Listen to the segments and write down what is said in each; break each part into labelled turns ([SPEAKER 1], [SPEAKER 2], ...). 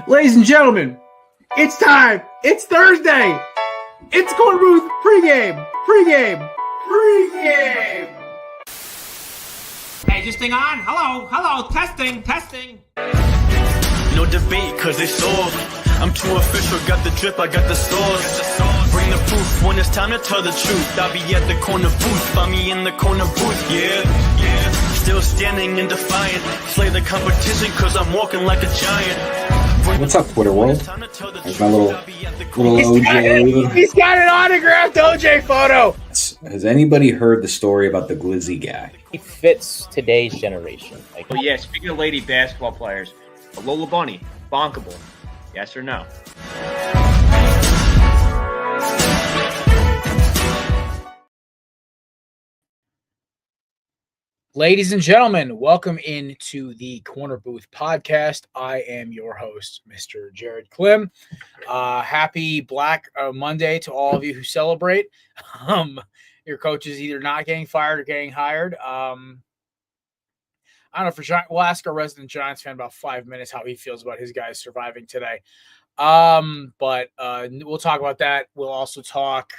[SPEAKER 1] Ladies and gentlemen, it's time. It's Thursday. It's Korner Booth pregame.
[SPEAKER 2] Hey, is this thing on? Hello, testing.
[SPEAKER 3] No debate, cause it's over. I'm too official, got the drip, I got the sauce. Bring the proof when it's time to tell the truth. I'll be at the corner booth, find me in the corner booth, yeah. Still standing and defiant. Slay the competition, cause I'm walking like a giant.
[SPEAKER 4] What's up, Twitter world? There's my little OJ.
[SPEAKER 1] He's got an autographed OJ photo.
[SPEAKER 4] Has anybody heard the story about the Glizzy guy?
[SPEAKER 5] He fits today's generation. Like,
[SPEAKER 6] Oh yeah, speaking of lady basketball players, Lola Bunny, bonkable. Yes or no?
[SPEAKER 1] Ladies and gentlemen, welcome into the Korner Booth podcast. I am your host, Mr. Jared Klim. Happy Black Monday to all of you who celebrate. Your coach is either not getting fired or getting hired. I don't know for we'll ask our resident Giants fan about 5 minutes how he feels about his guys surviving today. But we'll talk about that. We'll also talk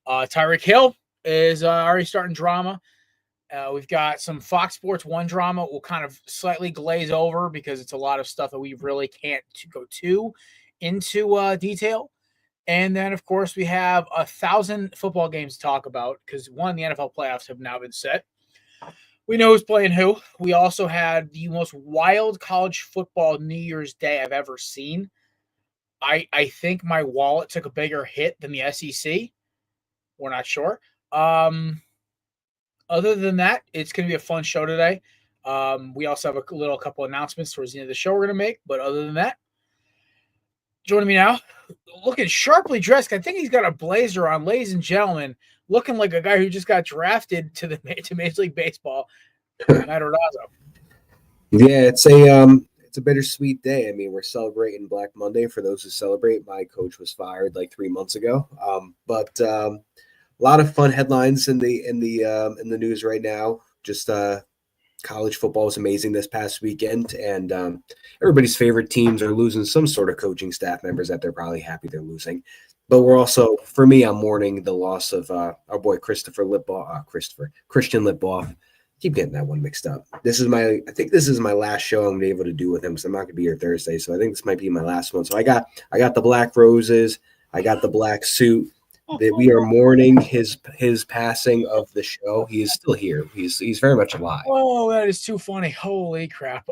[SPEAKER 1] Tyreek Hill is already starting drama. We've got some Fox Sports 1 drama we'll kind of slightly glaze over because it's a lot of stuff that we really can't go into detail. And then, of course, we have 1,000 football games to talk about because, one, the NFL playoffs have now been set. We know who's playing who. We also had the most wild college football New Year's Day I've ever seen. I think my wallet took a bigger hit than the SEC. We're not sure. Other than that, it's going to be a fun show today. We also have a couple announcements towards the end of the show we're going to make. But other than that, joining me now, looking sharply dressed. I think he's got a blazer on, ladies and gentlemen. Looking like a guy who just got drafted to Major League Baseball. Matt Ordazzo.
[SPEAKER 4] Yeah, it's a bittersweet day. I mean, we're celebrating Black Monday. For those who celebrate, my coach was fired like 3 months ago. But a lot of fun headlines in the news right now. Just college football was amazing this past weekend, and everybody's favorite teams are losing some sort of coaching staff members that they're probably happy they're losing. But we're also, for me, I'm mourning the loss of our boy Christian Lipboff. Keep getting that one mixed up. I think this is my last show I'm gonna be able to do with him, because I'm not gonna be here Thursday. So I think this might be my last one. So I got the black roses, I got the black suit. That we are mourning his passing of the show. He is still here. He's very much alive.
[SPEAKER 1] Oh, that is too funny. Holy crap.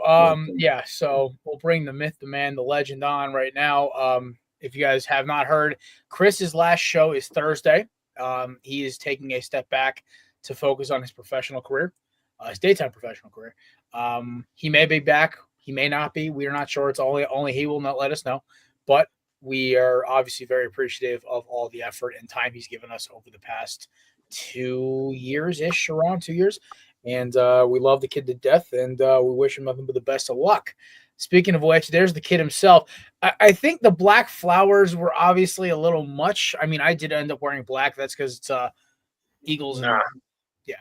[SPEAKER 1] Yeah, so we'll bring the myth, the man, the legend on right now. If you guys have not heard, Chris's last show is Thursday. He is taking a step back to focus on his professional career, his daytime professional career. He may be back. He may not be. We are not sure. It's only he will not let us know. But we are obviously very appreciative of all the effort and time he's given us over the past 2 years-ish, around 2 years. And we love the kid to death, and we wish him nothing but the best of luck. Speaking of which, there's the kid himself. I think the black flowers were obviously a little much. I mean, I did end up wearing black. That's because it's Eagles. And, yeah.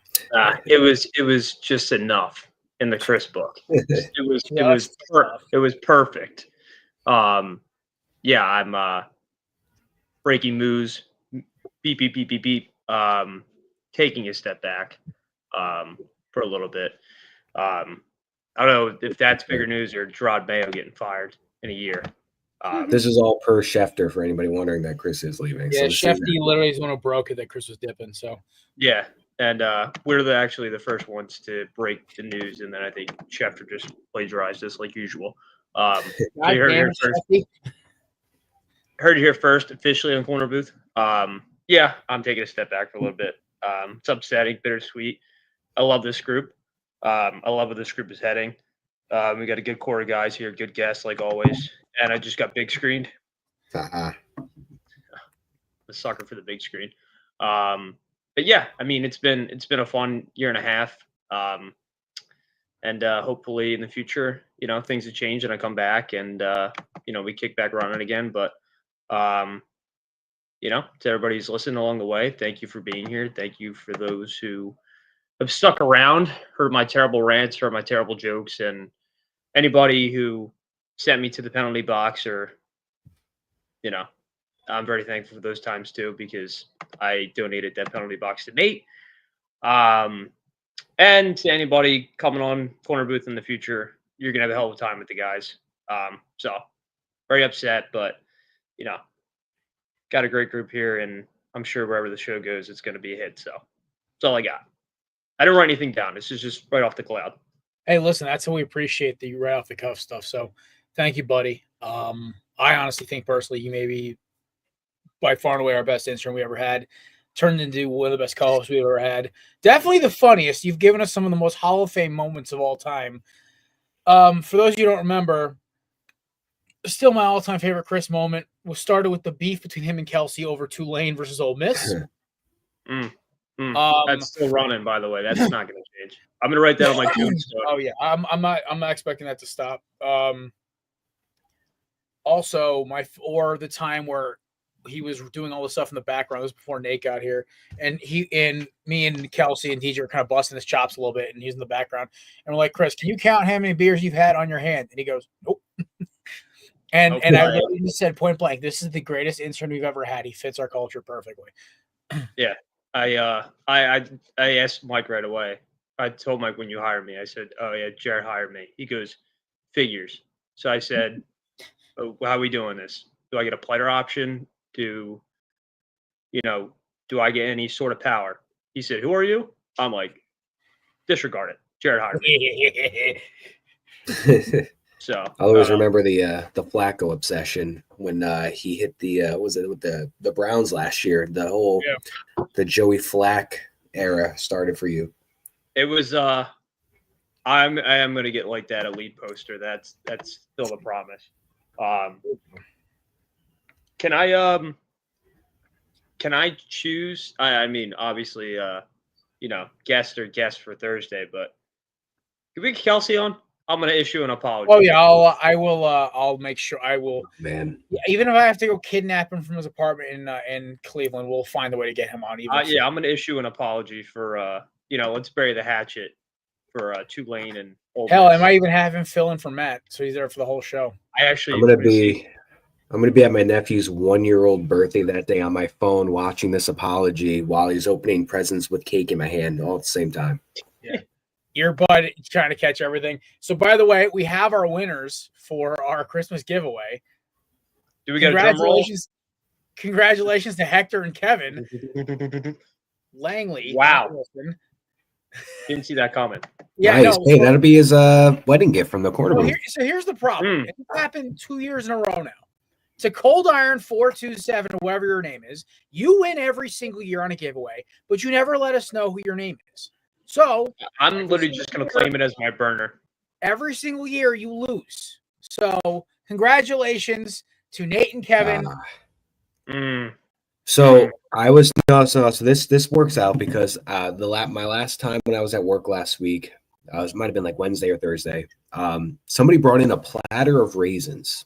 [SPEAKER 6] It was just enough in the Chris book. It was perfect. Yeah, I'm breaking news. Beep beep beep beep beep. Taking a step back for a little bit. I don't know if that's bigger news or Gerard Mayo getting fired in a year.
[SPEAKER 4] This is all per Schefter for anybody wondering that Chris is leaving.
[SPEAKER 1] Yeah, so Schefter literally is the one who broke it that Chris was dipping. So
[SPEAKER 6] yeah, and we're actually the first ones to break the news, and then I think Schefter just plagiarized us like usual. So you heard it here first officially on Korner Booth. Yeah, I'm taking a step back for a little bit. It's upsetting, bittersweet. I love this group. I love where this group is heading. We got a good core of guys here, good guests like always. And I just got big screened. A sucker for the big screen. But yeah, I mean, it's been a fun year and a half. And hopefully in the future, things have changed and I come back and we kick back running again. But to everybody who's listened along the way, thank you for being here. Thank you for those who have stuck around, heard my terrible rants, heard my terrible jokes, and anybody who sent me to the penalty box, or I'm very thankful for those times too, because I donated that penalty box to Nate. And to anybody coming on Corner Booth in the future, you're gonna have a hell of a time with the guys. So very upset, but got a great group here, and I'm sure wherever the show goes, it's gonna be a hit. So that's all I got. I didn't write anything down. This is just right off the cloud.
[SPEAKER 1] Hey, listen, that's how we appreciate the right off the cuff stuff. So thank you, buddy. I honestly think personally, you may be by far and away our best intern we ever had. Turned into one of the best co-hosts we ever had. Definitely the funniest. You've given us some of the most Hall of Fame moments of all time. For those of you who don't remember, still my all-time favorite Chris moment was started with the beef between him and Kelsey over Tulane versus Ole Miss.
[SPEAKER 6] That's still running, by the way. That's not going to change. I'm going to write that on my tombstone.
[SPEAKER 1] Oh yeah, I'm not expecting that to stop. Also, the time where he was doing all the stuff in the background. This was before Nate got here, and me and Kelsey and DJ were kind of busting his chops a little bit, and he's in the background. And we're like, Chris, can you count how many beers you've had on your hand? And he goes, nope. and I literally said point blank, this is the greatest intern we've ever had. He fits our culture perfectly.
[SPEAKER 6] Yeah, I asked Mike right away. I told Mike when you hired me, I said, oh yeah, Jared hired me. He goes, figures. So I said, oh, how are we doing this? Do I get a player option? Do I get any sort of power? He said, who are you? I'm like, disregard it. Jared hired me. So
[SPEAKER 4] I always remember the Flacco obsession when he hit the was it with the Browns last year? The whole the Joey Flack era started for you.
[SPEAKER 6] It was I am gonna get like that elite poster. That's still the promise. Can I choose? I mean, obviously, guest or guest for Thursday, but can we get Kelsey on? I'm gonna issue an apology.
[SPEAKER 1] Oh yeah, I'll make sure I will.
[SPEAKER 4] Man,
[SPEAKER 1] even if I have to go kidnap him from his apartment in Cleveland, we'll find a way to get him on.
[SPEAKER 6] I'm gonna issue an apology for let's bury the hatchet for Tulane and Ole
[SPEAKER 1] Hell,
[SPEAKER 6] Miss.
[SPEAKER 1] I might even have him fill in for Matt, so he's there for the whole show.
[SPEAKER 4] I'm gonna be at my nephew's 1-year-old birthday that day on my phone watching this apology while he's opening presents with cake in my hand all at the same time.
[SPEAKER 1] Yeah. Earbud trying to catch everything. So by the way, we have our winners for our Christmas giveaway.
[SPEAKER 6] Do we get a drum roll?
[SPEAKER 1] Congratulations to Hector and Kevin. Langley.
[SPEAKER 6] Wow. Didn't see that comment.
[SPEAKER 1] Yeah,
[SPEAKER 4] nice. Hey, that'll be his wedding gift from the Korner Booth.
[SPEAKER 1] So here's the problem. It's happened 2 years in a row now. It's a Cold Iron 427, whoever your name is. You win every single year on a giveaway, but you never let us know who your name is. So
[SPEAKER 6] I'm literally just going to claim it as my burner.
[SPEAKER 1] Every single year you lose. So congratulations to Nate and Kevin.
[SPEAKER 4] So I was so this works out because my last time when I was at work last week, it might have been like Wednesday or Thursday. Somebody brought in a platter of raisins,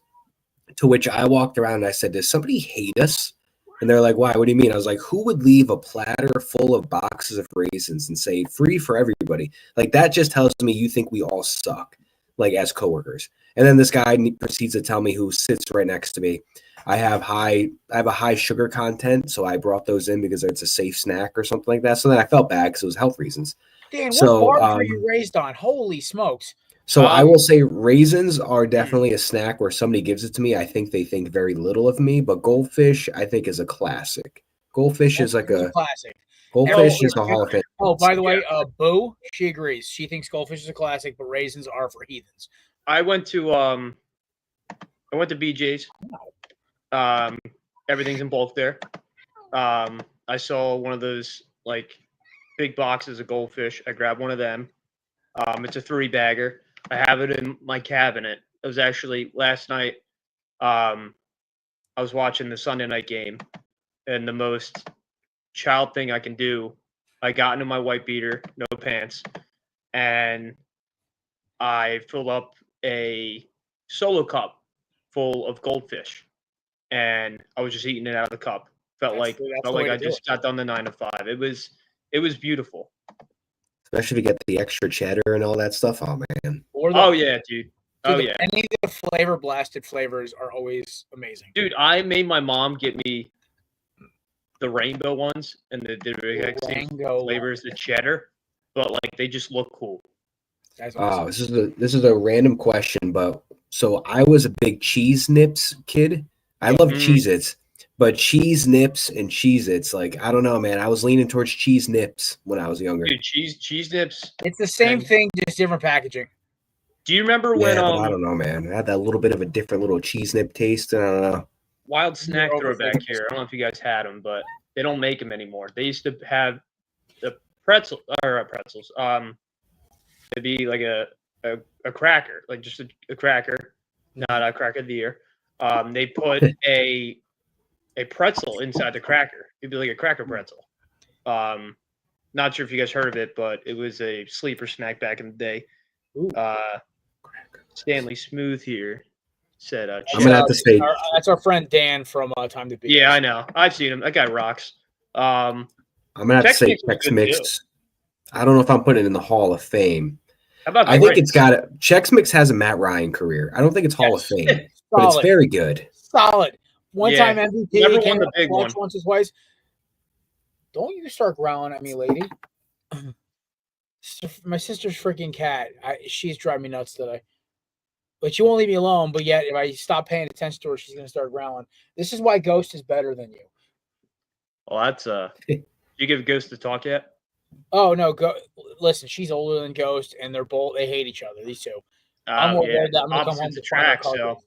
[SPEAKER 4] to which I walked around and I said, "Does somebody hate us?" And they're like, "Why? What do you mean?" I was like, "Who would leave a platter full of boxes of raisins and say free for everybody?" Like that just tells me you think we all suck, like as coworkers. And then this guy proceeds to tell me, who sits right next to me, I have a high sugar content, so I brought those in because it's a safe snack or something like that. So then I felt bad because it was health reasons.
[SPEAKER 1] Dan, what bar were you raised on? Holy smokes.
[SPEAKER 4] So I will say raisins are definitely a snack where somebody gives it to me. I think they think very little of me, but goldfish I think is a classic. Goldfish is like a
[SPEAKER 1] classic.
[SPEAKER 4] Goldfish is a Hall of Fame.
[SPEAKER 1] Oh, by the way, Boo, she agrees. She thinks goldfish is a classic, but raisins are for heathens.
[SPEAKER 6] I went to BJ's. Everything's in bulk there. I saw one of those like big boxes of goldfish. I grabbed one of them. It's a 3-bagger. I have it in my cabinet. It was actually last night. I was watching the Sunday night game, and the most child thing I can do, I got into my white beater, no pants, and I filled up a solo cup full of goldfish, and I was just eating it out of the cup. Felt like I just got done the 9 to 5. It was beautiful.
[SPEAKER 4] Especially to get the extra cheddar and all that stuff. Oh man.
[SPEAKER 6] Oh yeah, dude. Oh yeah,
[SPEAKER 1] any of the flavor blasted flavors are always amazing.
[SPEAKER 6] dude. I made my mom get me the rainbow ones and the
[SPEAKER 1] Rango
[SPEAKER 6] flavors, the cheddar, but like they just look cool.
[SPEAKER 1] That's awesome.
[SPEAKER 4] This is a random question, but so I was a big cheese nips kid. I love Cheez-Its, but cheese nips and Cheez-Its, like I don't know, man. I was leaning towards cheese nips when I was younger.
[SPEAKER 6] Dude, cheese nips.
[SPEAKER 1] It's the same thing, just different packaging.
[SPEAKER 6] Do you remember when
[SPEAKER 4] but I don't know, man. It had that little bit of a different little cheese nip taste, and I don't know.
[SPEAKER 6] Wild snack throwback here? I don't know if you guys had them, but they don't make them anymore. They used to have the pretzels. It'd be like a cracker, like just a cracker, not a cracker of the year. They put a pretzel inside the cracker. It'd be like a cracker pretzel. Not sure if you guys heard of it, but it was a sleeper snack back in the day. Stanley Smooth here said,
[SPEAKER 4] I'm gonna have to say
[SPEAKER 1] that's our friend Dan from Time to Beat.
[SPEAKER 6] Yeah, I know. I've seen him. That guy rocks.
[SPEAKER 4] I'm gonna have to say Chex Mix. I don't know if I'm putting it in the Hall of Fame.
[SPEAKER 6] How about
[SPEAKER 4] I think it's got it. Chex Mix has a Matt Ryan career. I don't think it's Hall of Fame, but it's very good.
[SPEAKER 1] Solid. One time MVP
[SPEAKER 6] never
[SPEAKER 1] came
[SPEAKER 6] won the big one.
[SPEAKER 1] Once or twice. Don't you start growling at me, lady. My sister's freaking cat. She's driving me nuts today. But she won't leave me alone. But yet, if I stop paying attention to her, she's going to start growling. This is why Ghost is better than you.
[SPEAKER 6] Well, that's you give Ghost to talk yet?
[SPEAKER 1] Oh no, listen, she's older than Ghost, and they hate each other. These two. I'm more worried that I'm going to come home to find her. So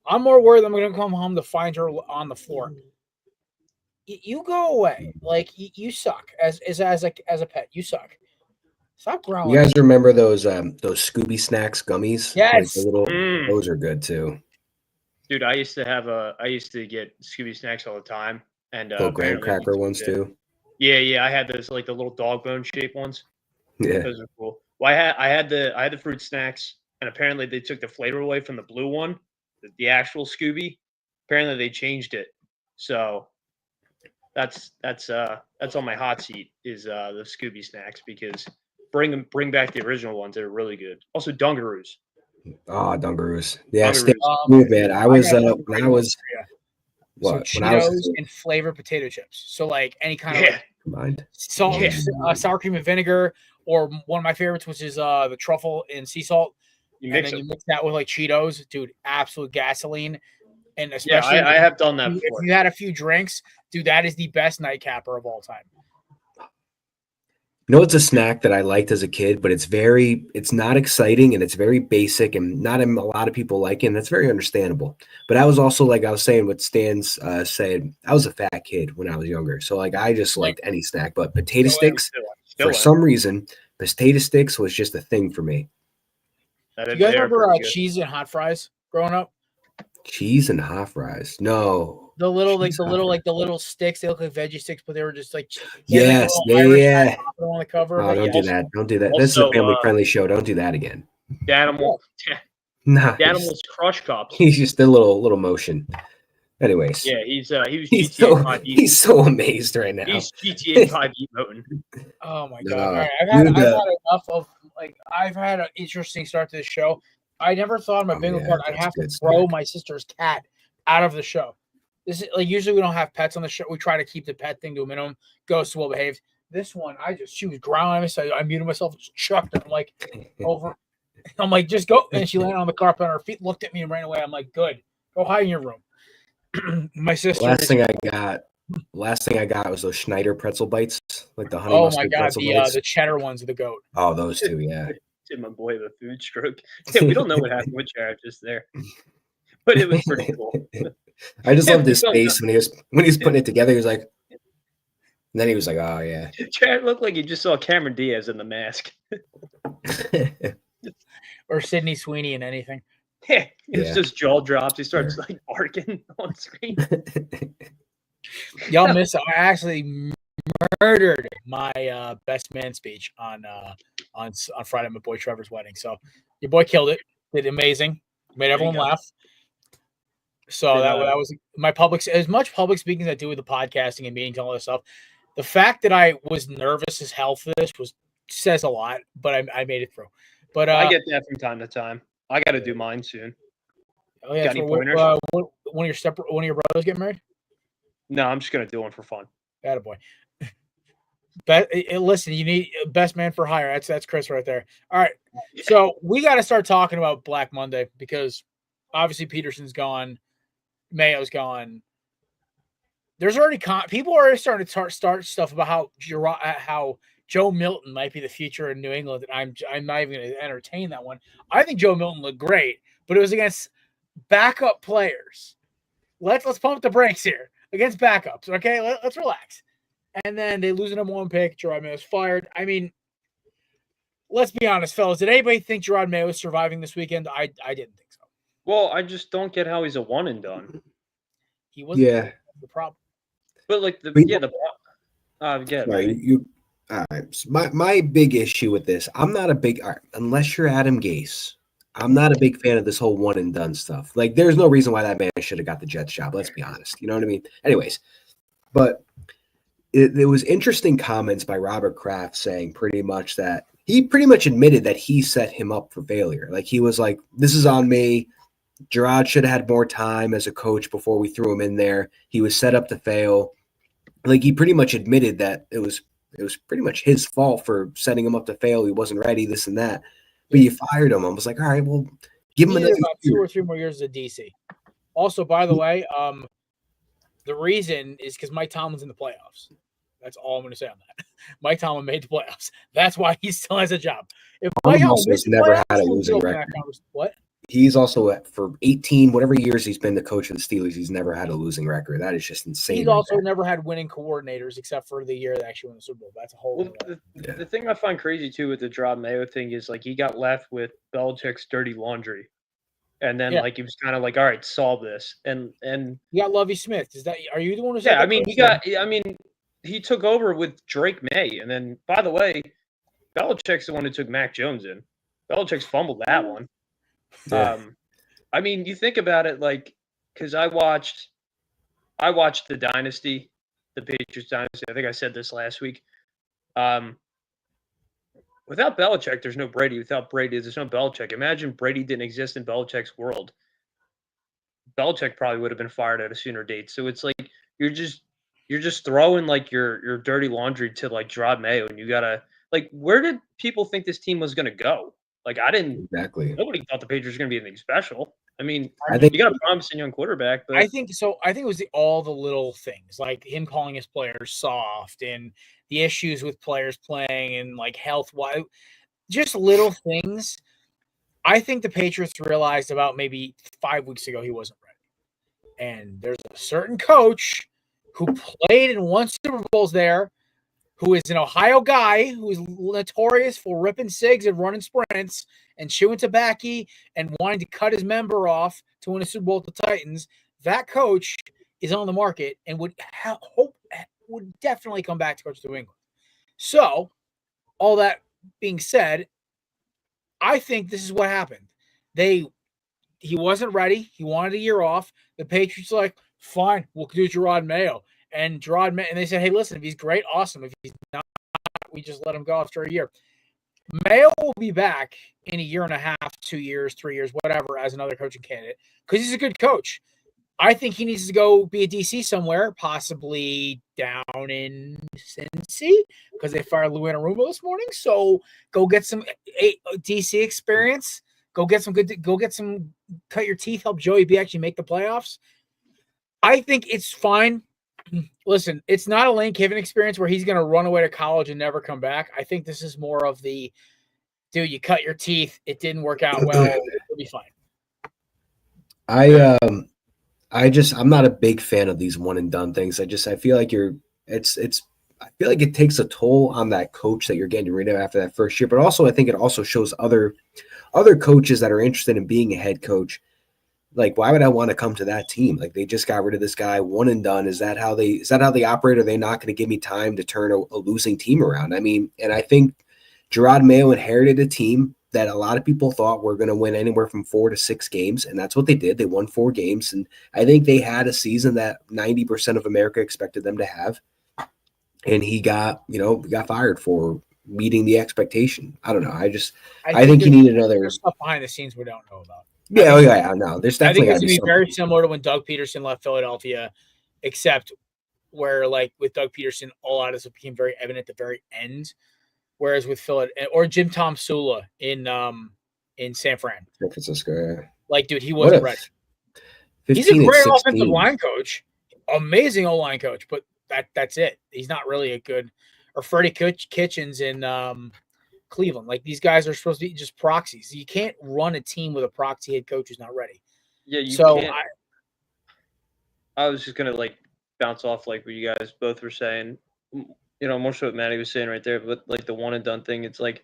[SPEAKER 1] I'm more worried that I'm going to come home to find her on the floor. You go away. Like you suck as a pet. You suck. Stop growling.
[SPEAKER 4] You guys remember those Scooby Snacks gummies?
[SPEAKER 1] Yes.
[SPEAKER 4] Like those are good too.
[SPEAKER 6] Dude, I used to get Scooby Snacks all the time, and
[SPEAKER 4] graham cracker ones too.
[SPEAKER 6] Yeah, I had those like the little dog bone shaped ones.
[SPEAKER 4] Yeah,
[SPEAKER 6] those are cool. Well, I had the fruit snacks, and apparently they took the flavor away from the blue one, the actual Scooby. Apparently they changed it, so that's on my hot seat is the Scooby Snacks because bring back the original ones. They're really good. Also Dungaroos.
[SPEAKER 4] Dungaroos. Yeah, Dungaroos. Man. I was when I was what?
[SPEAKER 1] So Cheetos and flavored potato chips. So like any kind of
[SPEAKER 4] combined
[SPEAKER 1] salt, sour cream and vinegar, or one of my favorites, which is the truffle and sea salt. You mix that with like Cheetos, dude. Absolute gasoline. And especially,
[SPEAKER 6] I have done that before.
[SPEAKER 1] If you had a few drinks, dude, that is the best nightcapper of all time.
[SPEAKER 4] You know, it's a snack that I liked as a kid, but it's not exciting and it's very basic and not a lot of people like it. And that's very understandable. But I was also, like I was saying, what Stan's said, I was a fat kid when I was younger. So like, I just liked any snack, but potato sticks, for some reason, potato sticks was just a thing for me.
[SPEAKER 1] You guys remember cheese and hot fries growing up?
[SPEAKER 4] Cheese and hot fries? No.
[SPEAKER 1] The little sticks. They look like veggie sticks, but they were just like
[SPEAKER 4] yeah.
[SPEAKER 1] On the cover.
[SPEAKER 4] Oh, don't do that. Don't do that. Also, this is a family-friendly show. Don't do that again.
[SPEAKER 6] The animals crush cups.
[SPEAKER 4] He's just a little motion. Anyways.
[SPEAKER 6] Yeah, he was GTA 5
[SPEAKER 4] he's so amazed right now.
[SPEAKER 6] He's GTA 5 emoting.
[SPEAKER 1] Oh my god! All right, I've had enough of I've had an interesting start to the show. I never thought in my bingo card I'd have to throw my sister's cat out of the show. This is like usually we don't have pets on the show. We try to keep the pet thing to a minimum. Ghost well behaved. This one, she was growling at me, so I muted myself and just chucked her. I'm like, over. I'm like, just go. And she landed on the carpet on her feet, looked at me and ran away. I'm like, good. Go hide in your room. My sister.
[SPEAKER 4] Last thing I got was those Schneider pretzel bites, like the honey mustard pretzel bites.
[SPEAKER 1] The cheddar ones of the goat.
[SPEAKER 4] Oh, those two, yeah.
[SPEAKER 6] Did my boy have a food stroke? Yeah, we don't know what happened with Jared just there, but it was pretty cool.
[SPEAKER 4] I just loved his face when he was putting it together. He was like, and then he was like, "Oh yeah."
[SPEAKER 6] Jared looked like he just saw Cameron Diaz in The Mask,
[SPEAKER 1] or Sydney Sweeney in anything.
[SPEAKER 6] Yeah, it's just jaw drops. He starts like barking on screen.
[SPEAKER 1] Y'all miss it. I actually murdered my best man speech on Friday at my boy Trevor's wedding. So your boy killed it. Did amazing. Made everyone laugh. So that was my as much public speaking as I do with the podcasting and meetings and all this stuff. The fact that I was nervous as hell for this says a lot, but I made it through. But
[SPEAKER 6] I get that from time to time. I got to do mine soon.
[SPEAKER 1] Oh yeah,
[SPEAKER 6] Got any pointers?
[SPEAKER 1] One of your brothers getting married?
[SPEAKER 6] No, I'm just gonna do one for fun.
[SPEAKER 1] Attaboy. Listen, you need best man for hire. That's Chris right there. All right, so we got to start talking about Black Monday because obviously Peterson's gone, Mayo's gone. There's already people are already starting to start stuff about how Joe Milton might be the future in New England, and I'm not even going to entertain that one. I think Joe Milton looked great, but it was against backup players. Let's pump the brakes here against backups. Okay, let's relax. And then they lose a number 1 pick. Gerard Mayo is fired. I mean, let's be honest, fellas. Did anybody think Gerard Mayo was surviving this weekend? I didn't think so.
[SPEAKER 6] Well, I just don't get how he's a one and done.
[SPEAKER 1] He wasn't.
[SPEAKER 4] Yeah.
[SPEAKER 1] The problem.
[SPEAKER 6] But like
[SPEAKER 4] All right. So my big issue with this, I'm not a big unless you're Adam Gase. I'm not a big fan of this whole one and done stuff. Like, there's no reason why that man should have got the Jets job. Let's be honest. You know what I mean? Anyways, but it was interesting comments by Robert Kraft saying pretty much that he pretty much admitted that he set him up for failure. Like, he was like, this is on me. Gerard should have had more time as a coach before we threw him in there. He was set up to fail. Like, he pretty much admitted that it was pretty much his fault for setting him up to fail. He wasn't ready, this and that. But you fired him. I was like, all right, well, give him another
[SPEAKER 1] about 2 or 3 more years as a DC. Also, by the way, the reason is because Mike Tomlin's in the playoffs. That's all I'm going to say on that. Mike Tomlin made the playoffs. That's why he still has a job. If Mike Tomlin
[SPEAKER 4] never had a losing record.
[SPEAKER 1] What?
[SPEAKER 4] He's also for 18 whatever years he's been the coach of the Steelers. He's never had a losing record. That is just insane.
[SPEAKER 1] He's also never had winning coordinators except for the year they actually won the Super Bowl. That's a whole.
[SPEAKER 6] The thing I find crazy too with the Gerard Mayo thing is like he got left with Belichick's dirty laundry, and then like he was kind of like, all right, solve this, and
[SPEAKER 1] you got Lovie Smith. Is that are you the one who said?
[SPEAKER 6] Yeah, I mean he took over with Drake May, and then by the way, Belichick's the one who took Mac Jones in. Belichick's fumbled that one. Yeah. I mean, you think about it, like, because I watched the Dynasty, the Patriots Dynasty. I think I said this last week. Without Belichick, there's no Brady. Without Brady, there's no Belichick. Imagine Brady didn't exist in Belichick's world. Belichick probably would have been fired at a sooner date. So it's like you're just throwing like your dirty laundry to like Gerard Mayo, and you gotta like, where did people think this team was gonna go? Like, I didn't exactly. Nobody thought the Patriots were going to be anything special. I mean, I think you got a promising young quarterback, but
[SPEAKER 1] I think so. I think it was all the little things, like him calling his players soft, and the issues with players playing, and like health-wise, just little things. I think the Patriots realized about maybe 5 weeks ago he wasn't ready, and there's a certain coach who played and won Super Bowls there, who is an Ohio guy who is notorious for ripping cigs and running sprints and chewing tobacco and wanting to cut his member off to win a Super Bowl with the Titans. That coach is on the market and would definitely come back to coach New England. So, all that being said, I think this is what happened. He wasn't ready. He wanted a year off. The Patriots were like, fine, we'll do Gerard Mayo. And they said, hey, listen, if he's great, awesome. If he's not, we just let him go after a year. Mayo will be back in a year and a half, 2 years, 3 years, whatever, as another coaching candidate because he's a good coach. I think he needs to go be a DC somewhere, possibly down in Cincy because they fired Lou Anarumo this morning. So go get some DC experience. Go get some cut your teeth, help Joey B actually make the playoffs. I think it's fine. Listen, it's not a Lane Kiffin experience where he's going to run away to college and never come back. I think this is more of the, dude, you cut your teeth. It didn't work out well. It'll be fine.
[SPEAKER 4] I'm not a big fan of these one and done things. I feel like I feel like it takes a toll on that coach that you're getting rid of after that first year. But also, I think it also shows other coaches that are interested in being a head coach. Like, why would I want to come to that team? Like, they just got rid of this guy, one and done. Is that how they operate? Are they not going to give me time to turn a losing team around? I mean, and I think Gerard Mayo inherited a team that a lot of people thought were going to win anywhere from 4 to 6 games, and that's what they did. They won 4 games, and I think they had a season that 90% of America expected them to have. And he got fired for meeting the expectation. I don't know. I think he needed another.
[SPEAKER 1] There's stuff behind the scenes we don't know about.
[SPEAKER 4] Yeah, I know. There's definitely
[SPEAKER 1] I think it's
[SPEAKER 4] got to
[SPEAKER 1] be very similar to when Doug Peterson left Philadelphia, except where like with Doug Peterson, all out of this became very evident at the very end. Whereas with Philly or Jim Tom Sula in San
[SPEAKER 4] Francisco. Yeah.
[SPEAKER 1] Like, dude, he wasn't ready. He's a great offensive line coach, amazing O-line coach, but that's it. He's not really a good. Or Freddie Kitchens in Cleveland. Like, these guys are supposed to be just proxies. You can't run a team with a proxy head coach who's not ready.
[SPEAKER 6] Yeah, you can't. I was just gonna like bounce off like what you guys both were saying. You know, more so what Maddie was saying right there, but like the one and done thing, it's like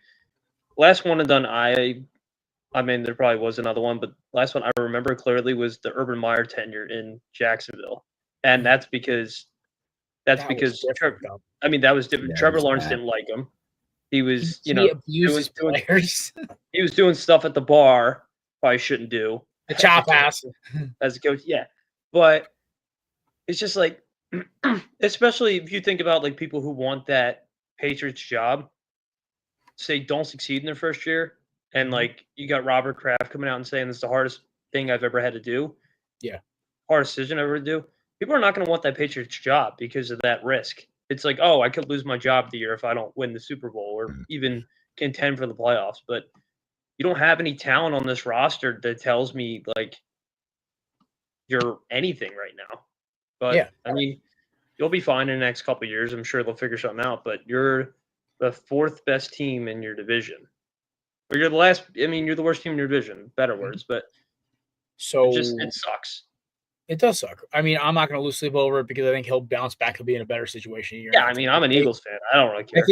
[SPEAKER 6] last one and done. I mean, there probably was another one, but last one I remember clearly was the Urban Meyer tenure in Jacksonville, and that's because Trevor. I mean, that was different. Trevor Lawrence didn't like him. He was,
[SPEAKER 1] abuses players.
[SPEAKER 6] He was doing stuff at the bar probably shouldn't do.
[SPEAKER 1] The chop ass
[SPEAKER 6] as a coach, yeah. But it's just like, especially if you think about like people who want that Patriots job, say don't succeed in their first year, and like you got Robert Kraft coming out and saying this is the hardest thing I've ever had to do.
[SPEAKER 1] Yeah,
[SPEAKER 6] hardest decision I've ever to do. People are not going to want that Patriots job because of that risk. It's like, oh, I could lose my job the year if I don't win the Super Bowl or even contend for the playoffs. But you don't have any talent on this roster that tells me like you're anything right now. But yeah, I mean, you'll be fine in the next couple of years. I'm sure they'll figure something out. But you're the fourth best team in your division, or you're the last. I mean, you're the worst team in your division. Better words, but
[SPEAKER 1] so
[SPEAKER 6] it sucks.
[SPEAKER 1] It does suck. I mean, I'm not going to lose sleep over it because I think he'll bounce back. He'll be in a better situation.
[SPEAKER 6] Yeah, I mean, I'm an Eagles fan. I don't really care.
[SPEAKER 1] I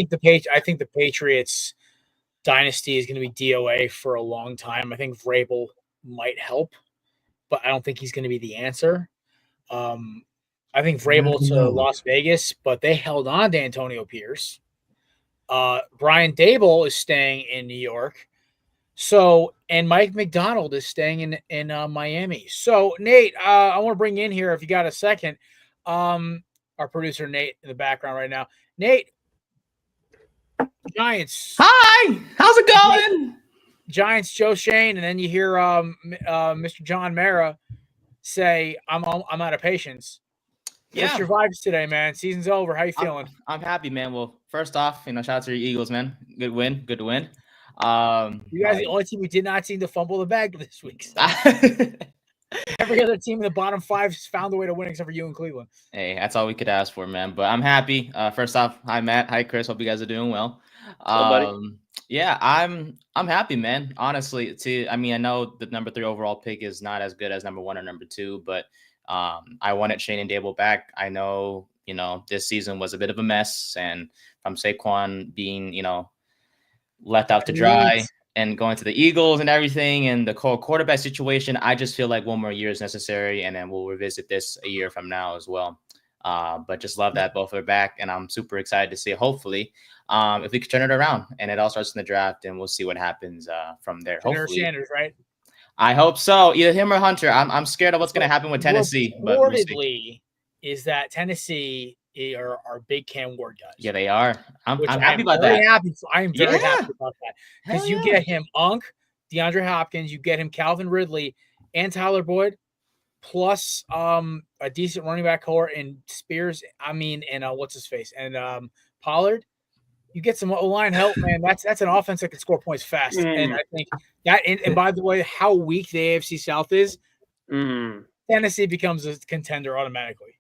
[SPEAKER 1] think the Patriots dynasty is going to be DOA for a long time. I think Vrabel might help, but I don't think he's going to be the answer. I think Vrabel to Las Vegas, but they held on to Antonio Pierce. Brian Dable is staying in New York. So, and Mike McDonald is staying in Miami. So, Nate, I want to bring you in here if you got a second. Our producer, Nate, in the background right now. Nate, Giants.
[SPEAKER 7] Hi, how's it going?
[SPEAKER 1] Giants, Joe Shane, and then you hear Mr. John Mara say, I'm out of patience. Yeah. What's your vibes today, man? Season's over. How you feeling?
[SPEAKER 7] I'm happy, man. Well, first off, shout out to your Eagles, man. Good win. Good to win.
[SPEAKER 1] You guys are the only team who did not seem to fumble the bag this week. So. Every other team in the bottom five found a way to win except for you in Cleveland.
[SPEAKER 7] Hey, that's all we could ask for, man. But I'm happy. First off, hi Matt, hi Chris. Hope you guys are doing well. Yeah, I'm happy, man. Honestly, I know the number 3 overall pick is not as good as number 1 or number 2, but I wanted Shane and Dable back. I know, this season was a bit of a mess, and from Saquon being, left out to dry and going to the Eagles and everything and the quarterback situation, I just feel like one more year is necessary, and then we'll revisit this a year from now as well. But just love that both are back, and I'm super excited to see, hopefully, if we could turn it around. And it all starts in the draft, and we'll see what happens from there. Hopefully.
[SPEAKER 1] Sanders, right?
[SPEAKER 7] I hope so. Either him or Hunter. I'm scared of what's going to happen with Tennessee.
[SPEAKER 1] Reportedly, is that Tennessee are big Cam Ward guys.
[SPEAKER 7] Yeah, they are. I'm happy about that.
[SPEAKER 1] I am very happy about that because you get him DeAndre Hopkins, you get him Calvin Ridley and Tyler Boyd, plus a decent running back core and Spears. And what's his face and Pollard. You get some O-line help, man. That's an offense that can score points fast. And I think that. And by the way, how weak the AFC South is, Tennessee becomes a contender automatically.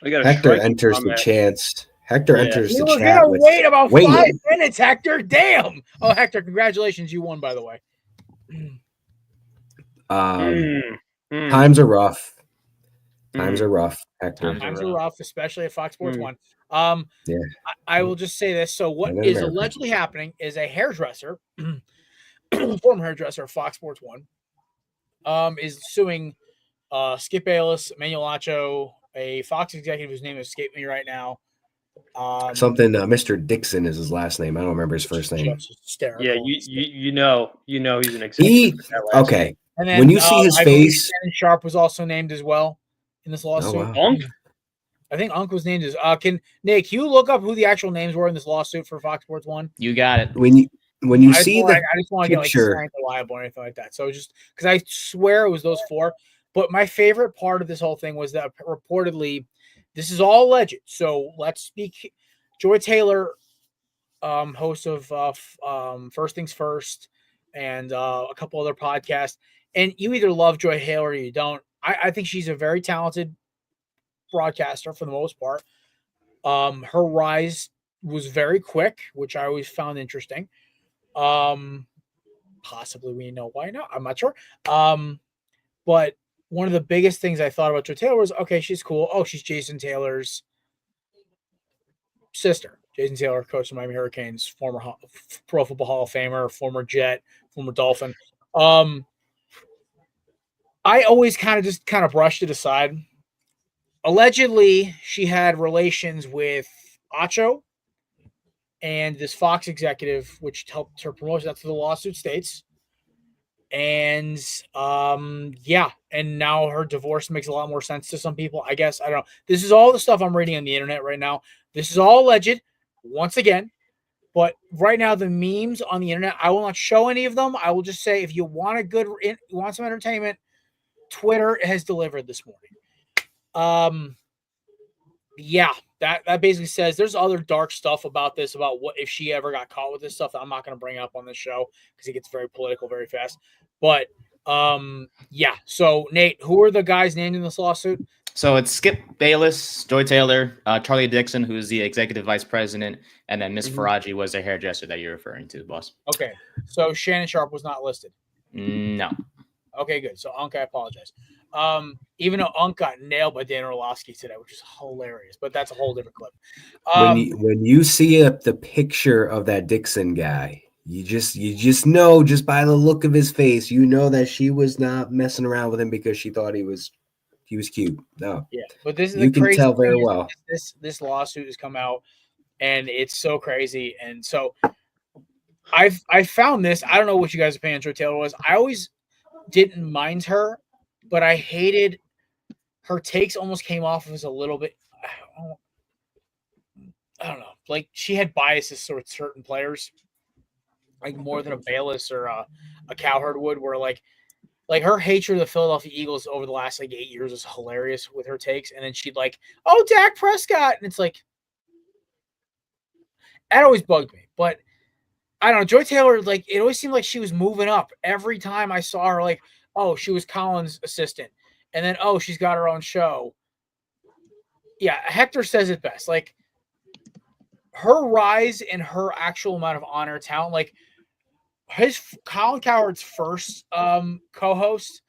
[SPEAKER 4] Hector enters the chance. Hector enters the chat.
[SPEAKER 1] Wait about 5 minutes, Hector. Damn. Oh, Hector, congratulations. You won, by the way.
[SPEAKER 4] Times are rough. Times are rough, Hector.
[SPEAKER 1] Times are rough, especially at Fox Sports 1. I will just say this. So what is allegedly happening is a hairdresser, former hairdresser of Fox Sports 1, is suing Skip Bayless, Emmanuel Acho, a Fox executive whose name escaped me right now.
[SPEAKER 4] Mr. Dixon is his last name. I don't remember his first name.
[SPEAKER 6] Yeah, you know he's an executive.
[SPEAKER 4] Okay.
[SPEAKER 1] And then,
[SPEAKER 4] when you see his face,
[SPEAKER 1] Shannon Sharp was also named as well in this lawsuit.
[SPEAKER 6] Punk?
[SPEAKER 1] I think Unc was named as can Nick, you look up who the actual names were in this lawsuit for Fox Sports 1?
[SPEAKER 7] You got it.
[SPEAKER 4] When you see the
[SPEAKER 1] I just want to get like signed reliable or anything like that. So just because I swear it was those four. But my favorite part of this whole thing was that reportedly, this is all alleged. So let's speak. Joy Taylor, host of First Things First and a couple other podcasts, and you either love Joy Taylor or you don't. I think she's a very talented broadcaster for the most part. Her rise was very quick, which I always found interesting. Possibly we know why not. I'm not sure. But one of the biggest things I thought about Joy Taylor was, okay, she's cool. Oh, she's Jason Taylor's sister. Jason Taylor, coach of Miami Hurricanes, former Pro Football Hall of Famer, former Jet, former Dolphin. I always kind of brushed it aside. Allegedly, she had relations with Acho and this Fox executive, which helped her promotion. That's what the lawsuit states. And and now her divorce makes a lot more sense to some people. I guess I don't know. This is all the stuff I'm reading on the internet right now. This is all alleged, once again. But right now, the memes on the internet, I will not show any of them. I will just say, if you want some entertainment, Twitter has delivered this morning. That basically says there's other dark stuff about this, about what if she ever got caught with this stuff that I'm not going to bring up on the show because it gets very political very fast. But so Nate, who are the guys named in this lawsuit?
[SPEAKER 7] So it's Skip Bayless, Joy Taylor, Charlie Dixon, who's the executive vice president, and then Miss Faraji was the hairdresser that you're referring to, boss.
[SPEAKER 1] Okay, so Shannon Sharp was not listed.
[SPEAKER 7] No.
[SPEAKER 1] Okay, good. So Unc, I apologize. Even though Unc got nailed by Dan Orlovsky today, which is hilarious, but that's a whole different clip.
[SPEAKER 4] When you see the picture of that Dixon guy, you just know, just by the look of his face, you know that she was not messing around with him because she thought he was cute. No.
[SPEAKER 1] Yeah, but this is
[SPEAKER 4] you can tell very well.
[SPEAKER 1] This lawsuit has come out, and it's so crazy. And so I found this. I don't know what you guys' opinion on Joy Taylor was. I always didn't mind her, but I hated her takes. Almost came off as a little bit. I don't know. Like she had biases towards certain players, like more than a Bayless or a Cowherd would. Where like her hatred of the Philadelphia Eagles over the last 8 years is hilarious with her takes. And then she'd like, oh, Dak Prescott. And it's like, that always bugged me. But I don't know. Joy Taylor, like, it always seemed like she was moving up every time I saw her. Like, oh, she was Colin's assistant. And then, oh, she's got her own show. Yeah, Hector says it best. Like, her rise and her actual amount of honor, talent, like, Colin Cowherd's first co-host,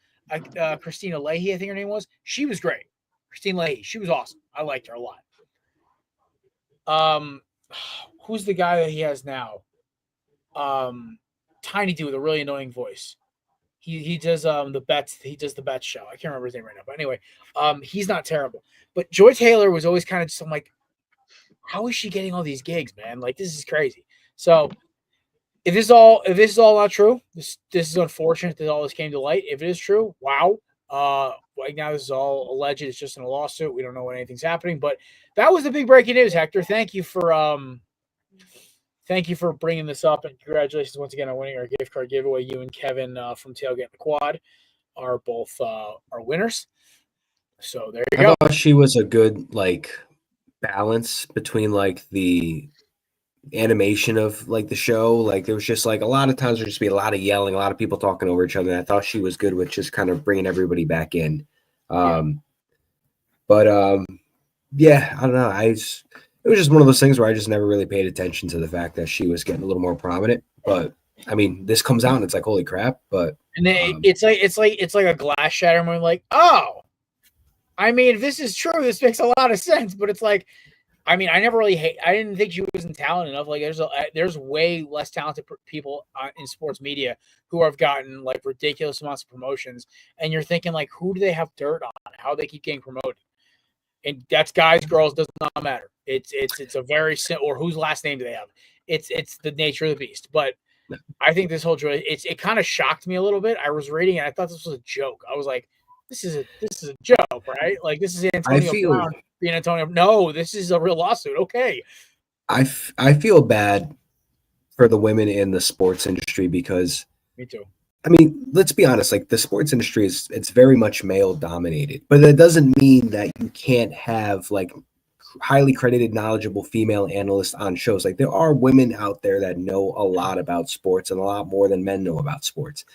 [SPEAKER 1] Christina Leahy, I think her name was. She was great. Christina Leahy. She was awesome. I liked her a lot. Who's the guy that he has now? Tiny dude with a really annoying voice. He does the bets. He does the bets show. I can't remember his name right now. But anyway, he's not terrible. But Joy Taylor was always kind of just, I'm like, how is she getting all these gigs, man? Like, this is crazy. So if this is all not true, this is unfortunate that all this came to light. If it is true, wow. Right now this is all alleged. It's just in a lawsuit. We don't know when anything's happening. But that was the big breaking news, Hector. Thank you for bringing this up, and congratulations once again on winning our gift card giveaway. You and Kevin from Tailgate the Quad are both our winners. So there you go.
[SPEAKER 4] I thought she was a good balance between the animation of the show. Like there was just a lot of times there'd just be a lot of yelling, a lot of people talking over each other. And I thought she was good with just kind of bringing everybody back in. I don't know. It was just one of those things where I just never really paid attention to the fact that she was getting a little more prominent. But I mean, this comes out and it's like, holy crap! But
[SPEAKER 1] and then it's like a glass shatter moment. Like, oh, I mean, if this is true, this makes a lot of sense. But it's like, I mean, I didn't think she wasn't talented enough. Like, there's way less talented people in sports media who have gotten ridiculous amounts of promotions, and you're thinking who do they have dirt on? How they keep getting promoted? And that's guys, girls, does not matter. It's a very simple, or whose last name do they have? It's the nature of the beast. But I think this whole Joy, it kind of shocked me a little bit. I was reading it, I thought this was a joke. I was like, this is a joke, right? Like this is Antonio Brown being Antonio. No, this is a real lawsuit. Okay.
[SPEAKER 4] I feel bad for the women in the sports industry because,
[SPEAKER 1] Me too.
[SPEAKER 4] I mean, let's be honest, like the sports industry it's very much male dominated, but that doesn't mean that you can't have like highly credited, knowledgeable female analysts on shows. Like there are women out there that know a lot about sports and a lot more than men know about sports.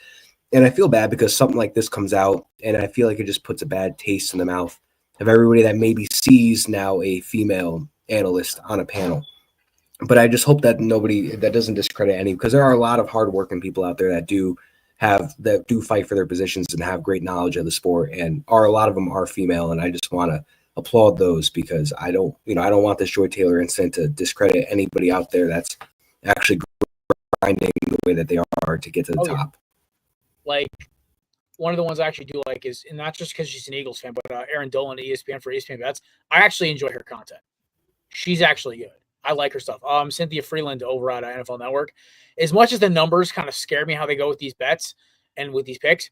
[SPEAKER 4] And I feel bad because something like this comes out and I feel like it just puts a bad taste in the mouth of everybody that maybe sees now a female analyst on a panel. But I just hope that that doesn't discredit any, because there are a lot of hardworking people out there that do fight for their positions and have great knowledge of the sport, and a lot of them are female, and I just want to applaud those, because I don't want this Joy Taylor incident to discredit anybody out there that's actually grinding the way that they are to get to the top.
[SPEAKER 1] Like one of the ones I actually do like is, and not just because she's an Eagles fan, but Erin Dolan, ESPN for ESPN Bets. I actually enjoy her content. She's actually good. I like her stuff. Cynthia Freeland over at NFL Network. As much as the numbers kind of scare me how they go with these bets and with these picks,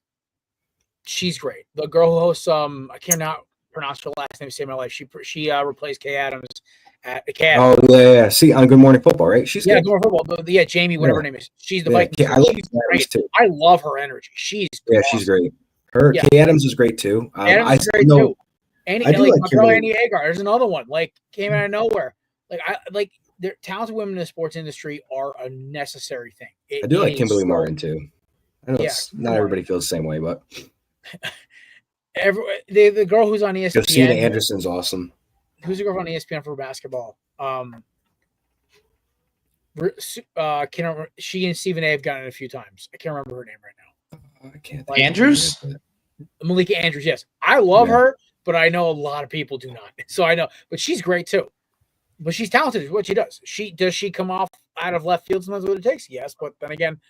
[SPEAKER 1] she's great. The girl who hosts, I cannot pronounce her last name to save my life. She replaced Kay Adams at the Cat.
[SPEAKER 4] Oh yeah. See, on Good Morning Football, right? She's
[SPEAKER 1] Good Morning Football. Yeah, Jamie, whatever her name is. She's the Vikings. She's great too. I love her energy. She's awesome.
[SPEAKER 4] She's great. Kay Adams is great too.
[SPEAKER 1] Adams is great too. Annie Agar, there's another one. Like came out of nowhere. Like talented women in the sports industry are a necessary thing.
[SPEAKER 4] I do like Kimberly Martin too. I know not everybody feels the same way, but
[SPEAKER 1] the girl who's on ESPN,
[SPEAKER 4] Josina Anderson's awesome.
[SPEAKER 1] Who's the girl on ESPN for basketball? She and Stephen A have gotten it a few times. I can't remember her name right now.
[SPEAKER 4] I can't.
[SPEAKER 7] Andrews?
[SPEAKER 1] Malika Andrews. Yes, I love her, but I know a lot of people do not. So I know, but she's great too. But she's talented at what she does. Does she come off out of left field sometimes what it takes? Yes, but then again,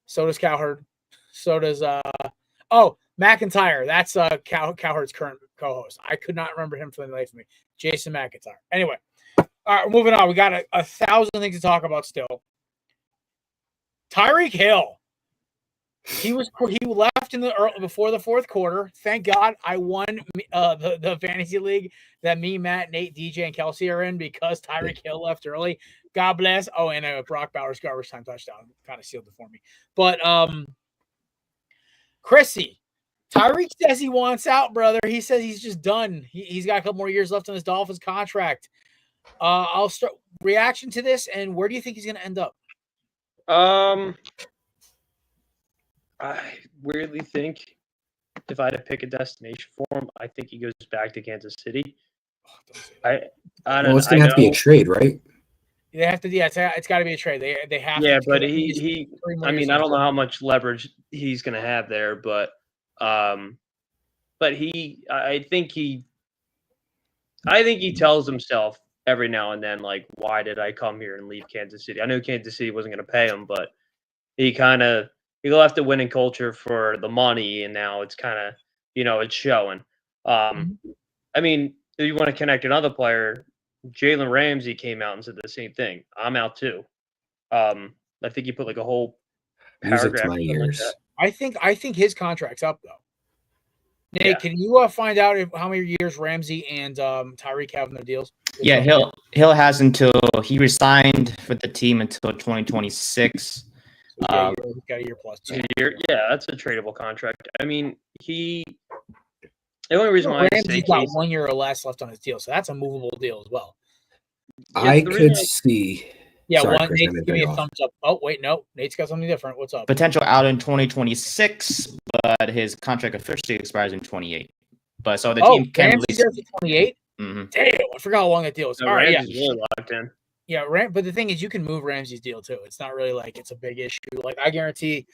[SPEAKER 1] so does Cowherd. So does McIntyre. That's Cowherd's current co-host. I could not remember him for the life of me. Jason McIntyre. Anyway, all right, moving on. We got a thousand things to talk about still. Tyreek Hill. He left before the fourth quarter. Thank God I won the fantasy league that me, Matt, Nate, DJ, and Kelsey are in, because Tyreek Hill left early. God bless. Oh, and Brock Bowers garbage time touchdown kind of sealed it for me. But Chrissy, Tyreek says he wants out, brother. He says he's just done. He's got a couple more years left on his Dolphins contract. I'll start reaction to this, and where do you think he's going to end up?
[SPEAKER 6] I weirdly think if I had to pick a destination for him, I think he goes back to Kansas City. I don't know. It's
[SPEAKER 4] going to have to be a trade, right?
[SPEAKER 1] They have to. Yeah, it's got to be a trade. They have.
[SPEAKER 6] Yeah, but he. I mean, I don't know how much leverage he's going to have there, but he. I think he tells himself every now and then, like, why did I come here and leave Kansas City? I knew Kansas City wasn't going to pay him, but he left the winning culture for the money, and now it's kind of, it's showing. I mean, if you want to connect another player, Jalen Ramsey came out and said the same thing. I'm out too. I think he put like a whole paragraph.
[SPEAKER 4] My ears.
[SPEAKER 1] Like I think his contract's up though. Nate, can you find out how many years Ramsey and Tyreek have in their deals?
[SPEAKER 7] Yeah, Hill has until he resigned for the team until 2026.
[SPEAKER 1] He's got a year plus.
[SPEAKER 6] Yeah, that's a tradable contract. I mean, the only reason why
[SPEAKER 1] Ramsey's got 1 year or less left on his deal, so that's a movable deal as well.
[SPEAKER 4] I could see.
[SPEAKER 1] Yeah, Nate, give me a thumbs up. Oh, wait, no. Nate's got something different. What's up?
[SPEAKER 7] Potential out in 2026, but his contract officially expires in 28. But so the team can
[SPEAKER 1] release 28? Mm-hmm. Damn, I forgot how long that deal was.
[SPEAKER 6] All right, really locked in.
[SPEAKER 1] Yeah, but the thing is, you can move Ramsey's deal too. It's not really like it's a big issue. Like, I guarantee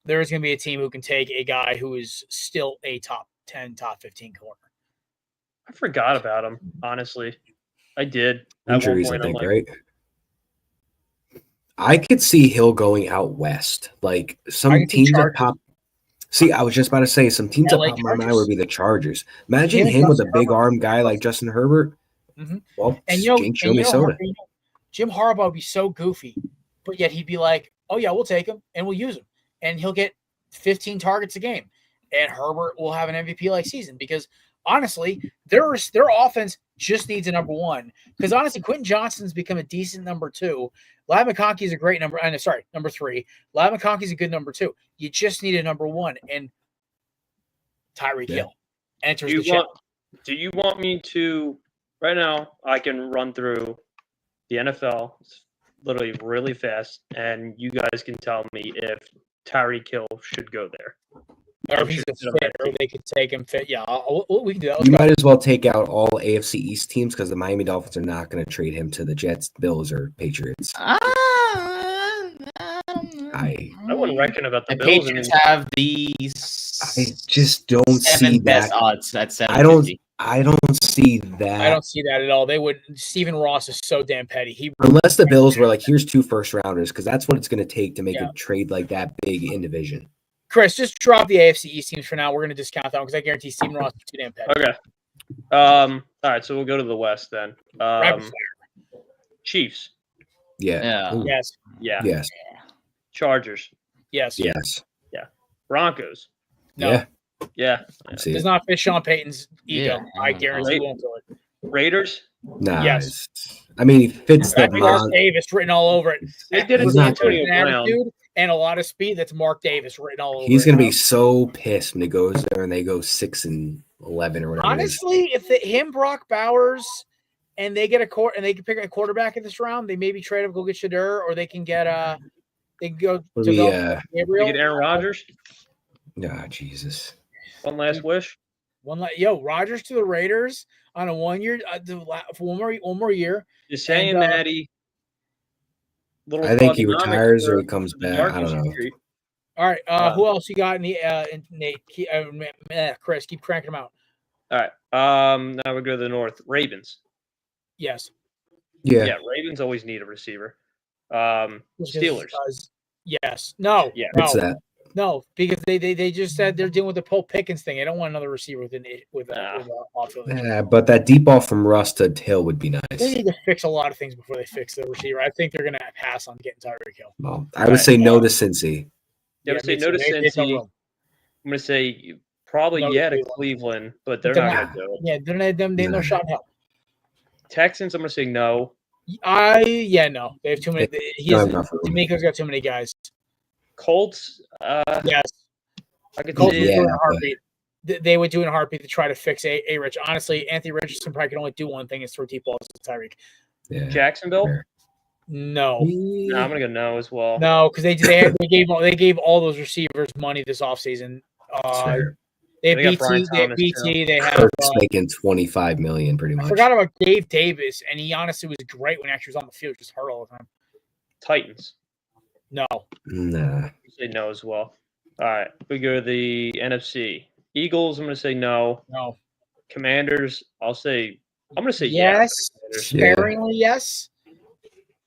[SPEAKER 1] there is going to be a team who can take a guy who is still a top 10, top 15 corner.
[SPEAKER 6] I forgot about him, honestly. I did.
[SPEAKER 4] Injuries, I think, right? I could see Hill going out west. Like, some teams that pop. See, I was just about to say, some teams that pop in my mind would be the Chargers. Imagine him with a big arm guy like Justin Herbert.
[SPEAKER 1] Mm-hmm.
[SPEAKER 4] Well,
[SPEAKER 1] Jim Harbaugh would be so goofy, but yet he'd be like, "Oh yeah, we'll take him and we'll use him, and he'll get 15 targets a game." and Herbert will have an MVP-like season because honestly, their offense just needs a number one. Because honestly, Quentin Johnston's become a decent number two. Ladd McConkey is a great number. Number three. Ladd McConkey's a good number two. You just need a number one, and Tyreek Hill enters the chat.
[SPEAKER 6] Do you want me to right now? I can run through the NFL literally really fast, and you guys can tell me if Tyreek Hill should go there.
[SPEAKER 1] Or if he's a fit, or they could take him fit. Yeah, we can do that.
[SPEAKER 4] You might as well take out all AFC East teams because the Miami Dolphins are not going to trade him to the Jets, Bills, or Patriots.
[SPEAKER 6] I wouldn't reckon about the
[SPEAKER 7] The
[SPEAKER 6] Bills.
[SPEAKER 7] Patriots have these.
[SPEAKER 4] I just don't see
[SPEAKER 7] best
[SPEAKER 4] that.
[SPEAKER 7] odds at 7.
[SPEAKER 4] I don't see that.
[SPEAKER 1] I don't see that at all. They would. Stephen Ross is so damn petty.
[SPEAKER 4] Unless the Bills were like, here's 2 first-rounders, because that's what it's going to take to make
[SPEAKER 1] Yeah.
[SPEAKER 4] a trade like that big in division.
[SPEAKER 1] Chris, just drop the AFC East teams for now. We're going to discount that one because I guarantee Stephen Ross is too damn petty.
[SPEAKER 6] Okay. All right, so we'll go to the West then.
[SPEAKER 1] Rapid fire.
[SPEAKER 6] Chiefs.
[SPEAKER 4] Yeah.
[SPEAKER 7] Yeah.
[SPEAKER 4] Ooh.
[SPEAKER 1] Yes.
[SPEAKER 6] Yeah.
[SPEAKER 4] Yes.
[SPEAKER 6] Chargers.
[SPEAKER 1] Yes.
[SPEAKER 4] Yes.
[SPEAKER 6] Broncos.
[SPEAKER 1] No.
[SPEAKER 4] Yeah.
[SPEAKER 6] Yeah.
[SPEAKER 4] I see
[SPEAKER 1] Does
[SPEAKER 4] it.
[SPEAKER 1] not fit Sean Payton's ego.
[SPEAKER 7] Yeah.
[SPEAKER 1] I guarantee
[SPEAKER 6] Right.
[SPEAKER 1] won't do it.
[SPEAKER 6] Raiders.
[SPEAKER 4] Nah.
[SPEAKER 1] Yes.
[SPEAKER 4] I mean, he fits that
[SPEAKER 1] That's Mark
[SPEAKER 4] mold.
[SPEAKER 1] Davis written all over it.
[SPEAKER 6] They did it
[SPEAKER 4] He's
[SPEAKER 6] to
[SPEAKER 4] not
[SPEAKER 6] Antonio
[SPEAKER 1] An
[SPEAKER 6] Brown.
[SPEAKER 1] attitude and a lot of speed. That's Mark Davis written all over.
[SPEAKER 4] He's
[SPEAKER 1] it.
[SPEAKER 4] going to be so pissed when he goes there and they go 6-11 or whatever.
[SPEAKER 1] Honestly, if him, Brock Bowers, and they get and they can pick a quarterback in this round, they maybe trade him, go get Shadur, or they can get they can go
[SPEAKER 4] Would
[SPEAKER 1] to
[SPEAKER 4] be,
[SPEAKER 6] You
[SPEAKER 1] Gabriel.
[SPEAKER 6] get Aaron Rodgers.
[SPEAKER 4] Jesus.
[SPEAKER 6] One last wish.
[SPEAKER 1] Rodgers to the Raiders on a 1 year, for one more year.
[SPEAKER 6] Just saying,
[SPEAKER 1] And,
[SPEAKER 6] Matty.
[SPEAKER 4] I think he retires or he comes back. I don't know.
[SPEAKER 1] All right, who else you got in the Nate? Chris, keep cranking them out.
[SPEAKER 6] All right. Now we go to the North. Ravens.
[SPEAKER 1] Yes.
[SPEAKER 4] Yeah.
[SPEAKER 6] Yeah. Ravens always need a receiver.
[SPEAKER 1] Because,
[SPEAKER 6] Steelers.
[SPEAKER 1] yes. No.
[SPEAKER 6] Yeah.
[SPEAKER 4] What's
[SPEAKER 1] No.
[SPEAKER 4] that?
[SPEAKER 1] No, because they just said they're dealing with the Paul Pickens thing. They don't want another receiver with off-field.
[SPEAKER 4] Yeah, but that deep ball from Russ to Hill would be
[SPEAKER 1] They
[SPEAKER 4] nice.
[SPEAKER 1] need to fix a lot of things before they fix the receiver. I think they're going to pass on getting Tyreek Hill.
[SPEAKER 4] Well, I would say no to Cincy.
[SPEAKER 6] Yeah, say no to Cincy. I'm going to say probably
[SPEAKER 1] No to
[SPEAKER 6] to Cleveland, but they're
[SPEAKER 1] But
[SPEAKER 6] not
[SPEAKER 1] they're
[SPEAKER 6] going to do it.
[SPEAKER 1] Yeah, they no shot in hell.
[SPEAKER 6] Texans, I'm going to say no.
[SPEAKER 1] No. They have too many. D'Amico's got too many guys.
[SPEAKER 6] Colts,
[SPEAKER 1] Yes.
[SPEAKER 6] I could
[SPEAKER 1] Colts
[SPEAKER 6] see
[SPEAKER 1] would do it in
[SPEAKER 4] Yeah,
[SPEAKER 1] a heartbeat. They would do it in a heartbeat to try to fix A Rich. Honestly, Anthony Richardson probably can only do one thing: is throw deep balls to Tyreek.
[SPEAKER 4] Yeah.
[SPEAKER 6] Jacksonville.
[SPEAKER 4] Fair.
[SPEAKER 1] No,
[SPEAKER 6] No, I'm going to go no as well.
[SPEAKER 1] no, because they gave all those receivers money this offseason.
[SPEAKER 4] Fair.
[SPEAKER 1] They
[SPEAKER 6] They
[SPEAKER 1] have
[SPEAKER 6] got Brian
[SPEAKER 1] BT. They have
[SPEAKER 6] Thomas,
[SPEAKER 1] BT. They have.
[SPEAKER 4] Kirk's making $25 million pretty
[SPEAKER 1] I
[SPEAKER 4] much.
[SPEAKER 1] forgot about Dave Davis, and he honestly was great when he actually was on the field. Just hurt all the time.
[SPEAKER 6] Titans.
[SPEAKER 1] No,
[SPEAKER 4] Nah.
[SPEAKER 6] Say no as well. All right. We go to the NFC. Eagles, I'm going to say no.
[SPEAKER 1] no.
[SPEAKER 6] Commanders, I'm going to say
[SPEAKER 1] Yes,
[SPEAKER 6] yes.
[SPEAKER 4] Yeah.
[SPEAKER 1] sparingly. Yes,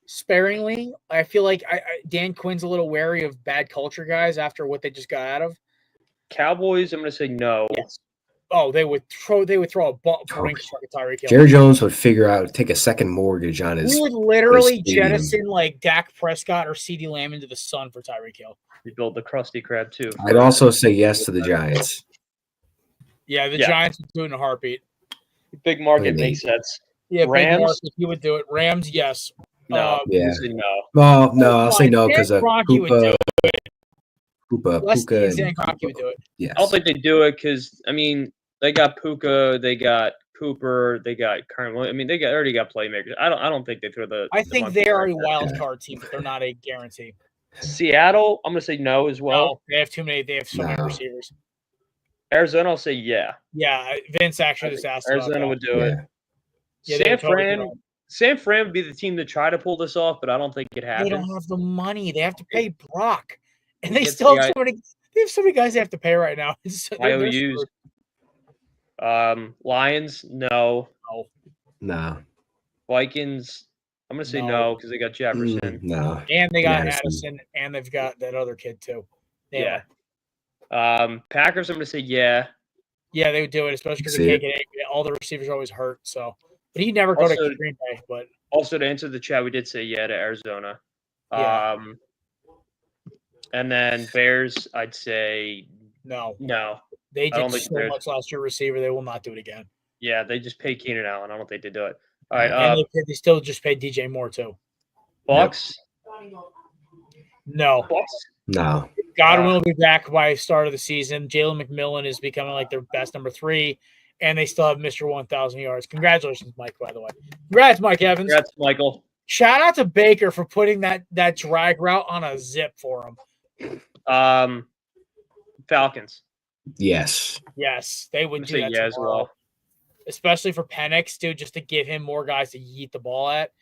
[SPEAKER 1] sparingly. I feel like Dan Quinn's a little wary of bad culture guys after what they just got out of.
[SPEAKER 6] Cowboys, I'm going to say no.
[SPEAKER 1] Yes. Oh, they would throw a ball ring truck at Tyreek Hill.
[SPEAKER 4] Jerry Jones would take a second mortgage on his.
[SPEAKER 1] We would literally
[SPEAKER 4] his stadium.
[SPEAKER 1] jettison like Dak Prescott or CeeDee Lamb into the sun for Tyreek Hill.
[SPEAKER 6] We built the Krusty Krab too.
[SPEAKER 4] I'd also say yes to the Giants.
[SPEAKER 1] Yeah, the
[SPEAKER 6] Yeah.
[SPEAKER 1] Giants would do it in a heartbeat.
[SPEAKER 6] Big market
[SPEAKER 4] Maybe.
[SPEAKER 6] makes sense.
[SPEAKER 1] Yeah,
[SPEAKER 6] Rams?
[SPEAKER 1] Big Marcus, he would do it. Rams, yes.
[SPEAKER 6] No.
[SPEAKER 4] Yeah.
[SPEAKER 6] Say no.
[SPEAKER 4] Well, no, I'll say no
[SPEAKER 1] Dan
[SPEAKER 4] because of
[SPEAKER 1] Kroenke would do
[SPEAKER 4] Puka,
[SPEAKER 1] Leslie and
[SPEAKER 4] and-
[SPEAKER 1] Dan Kroenke would do it.
[SPEAKER 4] yes.
[SPEAKER 6] I don't think they do it because they got Puka, they got Cooper, they got Kern. They already got playmakers. I don't think they throw the.
[SPEAKER 1] I
[SPEAKER 6] the
[SPEAKER 1] think
[SPEAKER 6] monkey
[SPEAKER 1] they are a
[SPEAKER 6] wrench at
[SPEAKER 1] wild card team, but they're not a guarantee.
[SPEAKER 6] Seattle, I'm gonna say no as well.
[SPEAKER 1] No, they have too many. They have so many
[SPEAKER 4] No.
[SPEAKER 1] receivers.
[SPEAKER 6] Arizona, I'll say yeah.
[SPEAKER 1] Yeah, Vince actually just asked about
[SPEAKER 6] Arizona
[SPEAKER 1] that.
[SPEAKER 6] would do it.
[SPEAKER 1] Yeah, they
[SPEAKER 6] San
[SPEAKER 1] would totally
[SPEAKER 6] Fran,
[SPEAKER 1] do it.
[SPEAKER 6] San Fran would be the team to try to pull this off, but I don't think it
[SPEAKER 1] They
[SPEAKER 6] happens.
[SPEAKER 1] don't have the money. They have to pay Brock, and they
[SPEAKER 6] It's
[SPEAKER 1] still
[SPEAKER 6] the
[SPEAKER 1] have so many. They have so many guys they have to pay right now. They're
[SPEAKER 6] IOUs.
[SPEAKER 1] screwed.
[SPEAKER 6] Lions, no.
[SPEAKER 4] No.
[SPEAKER 6] Vikings, I'm gonna say no because they got Jefferson.
[SPEAKER 4] No.
[SPEAKER 1] And they got
[SPEAKER 4] Madison.
[SPEAKER 1] Addison, and they've got that other kid too.
[SPEAKER 6] Yeah. Packers, I'm gonna say yeah.
[SPEAKER 1] Yeah, they would do it, especially because
[SPEAKER 4] See
[SPEAKER 1] they
[SPEAKER 4] it.
[SPEAKER 1] can't get all the receivers are always hurt. So, but he'd never go to
[SPEAKER 6] Also-
[SPEAKER 1] Green Bay. But
[SPEAKER 6] Also, to answer the chat, we did say yeah to Arizona.
[SPEAKER 1] Yeah.
[SPEAKER 6] And then Bears, I'd say
[SPEAKER 1] no,
[SPEAKER 6] no.
[SPEAKER 1] They
[SPEAKER 6] I don't
[SPEAKER 1] did
[SPEAKER 6] think
[SPEAKER 1] so much last year receiver. They will not do it again.
[SPEAKER 6] Yeah, they just paid Keenan Allen. I don't think they do it. All
[SPEAKER 1] And
[SPEAKER 6] right.
[SPEAKER 1] they still just paid DJ Moore too.
[SPEAKER 6] Bucks.
[SPEAKER 1] No.
[SPEAKER 6] Bucks.
[SPEAKER 4] No.
[SPEAKER 1] Godwin will be back by start of the season. Jalen McMillan is becoming like their best number 3, and they still have Mr. 1,000 yards. Congratulations, Mike, by the way. Congrats, Mike Evans.
[SPEAKER 6] Congrats, Michael.
[SPEAKER 1] Shout out to Baker for putting that drag route on a zip for him.
[SPEAKER 6] Falcons.
[SPEAKER 4] Yes.
[SPEAKER 1] Yes, they would do that
[SPEAKER 6] as well.
[SPEAKER 1] Especially for Penix, dude, just to give him more guys to yeet the ball at.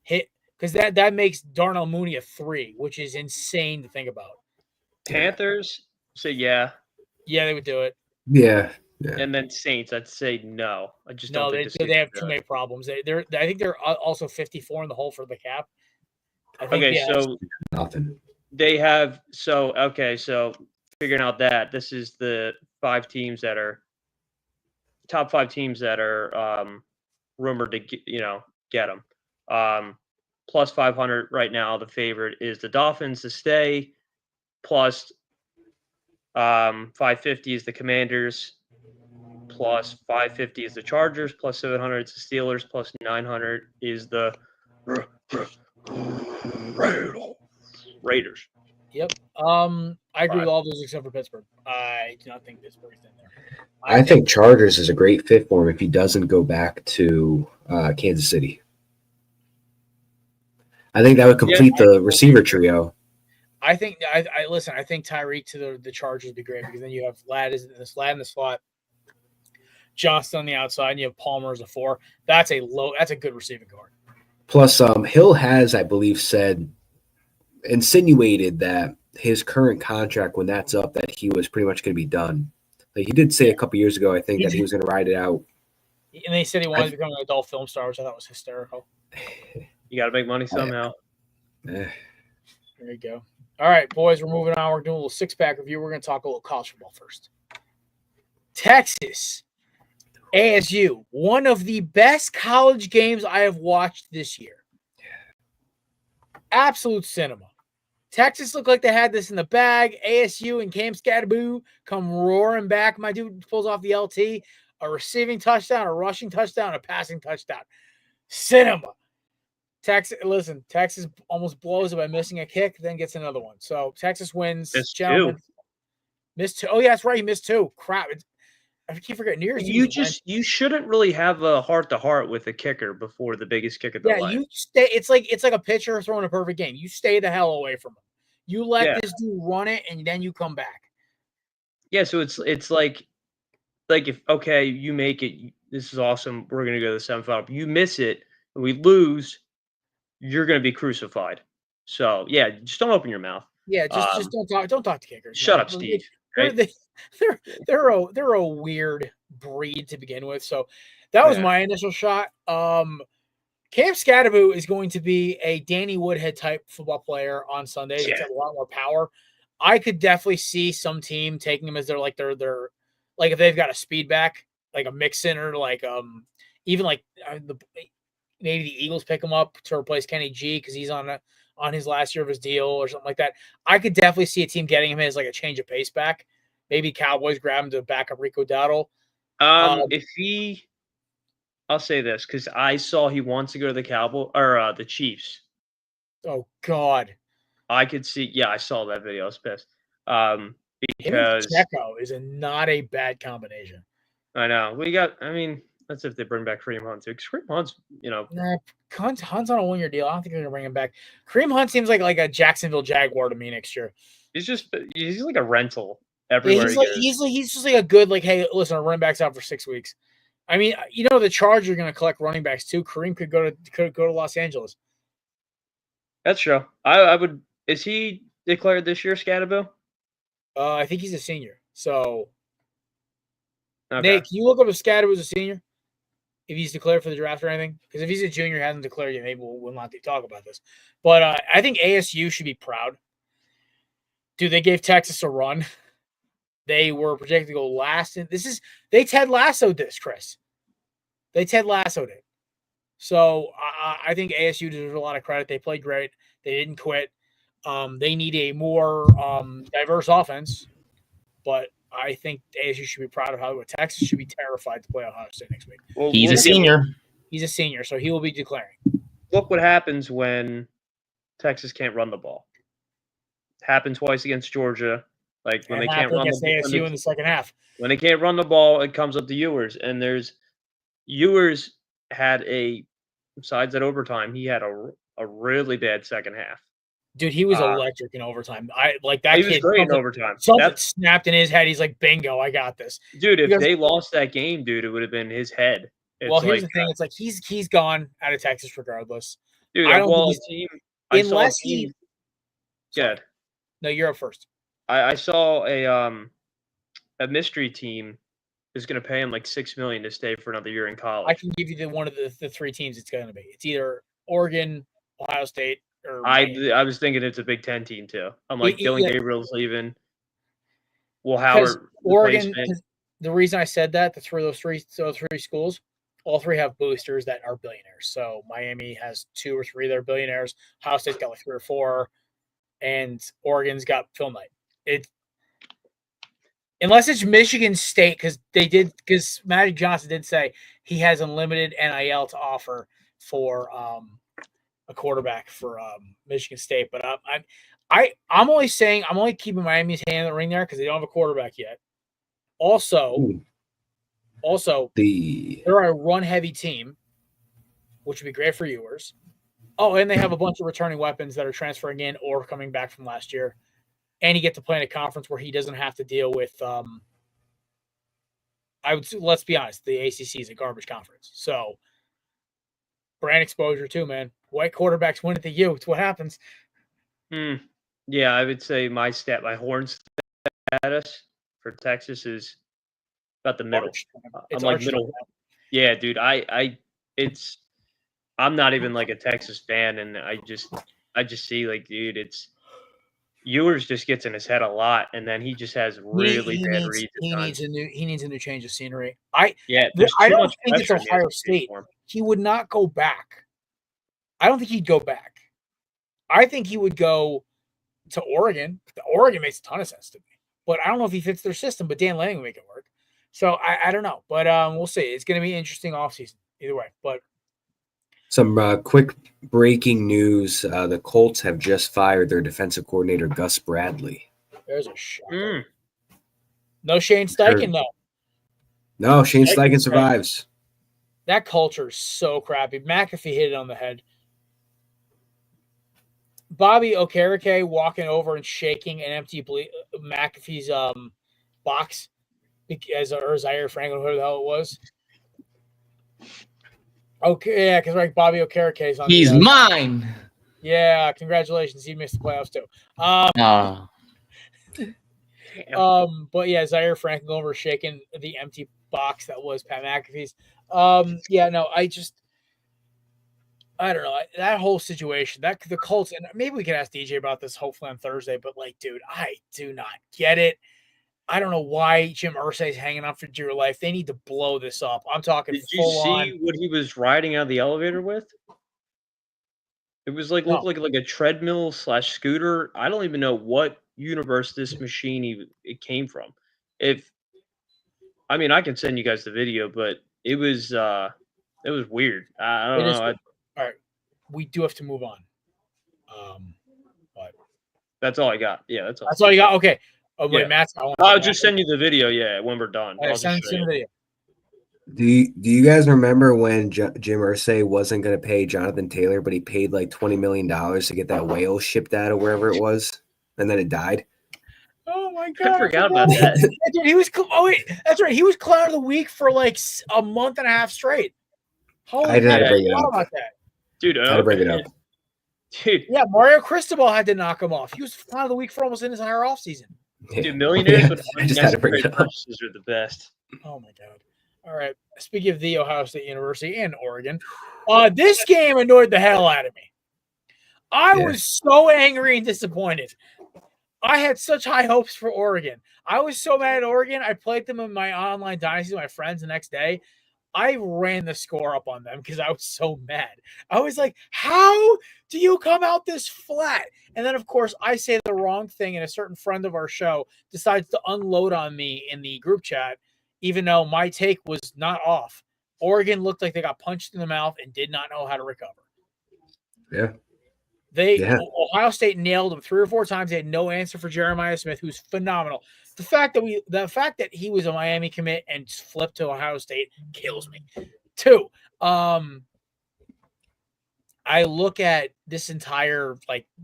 [SPEAKER 1] Because that makes Darnell Mooney a 3, which is insane to think about.
[SPEAKER 6] Panthers, say yeah.
[SPEAKER 1] Yeah, they would do it.
[SPEAKER 4] Yeah.
[SPEAKER 6] And then Saints, I'd say no. I just
[SPEAKER 1] No,
[SPEAKER 6] don't think
[SPEAKER 1] they have too many problems. I think they're also 54 in the hole for the cap.
[SPEAKER 6] So
[SPEAKER 4] nothing.
[SPEAKER 6] They have so figuring out that this is the 5 teams that are top 5 teams that are rumored to get them. Plus 500 right now. The favorite is the Dolphins to stay. Plus 550 is the Commanders. Plus 550 is the Chargers. Plus 700 is the Steelers. Plus 900 is the Raiders.
[SPEAKER 1] Yep. I agree with all those except for Pittsburgh. I do not think Pittsburgh's in there.
[SPEAKER 4] I think Chargers is a great fit for him if he doesn't go back to Kansas City. I think that would complete the receiver trio.
[SPEAKER 1] I think listen. I think Tyreek to the Chargers would be great because then you have Ladd in the slot, Johnston on the outside, and you have Palmer as a 4. That's a good receiving guard.
[SPEAKER 4] Plus, Hill has, I believe, insinuated that his current contract, when that's up, that he was pretty much going to be done. Like he did say a couple years ago, I think, that he was going to ride it out.
[SPEAKER 1] And they said he wanted to become an adult film star, which I thought was hysterical.
[SPEAKER 6] You got to make money somehow.
[SPEAKER 1] There you go. All right, boys, we're moving on. We're doing a little 6-pack review. We're going to talk a little college football first. Texas, ASU, one of the best college games I have watched this year. Absolute cinema. Texas looked like they had this in the bag. ASU and Cam Scatterboo come roaring back. My dude pulls off the LT, a receiving touchdown, a rushing touchdown, a passing touchdown. Cinema. Texas almost blows it by missing a kick, then gets another one. So Texas wins.
[SPEAKER 6] Missed 2.
[SPEAKER 1] Missed 2. Oh, yeah, that's right. He missed 2. Crap. I keep forgetting.
[SPEAKER 6] You shouldn't really have a heart-to-heart with a kicker before the biggest kick of the life.
[SPEAKER 1] You stay. It's like a pitcher throwing a perfect game. You stay the hell away from him. You let this dude run it, and then you come back.
[SPEAKER 6] Yeah, so it's like if you make it, this is awesome. We're gonna go to the semifinal. You miss it, and we lose. You're gonna be crucified. So yeah, just don't open your mouth.
[SPEAKER 1] Yeah, just don't talk to kickers.
[SPEAKER 6] Shut up, Steve.
[SPEAKER 1] They're a weird breed to begin with. So that was my initial shot. Cam Scatterboo is going to be a Danny Woodhead type football player on Sunday. He's got a lot more power. I could definitely see some team taking him as their like if they've got a speed back, like a Mixon or like even like maybe the Eagles pick him up to replace Kenny G because he's on his last year of his deal or something like that. I could definitely see a team getting him as like a change of pace back. Maybe Cowboys grab him to back up Rico Dowdle.
[SPEAKER 6] I'll say this because I saw he wants to go to the Cowboys or the Chiefs.
[SPEAKER 1] Oh God, I
[SPEAKER 6] could see. Yeah, I saw that video. I was pissed.
[SPEAKER 1] Because Checo is not a bad combination.
[SPEAKER 6] I know. That's if they bring back Kareem Hunt too. Because Kareem Hunt's,
[SPEAKER 1] Hunt's on a 1-year deal. I don't think they're gonna bring him back. Kareem Hunt seems like a Jacksonville Jaguar to me next year.
[SPEAKER 6] He's like a rental everywhere.
[SPEAKER 1] He's just like a good hey, listen, our running back's out for 6 weeks. I mean, the Chargers are gonna collect running backs too. Kareem could go to Los Angeles.
[SPEAKER 6] That's true. I would. Is he declared this year, Scatterboo?
[SPEAKER 1] I think he's a senior. So,
[SPEAKER 6] okay.
[SPEAKER 1] Nate, can you look up if Scatterboo's a senior? If he's declared for the draft or anything? Because if he's a junior, hasn't declared yet, maybe we'll not talk about this. But I think ASU should be proud. Dude, they gave Texas a run. They were projected to go last. And they Ted Lassoed this, Chris. They Ted Lassoed it. So I think ASU deserves a lot of credit. They played great. They didn't quit. They need a more diverse offense. But I think ASU should be proud of how Texas should be terrified to play Ohio State next week.
[SPEAKER 6] Well,
[SPEAKER 7] He's a senior.
[SPEAKER 1] He's a senior, so he will be declaring.
[SPEAKER 6] Look what happens when Texas can't run the ball. Happened twice against Georgia. Like when they can't run
[SPEAKER 1] against ASU in the second half.
[SPEAKER 6] When they can't run the ball, it comes up to Ewers, and Ewers had besides that overtime, he had a really bad second half.
[SPEAKER 1] Dude, he was electric in overtime. That
[SPEAKER 6] he
[SPEAKER 1] kid
[SPEAKER 6] was great in overtime.
[SPEAKER 1] Something snapped in his head. He's like, bingo, I got this.
[SPEAKER 6] Dude, if they lost that game, dude, it would have been his head.
[SPEAKER 1] Well, here's the thing. It's like he's gone out of Texas regardless.
[SPEAKER 6] Dude,
[SPEAKER 1] I don't
[SPEAKER 6] unless he good.
[SPEAKER 1] No, you're up first.
[SPEAKER 6] I saw a mystery team is going to pay him like $6 million to stay for another year in college.
[SPEAKER 1] I can give you one of the three teams it's going to be. It's either Oregon, Ohio State, or
[SPEAKER 6] I was thinking it's a Big Ten team too. I'm like Dylan Gabriel's leaving. Will Howard
[SPEAKER 1] Oregon? The reason I said that those three schools, all three have boosters that are billionaires. So Miami has 2 or 3 that are billionaires. Ohio State's got like 3 or 4, and Oregon's got Phil Knight. Unless it's Michigan State, because Magic Johnson did say he has unlimited NIL to offer for a quarterback for Michigan State. But I'm only keeping Miami's hand in the ring there because they don't have a quarterback yet. Also, they're a run-heavy team, which would be great for Ewers. Oh, and they have a bunch of returning weapons that are transferring in or coming back from last year. And you get to play in a conference where he doesn't have to deal with let's be honest, the ACC is a garbage conference. So brand exposure too, man. White quarterbacks win at the U. It's what happens.
[SPEAKER 6] Yeah, I would say my horn status for Texas is about the middle. I'm like middle. Yeah, dude. I'm not even like a Texas fan, and I just see like, dude, Ewers just gets in his head a lot, and then he just has really bad reads.
[SPEAKER 1] He needs a new change of scenery.
[SPEAKER 6] I
[SPEAKER 1] don't think it's Ohio State. He would not go back. I don't think he'd go back. I think he would go to Oregon. Oregon makes a ton of sense to me, but I don't know if he fits their system. But Dan Lanning will make it work. So I don't know, but we'll see. It's going to be an interesting offseason either way. But
[SPEAKER 4] some quick breaking news: the Colts have just fired their defensive coordinator Gus Bradley.
[SPEAKER 1] There's a shot. No Shane Steichen though.
[SPEAKER 4] No, Shane Steichen survives.
[SPEAKER 1] That culture is so crappy. McAfee hit it on the head. Bobby Okereke walking over and shaking an empty McAfee's box or Zaire Franklin, whoever the hell it was. Okay, yeah, because Bobby Okereke is on.
[SPEAKER 7] He's mine.
[SPEAKER 1] Yeah, congratulations. He missed the playoffs too. But yeah, Zaire Franklin over shaking the empty box that was Pat McAfee's. I don't know. That whole situation, the Colts, and maybe we can ask DJ about this hopefully on Thursday, but like, dude, I do not get it. I don't know why Jim Irsay's hanging on for dear life. They need to blow this up. I'm talking
[SPEAKER 6] Did you see what he was riding out of the elevator with? It was looked like a treadmill / scooter. I don't even know what universe this machine it came from. I can send you guys the video, but it was weird. I don't know.
[SPEAKER 1] All right, we do have to move on. But
[SPEAKER 6] that's all I got. Yeah, that's all.
[SPEAKER 1] That's all you got. Okay. Oh wait,
[SPEAKER 6] yeah.
[SPEAKER 1] Matt.
[SPEAKER 6] I'll just send you the video. Yeah, when we're done.
[SPEAKER 1] Right, send the video.
[SPEAKER 4] Do you guys remember when Jim Irsay wasn't going to pay Jonathan Taylor, but he paid like $20 million to get that whale shipped out of wherever it was, and then it died?
[SPEAKER 1] Oh my god!
[SPEAKER 6] I forgot about that.
[SPEAKER 1] Dude, he was. Oh wait, that's right. He was clown of the week for like a month and a half straight.
[SPEAKER 4] I had to bring it up.
[SPEAKER 1] About that.
[SPEAKER 6] Dude,
[SPEAKER 4] I had to bring it up.
[SPEAKER 6] Dude,
[SPEAKER 1] yeah, Mario Cristobal had to knock him off. He was clown of the week for almost an entire offseason.
[SPEAKER 6] Yeah. Dude, millionaires with
[SPEAKER 4] unnecessary
[SPEAKER 6] purchases are the best.
[SPEAKER 1] Oh my god! All right. Speaking of the Ohio State University and Oregon, this game annoyed the hell out of me. I was so angry and disappointed. I had such high hopes for Oregon. I was so mad at Oregon. I played them in my online dynasty with my friends the next day. I ran the score up on them because I was so mad. I was like, how do you come out this flat? And then, of course, I say the wrong thing, and a certain friend of our show decides to unload on me in the group chat, even though my take was not off. Oregon looked like they got punched in the mouth and did not know how to recover.
[SPEAKER 4] Yeah.
[SPEAKER 1] Ohio State nailed him 3 or 4 times. They had no answer for Jeremiah Smith, who's phenomenal. The fact that he was a Miami commit and flipped to Ohio State kills me. 2, I look at this entire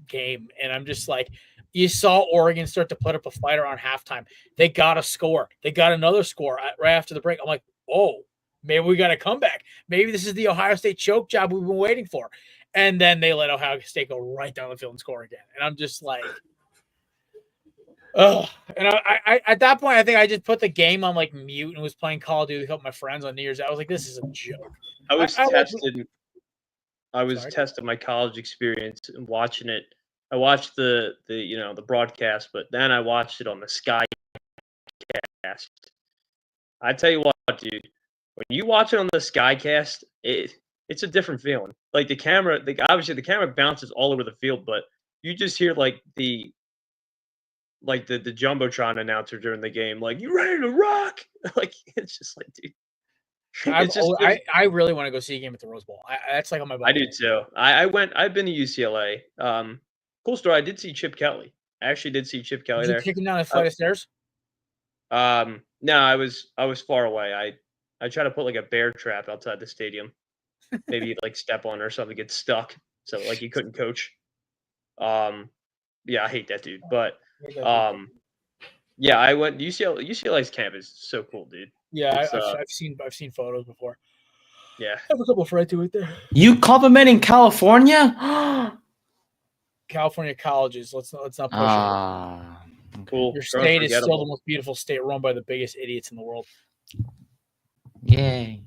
[SPEAKER 1] game and I'm just like, you saw Oregon start to put up a fight around halftime. They got a score. They got another score right after the break. I'm like, oh, maybe we got a comeback. Maybe this is the Ohio State choke job we've been waiting for. And then they let Ohio State go right down the field and score again. And I'm just like, ugh. And I at that point, I think I just put the game on mute and was playing Call of Duty with a couple of my friends on New Year's. I was like, this is a joke.
[SPEAKER 6] I was testing my college experience and watching it. I watched the broadcast, but then I watched it on the Skycast. I tell you what, dude, when you watch it on the Skycast, it's a different feeling. Like the camera, obviously the camera bounces all over the field, but you just hear the Jumbotron announcer during the game, like, you ready to rock? Like, it's just like, dude.
[SPEAKER 1] I really want to go see a game at the Rose Bowl. That's on my bucket.
[SPEAKER 6] I do too. I've been to UCLA. Cool story. I did see Chip Kelly. I actually did see Chip Kelly
[SPEAKER 1] Did you
[SPEAKER 6] there.
[SPEAKER 1] kick him down a flight of stairs?
[SPEAKER 6] No, I was far away. I tried to put a bear trap outside the stadium. Maybe step on or something, get stuck. So he couldn't coach. Yeah, I hate that dude. But yeah, I went UCLA's campus is so cool, dude.
[SPEAKER 1] Yeah, I've seen photos before.
[SPEAKER 6] Yeah,
[SPEAKER 1] I have a couple of friends right there.
[SPEAKER 7] You complimenting California?
[SPEAKER 1] California colleges. Let's not push it.
[SPEAKER 6] Cool.
[SPEAKER 1] Your state is still the most beautiful state, run by the biggest idiots in the world.
[SPEAKER 7] Yay.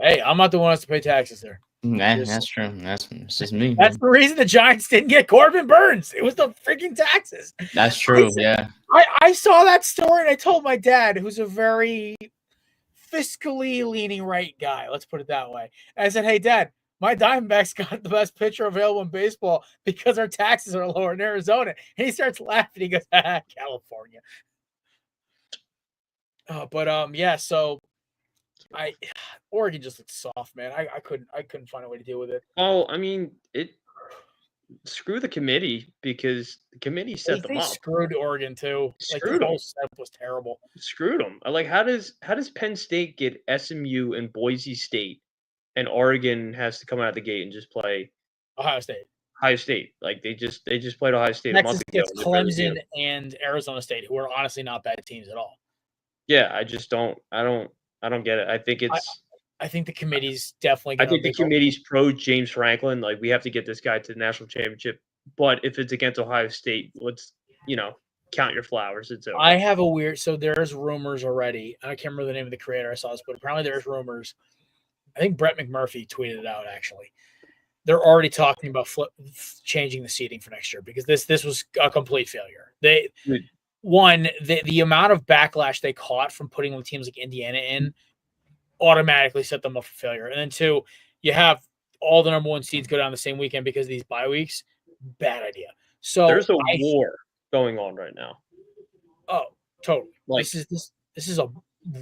[SPEAKER 1] Hey, I'm not the one who has to pay taxes there.
[SPEAKER 7] That's true. That's just me.
[SPEAKER 1] That's the reason the Giants didn't get Corbin Burns. It was the freaking taxes.
[SPEAKER 7] That's true. Yeah.
[SPEAKER 1] I saw that story and I told my dad, who's a very fiscally leaning right guy. Let's put it that way. And I said, hey, Dad, my Diamondbacks got the best pitcher available in baseball because our taxes are lower in Arizona. And he starts laughing. He goes, California. Yeah, so Oregon just looked soft, man. I couldn't find a way to deal with it.
[SPEAKER 6] Oh, I mean, screw the committee because the committee set them up.
[SPEAKER 1] Screwed Oregon too. The whole setup was terrible.
[SPEAKER 6] Screwed them. How does Penn State get SMU and Boise State, and Oregon has to come out of the gate and just play
[SPEAKER 1] Ohio State?
[SPEAKER 6] Ohio State, they just played Ohio State.
[SPEAKER 1] Texas gets Clemson and Arizona State, who are honestly not bad teams at all.
[SPEAKER 6] Yeah, I just don't. I don't get it. I think it's.
[SPEAKER 1] I think the committee's definitely.
[SPEAKER 6] I think the committee's pro James Franklin. We have to get this guy to the national championship. But if it's against Ohio State, let's count your flowers. It's over.
[SPEAKER 1] I have a weird. So there's rumors already. I can't remember the name of the creator I saw this, but apparently there's rumors. I think Brett McMurphy tweeted it out. Actually, they're already talking about changing the seating for next year because this was a complete failure. The amount of backlash they caught from putting teams like Indiana in automatically set them up for failure. And then 2, you have all the number 1 seeds go down the same weekend because of these bye weeks. Bad idea. So
[SPEAKER 6] there's a war going on right now.
[SPEAKER 1] Oh, totally. This is a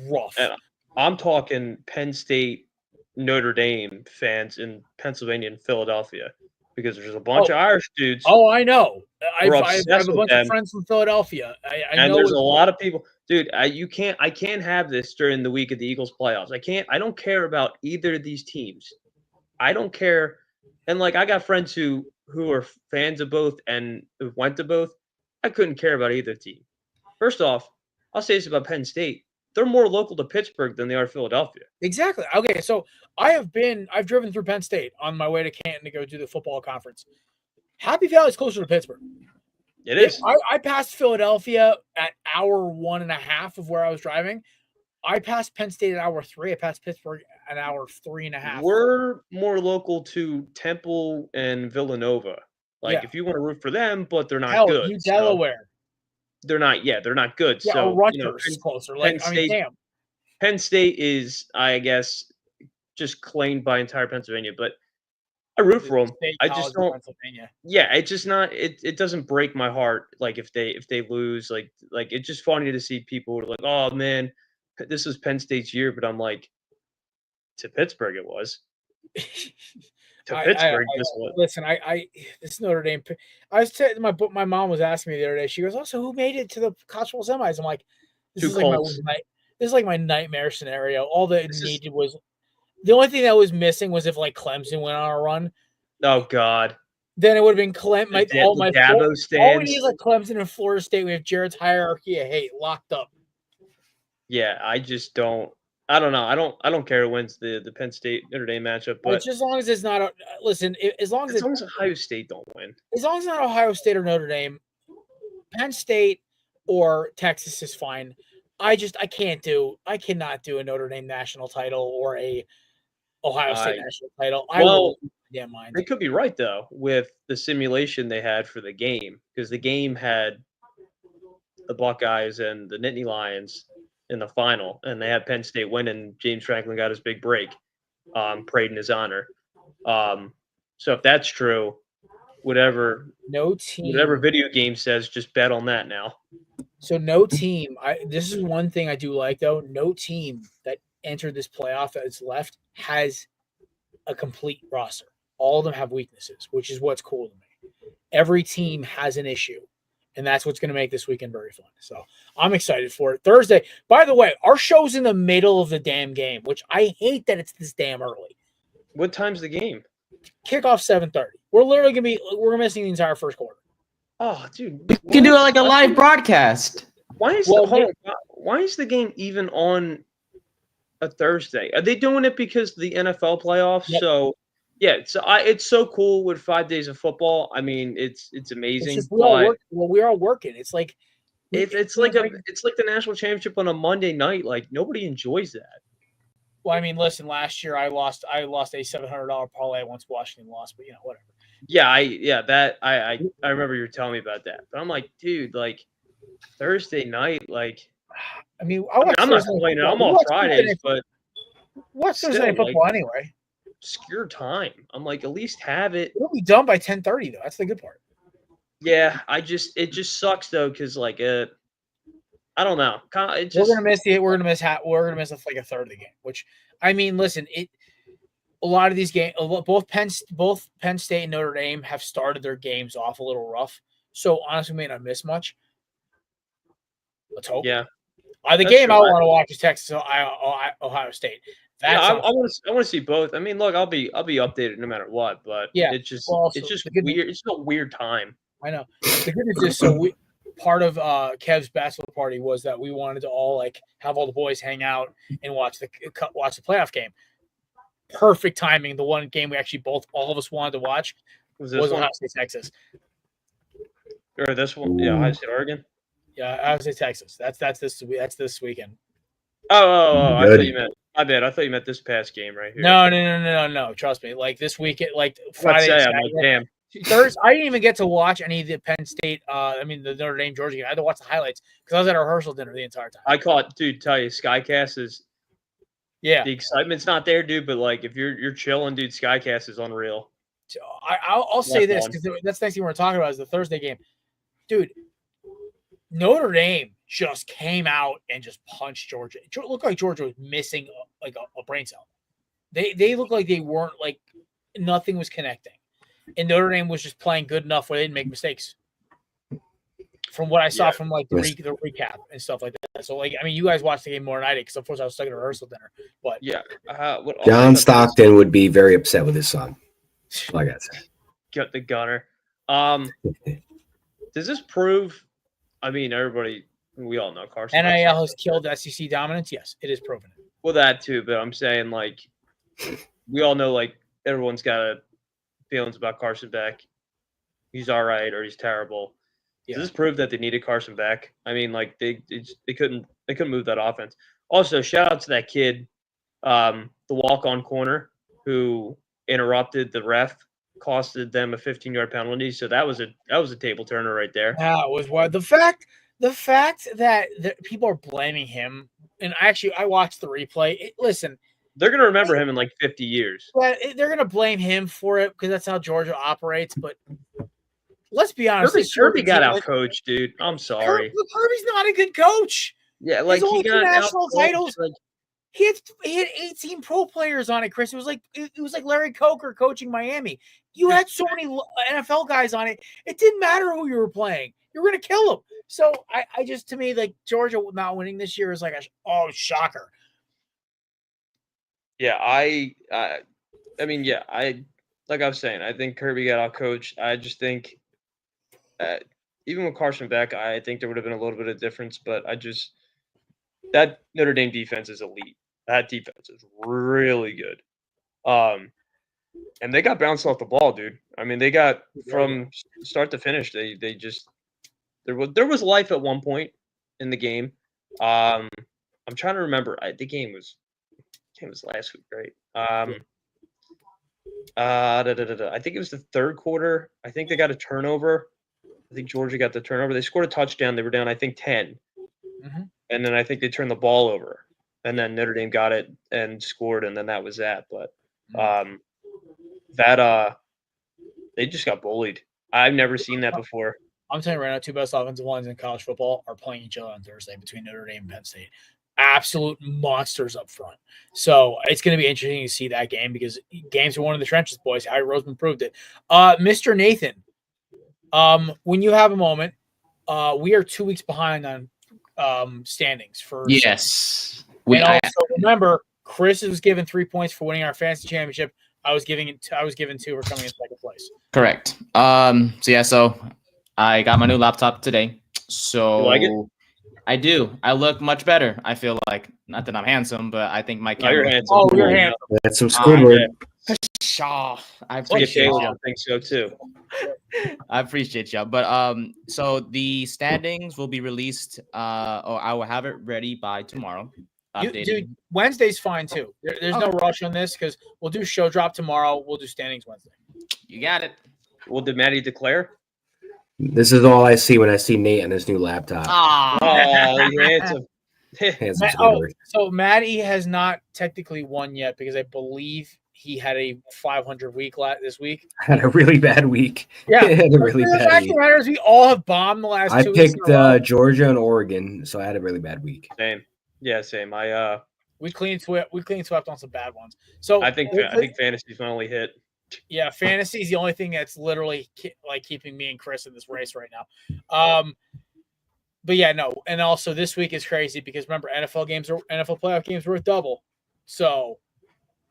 [SPEAKER 1] rough.
[SPEAKER 6] And I'm talking Penn State, Notre Dame fans in Pennsylvania and Philadelphia because there's a bunch of Irish dudes.
[SPEAKER 1] Oh, I know. I have a bunch
[SPEAKER 6] of
[SPEAKER 1] friends from Philadelphia. I know
[SPEAKER 6] there's a lot of people, dude. I can't have this during the week of the Eagles playoffs. I don't care about either of these teams. I don't care. And I got friends who are fans of both and who went to both. I couldn't care about either team. First off, I'll say this about Penn State. They're more local to Pittsburgh than they are Philadelphia.
[SPEAKER 1] Exactly. Okay, so I've driven through Penn State on my way to Canton to go do the football conference. Happy Valley is closer to Pittsburgh.
[SPEAKER 6] It is.
[SPEAKER 1] I passed Philadelphia at hour 1.5 of where I was driving. I passed Penn State at hour 3. I passed Pittsburgh at hour 3.5.
[SPEAKER 6] We're more local to Temple and Villanova. If you want to root for them, but they're not good.
[SPEAKER 1] Delaware.
[SPEAKER 6] They're not. Yeah, they're not good.
[SPEAKER 1] Yeah,
[SPEAKER 6] so
[SPEAKER 1] Rutgers is closer.
[SPEAKER 6] Penn State,
[SPEAKER 1] damn.
[SPEAKER 6] Penn State is, I guess, just claimed by entire Pennsylvania, but I root for them.
[SPEAKER 1] State
[SPEAKER 6] I
[SPEAKER 1] College
[SPEAKER 6] just
[SPEAKER 1] of
[SPEAKER 6] don't.
[SPEAKER 1] Pennsylvania.
[SPEAKER 6] Yeah, it's just not. It doesn't break my heart. Like if they lose, like it's just funny to see people who are like, oh man, this was Penn State's year, but I'm like, to Pittsburgh it was. To Pittsburgh, this was.
[SPEAKER 1] Listen, this Notre Dame. I was my mom was asking me the other day. She goes, "Oh, so who made it to the college football semis?" I'm like, "This
[SPEAKER 6] Two
[SPEAKER 1] is like my
[SPEAKER 6] Colts.
[SPEAKER 1] this is like my nightmare scenario. All that it
[SPEAKER 6] This is-
[SPEAKER 1] needed was the only thing that was missing was if like Clemson went on a run.
[SPEAKER 6] Oh God,
[SPEAKER 1] Then it would have been Clemson. All
[SPEAKER 6] the
[SPEAKER 1] my
[SPEAKER 6] Dabo
[SPEAKER 1] all we
[SPEAKER 6] stands.
[SPEAKER 1] need is like Clemson and Florida State. We have Jared's hierarchy of hate locked up.
[SPEAKER 6] Yeah, I just don't. I don't know. I don't care who wins the Penn State Notre Dame matchup, but
[SPEAKER 1] Just as long as it's not listen, as long as
[SPEAKER 6] Ohio State don't win.
[SPEAKER 1] as long as it's not Ohio State or Notre Dame, Penn State or Texas is fine. I cannot do a Notre Dame national title or a Ohio State national title. I will damn mind.
[SPEAKER 6] They could be right though with the simulation they had for the game because the game had the Buckeyes and the Nittany Lions in the final, and they had Penn State win, and James Franklin got his big break, prayed in his honor. So if that's true, whatever video game says, just bet on that now.
[SPEAKER 1] So no team. This is one thing I do like though. No team that entered this playoff that's left has a complete roster. All of them have weaknesses, which is what's cool to me. Every team has an issue. And that's what's going to make this weekend very fun. So I'm excited for it. Thursday, by the way, our show's in the middle of the damn game, which I hate that it's this damn early.
[SPEAKER 6] What time's the game?
[SPEAKER 1] Kickoff 7:30. We're missing the entire first quarter.
[SPEAKER 6] Oh, dude.
[SPEAKER 7] You can do it like a live broadcast.
[SPEAKER 6] Why is the game even on a Thursday? Are they doing it because of the NFL playoffs? Yep. So yeah, it's so cool with 5 days of football. I mean, it's amazing.
[SPEAKER 1] We're all working. It's like
[SPEAKER 6] it's like the national championship on a Monday night. Like nobody enjoys that.
[SPEAKER 1] Well, I mean, listen. Last year, I lost a $700 parlay once Washington lost, but whatever.
[SPEAKER 6] Yeah, I remember you were telling me about that. But I'm like, dude, like Thursday night, like.
[SPEAKER 1] I mean,
[SPEAKER 6] I'm not complaining. I'm on Fridays, but
[SPEAKER 1] what's Thursday night football anyway?
[SPEAKER 6] Obscure time. I'm like, at least have it.
[SPEAKER 1] It'll be done by 10:30 though. That's the good part.
[SPEAKER 6] Yeah, it just sucks though, because like I don't know.
[SPEAKER 1] We're gonna miss like a third of the game. Which I mean, listen, a lot of these games, both Penn State and Notre Dame have started their games off a little rough. So honestly, we may not miss much. Let's hope.
[SPEAKER 6] Yeah.
[SPEAKER 1] The game I want to watch is Texas, Ohio State.
[SPEAKER 6] I want to see both. I mean, look, I'll be updated no matter what, but it's just weird. It's a weird time.
[SPEAKER 1] I know. The good news is, part of Kev's bachelor party was that we wanted to all have all the boys hang out and watch the playoff game. Perfect timing. The one game we actually all of us wanted to watch was Ohio State, Texas.
[SPEAKER 6] Or this one, Ohio State, Oregon.
[SPEAKER 1] Yeah, Ohio State, Texas. That's this weekend.
[SPEAKER 6] Oh, I thought you meant. I thought you meant this past game right here.
[SPEAKER 1] No. Trust me. Like this weekend, like Friday.
[SPEAKER 6] Damn.
[SPEAKER 1] Thursday, I didn't even get to watch any of the Penn State. The Notre Dame Georgia game. I had to watch the highlights because I was at a rehearsal dinner the entire time.
[SPEAKER 6] I caught, dude. Tell you, Skycast is.
[SPEAKER 1] Yeah.
[SPEAKER 6] The excitement's not there, dude. But like, if you're chilling, dude, Skycast is unreal.
[SPEAKER 1] So I'll say this because that's the next thing we're talking about is the Thursday game, dude. Notre Dame just came out and just punched Georgia. It looked like Georgia was missing a brain cell. They looked like they weren't nothing was connecting, and Notre Dame was just playing good enough where they didn't make mistakes. From what I saw from the recap and stuff like that. So you guys watched the game more than I did because of course I was stuck at a rehearsal dinner. But
[SPEAKER 6] yeah,
[SPEAKER 4] John Stockton would be very upset with his son. Like I said,
[SPEAKER 6] get the gunner. Does this prove? I mean, we all know Carson.
[SPEAKER 1] NIL has killed SEC dominance. Yes, it is proven.
[SPEAKER 6] Well, that too, but I'm saying we all know everyone's got feelings about Carson Beck. He's all right or he's terrible. Yeah. Does this prove that they needed Carson Beck? I mean, they couldn't move that offense. Also, shout out to that kid, the walk-on corner who interrupted the ref, costed them a 15-yard penalty. So that was a table turner right there.
[SPEAKER 1] That was why the fact The fact that people are blaming him, and actually, I watched the replay. Listen,
[SPEAKER 6] they're gonna remember him in like 50 years.
[SPEAKER 1] Well, they're gonna blame him for it because that's how Georgia operates. But let's be honest,
[SPEAKER 6] Kirby got out coached, dude. I'm sorry.
[SPEAKER 1] Kirby's not a good coach.
[SPEAKER 6] Yeah, like
[SPEAKER 1] His
[SPEAKER 6] he got
[SPEAKER 1] national titles.
[SPEAKER 6] Like,
[SPEAKER 1] he had 18 pro players on it, Chris. It was like Larry Coker coaching Miami. You had so many NFL guys on it. It didn't matter who you were playing. You were gonna kill them. So I just, to me, like, Georgia not winning this year is like shocker.
[SPEAKER 6] Yeah, I mean, yeah, like I was saying, I think Kirby got out coached. I just think even with Carson Beck, I think there would have been a little bit of difference, but that Notre Dame defense is elite. That defense is really good. And they got bounced off the ball, dude. I mean, they got from start to finish. They just there was life at one point in the game. I'm trying to remember. The game was last week, right? I think it was the third quarter. I think they got a turnover. I think Georgia got the turnover. They scored a touchdown. They were down, I think, 10.
[SPEAKER 1] Mm-hmm.
[SPEAKER 6] And then I think they turned the ball over. And then Notre Dame got it and scored, and then that was that. But they just got bullied. I've never seen that before.
[SPEAKER 1] I'm telling you right now, two best offensive lines in college football are playing each other on Thursday between Notre Dame and Penn State. Absolute monsters up front. So it's going to be interesting to see that game because games are one of the trenches, boys. Harry Roseman proved it. Mr. Nathan, when you have a moment, we are 2 weeks behind on standings for.
[SPEAKER 7] Yes.
[SPEAKER 1] Remember, Chris was given 3 points for winning our fantasy championship. I was given 2 for coming in second place.
[SPEAKER 7] Correct. So I got my new laptop today. So
[SPEAKER 6] you like it?
[SPEAKER 7] I do. I look much better. I feel like, not that I'm handsome, but I think my camera.
[SPEAKER 6] You're handsome.
[SPEAKER 1] Oh, you're handsome.
[SPEAKER 4] That's some Squidward.
[SPEAKER 7] I appreciate you.
[SPEAKER 6] I think so too.
[SPEAKER 7] I appreciate you. But so the standings will be released, or I will have it ready by tomorrow.
[SPEAKER 1] Dude, Wednesday's fine too. There's no rush on this because we'll do show drop tomorrow. We'll do standings Wednesday.
[SPEAKER 7] You got it.
[SPEAKER 6] Well, did Maddie declare?
[SPEAKER 4] This is all I see when I see Nate on his new laptop.
[SPEAKER 6] Handsome.
[SPEAKER 1] So Maddie has not technically won yet because I believe he had a 500 week this week.
[SPEAKER 4] I had a really bad week.
[SPEAKER 1] Yeah,
[SPEAKER 4] I had a really bad week.
[SPEAKER 1] Matters, we all have bombed the last 2 weeks.
[SPEAKER 4] I picked Georgia and Oregon, so I had a really bad week.
[SPEAKER 6] Same. Yeah, same.
[SPEAKER 1] We clean swept on some bad ones. So
[SPEAKER 6] I think fantasy's my only hit.
[SPEAKER 1] Yeah, fantasy is the only thing that's literally like keeping me and Chris in this race right now. But yeah, no, and also this week is crazy because remember NFL playoff games were worth double, so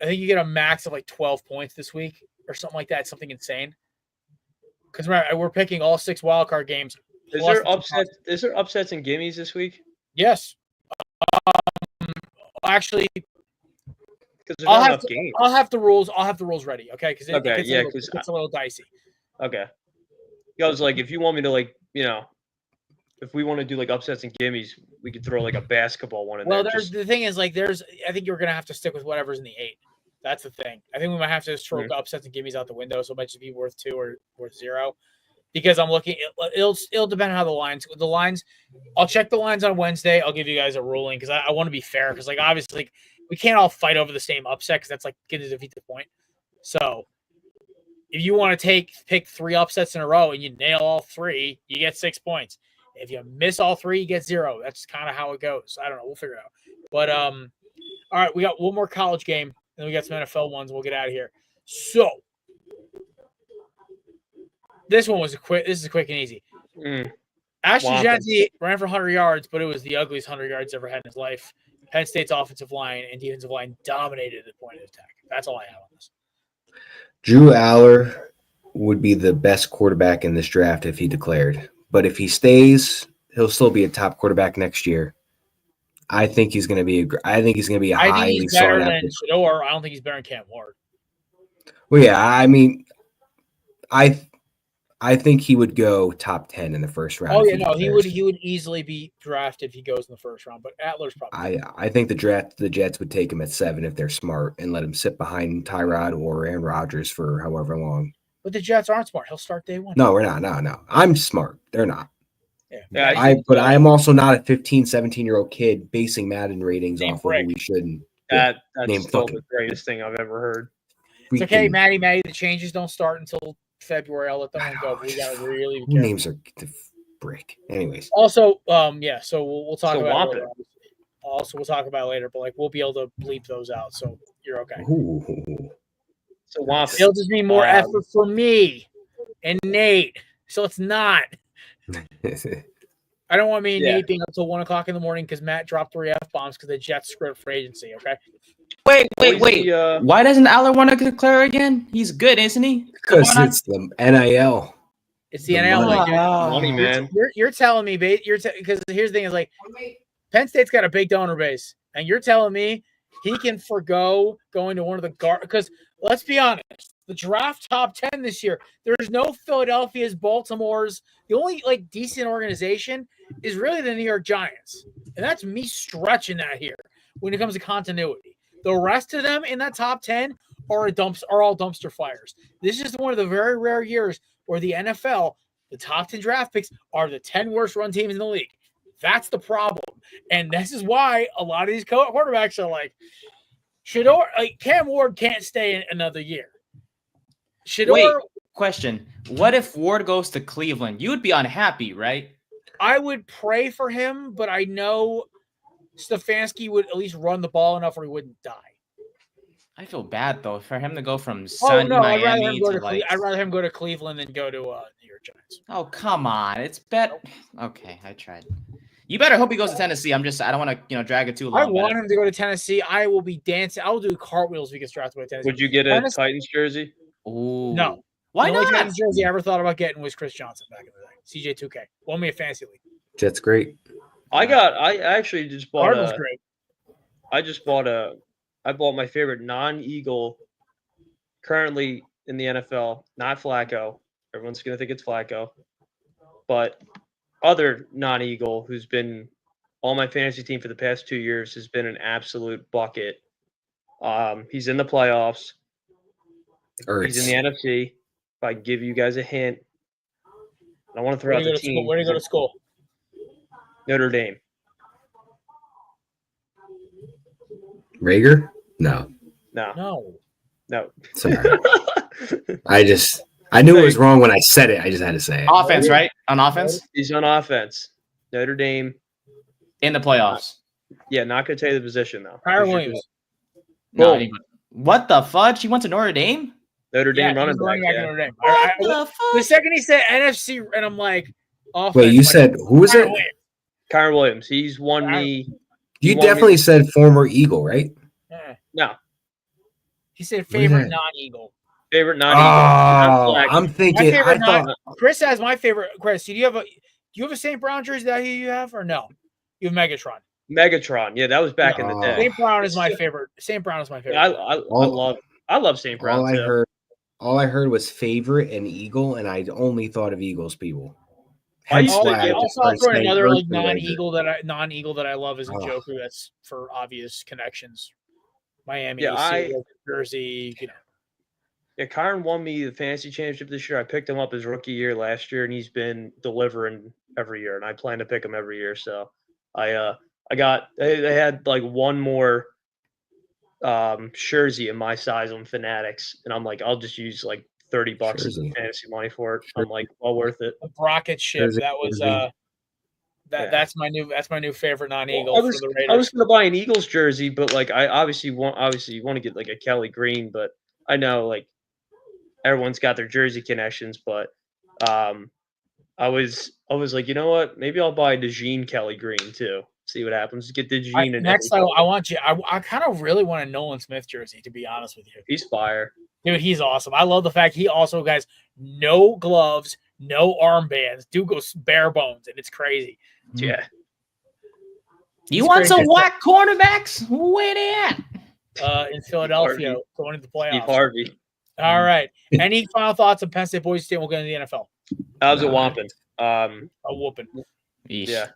[SPEAKER 1] I think you get a max of like 12 points this week or something like that. Something insane. Because remember, we're picking all 6 wildcard games.
[SPEAKER 6] Is there upsets and gimmies this week?
[SPEAKER 1] Yes. Actually.
[SPEAKER 6] I'll
[SPEAKER 1] have the rules. I'll have the rules ready. Okay. Because it gets a little dicey.
[SPEAKER 6] Okay. I was like, if you want me to if we want to do like upsets and gimmies, we could throw like a basketball one in there.
[SPEAKER 1] Well, the thing is, I think you're gonna have to stick with whatever's in the 8. That's the thing. I think we might have to just throw upsets and gimmies out the window, so it might just be worth 2 or worth 0. Because I'm looking, it'll depend on how the lines. I'll check the lines on Wednesday. I'll give you guys a ruling because I want to be fair. Because like obviously we can't all fight over the same upset because that's like going to defeat the point. So if you want to pick 3 upsets in a row and you nail all 3, you get 6 points. If you miss all 3, you get 0. That's kind of how it goes. I don't know. We'll figure it out. But all right, we got one more college game, and then we got some NFL ones. We'll get out of here. So this one was quick. This is quick and easy. Ashley Janty ran for 100 yards, but it was the ugliest 100 yards ever had in his life. Penn State's offensive line and defensive line dominated the point of attack. That's all I have on this.
[SPEAKER 4] Drew Aller would be the best quarterback in this draft if he declared. But if he stays, he'll still be a top quarterback next year. I think he's going to be a highly sought after.
[SPEAKER 1] Shador. I don't think he's better than Cam Ward.
[SPEAKER 4] Well, yeah, I mean, I think he would go top 10 in the first round.
[SPEAKER 1] Oh yeah, no, he would easily be drafted if he goes in the first round. But Adler's probably.
[SPEAKER 4] I think the Jets would take him at 7 if they're smart and let him sit behind Tyrod or Aaron Rodgers for however long.
[SPEAKER 1] But the Jets aren't smart. He'll start day 1.
[SPEAKER 4] No, we're not. No. I'm smart. They're not.
[SPEAKER 6] Yeah,
[SPEAKER 4] But I am also not a 15, 17-year-old kid basing Madden ratings off of who we shouldn't.
[SPEAKER 6] that's
[SPEAKER 4] name
[SPEAKER 6] still
[SPEAKER 4] fucking
[SPEAKER 6] the greatest thing I've ever heard.
[SPEAKER 1] It's okay, Maddie. The changes don't start until February. I'll let that one go. But we gotta really be
[SPEAKER 4] who
[SPEAKER 1] careful.
[SPEAKER 4] names are the brick. Anyways.
[SPEAKER 1] Also, yeah. So we'll talk
[SPEAKER 6] So
[SPEAKER 1] about it
[SPEAKER 6] Wampin.
[SPEAKER 1] later. Also, we'll talk about it later. But like, we'll be able to bleep those out, so you're okay.
[SPEAKER 4] Ooh.
[SPEAKER 6] So Wampin.
[SPEAKER 1] It'll just mean more effort for me and Nate. So it's not. I don't want me and Nate being up till 1 o'clock in the morning because Matt dropped 3 F-bombs because the Jets screwed up for agency. Okay.
[SPEAKER 7] Wait. Why doesn't Aller want to declare again? He's good, isn't he?
[SPEAKER 4] Because it's the NIL.
[SPEAKER 1] It's the NIL.
[SPEAKER 6] Money, man.
[SPEAKER 1] You're telling me, because here's the thing: is like Penn State's got a big donor base, and you're telling me he can forego going to one of the guard. Because let's be honest, the draft top 10 this year, there's no Philadelphia's, Baltimore's. The only like decent organization is really the New York Giants, and that's me stretching that here when it comes to continuity. The rest of them in that top 10 are all dumpster fires. This is one of the very rare years where the NFL, the top 10 draft picks, are the 10 worst run teams in the league. That's the problem. And this is why a lot of these quarterbacks are like, Cam Ward can't stay in another year.
[SPEAKER 7] Wait, question. What if Ward goes to Cleveland? You would be unhappy, right?
[SPEAKER 1] I would pray for him, but I know Stefanski would at least run the ball enough where he wouldn't die.
[SPEAKER 7] I feel bad though for him to go from
[SPEAKER 1] I'd
[SPEAKER 7] Miami
[SPEAKER 1] rather him go to Cleveland than go to New York Giants.
[SPEAKER 7] Oh, come on. It's bet. Okay, I tried. You better hope he goes to Tennessee. I don't want to, drag it too long.
[SPEAKER 1] I want him to go to Tennessee. I will be dancing. I will do cartwheels if he gets drafted by Tennessee.
[SPEAKER 6] Would you get a Titans jersey?
[SPEAKER 7] Ooh.
[SPEAKER 1] No.
[SPEAKER 7] Why
[SPEAKER 1] the
[SPEAKER 7] not?
[SPEAKER 1] only Titans jersey I ever thought about getting was Chris Johnson back in the day. CJ2K. Won me a fantasy league.
[SPEAKER 4] Jets great.
[SPEAKER 6] I actually just bought
[SPEAKER 1] great.
[SPEAKER 6] I bought my favorite non-Eagle currently in the NFL, not Flacco. Everyone's going to think it's Flacco. But other non-Eagle who's been on my fantasy team for the past 2 years has been an absolute bucket. He's in the playoffs. He's in the NFC. If I give you guys a hint, I want to throw out the team.
[SPEAKER 1] Where do you go to school?
[SPEAKER 6] Notre Dame.
[SPEAKER 4] Rager? No.
[SPEAKER 6] Sorry.
[SPEAKER 4] I knew it was wrong when I said it. I just had to say it.
[SPEAKER 7] Offense, right? On offense?
[SPEAKER 6] He's on offense. Notre Dame.
[SPEAKER 7] In the playoffs.
[SPEAKER 6] Yeah, not going to tell you the position, though.
[SPEAKER 1] Kyron Williams.
[SPEAKER 7] No, what the fudge? He went to Notre Dame?
[SPEAKER 6] Notre Dame running back.
[SPEAKER 1] Notre Dame.
[SPEAKER 7] What the fuck?
[SPEAKER 1] The second he said NFC, and I'm like, offense.
[SPEAKER 4] Wait, you said, who is it?
[SPEAKER 6] Kyron Williams. He's won me.
[SPEAKER 4] You definitely said former Eagle, right?
[SPEAKER 6] No.
[SPEAKER 1] He said favorite non-Eagle.
[SPEAKER 6] Favorite non-Eagle.
[SPEAKER 4] I'm thinking.
[SPEAKER 1] Chris has my favorite. Chris, do you have a St. Brown jersey that you have, or no? You have Megatron.
[SPEAKER 6] Megatron. Yeah, that was back in the day.
[SPEAKER 1] St. Brown is my favorite. St. Brown is my favorite.
[SPEAKER 6] I love St. Brown.
[SPEAKER 4] All I heard was favorite and Eagle, and I only thought of Eagles people.
[SPEAKER 1] Also, I'll throw another like non-Eagle that I love is Njoku. That's for obvious connections. Miami, Jersey,
[SPEAKER 6] Yeah, Kyron won me the fantasy championship this year. I picked him up his rookie year last year, and he's been delivering every year. And I plan to pick him every year. So they had like one more jersey in my size on Fanatics, and I'm like, I'll just use like $30 as fantasy money for it. I'm like, well worth it.
[SPEAKER 1] A rocket ship. That was that's my new favorite non-Eagle.
[SPEAKER 6] I was going to buy an Eagles jersey, but like I obviously you want to get like a Kelly Green, but I know like everyone's got their jersey connections, but I was like, you know what? Maybe I'll buy DeJean Kelly Green too. See what happens. Get DeJean.
[SPEAKER 1] I want you. I kind of really want a Nolan Smith jersey, to be honest with you.
[SPEAKER 6] He's fire.
[SPEAKER 1] Dude, he's awesome. I love the fact he also has no gloves, no armbands. Dude goes bare bones, and it's crazy.
[SPEAKER 6] Yeah.
[SPEAKER 7] You want some whack cornerbacks? Where they at?
[SPEAKER 1] In Philadelphia, going into the playoffs.
[SPEAKER 6] Steve Harvey.
[SPEAKER 1] All right. Any final thoughts on Penn State, Boise State? We'll get into the NFL.
[SPEAKER 6] I was a Wampin.
[SPEAKER 1] A whooping.
[SPEAKER 6] Yeah.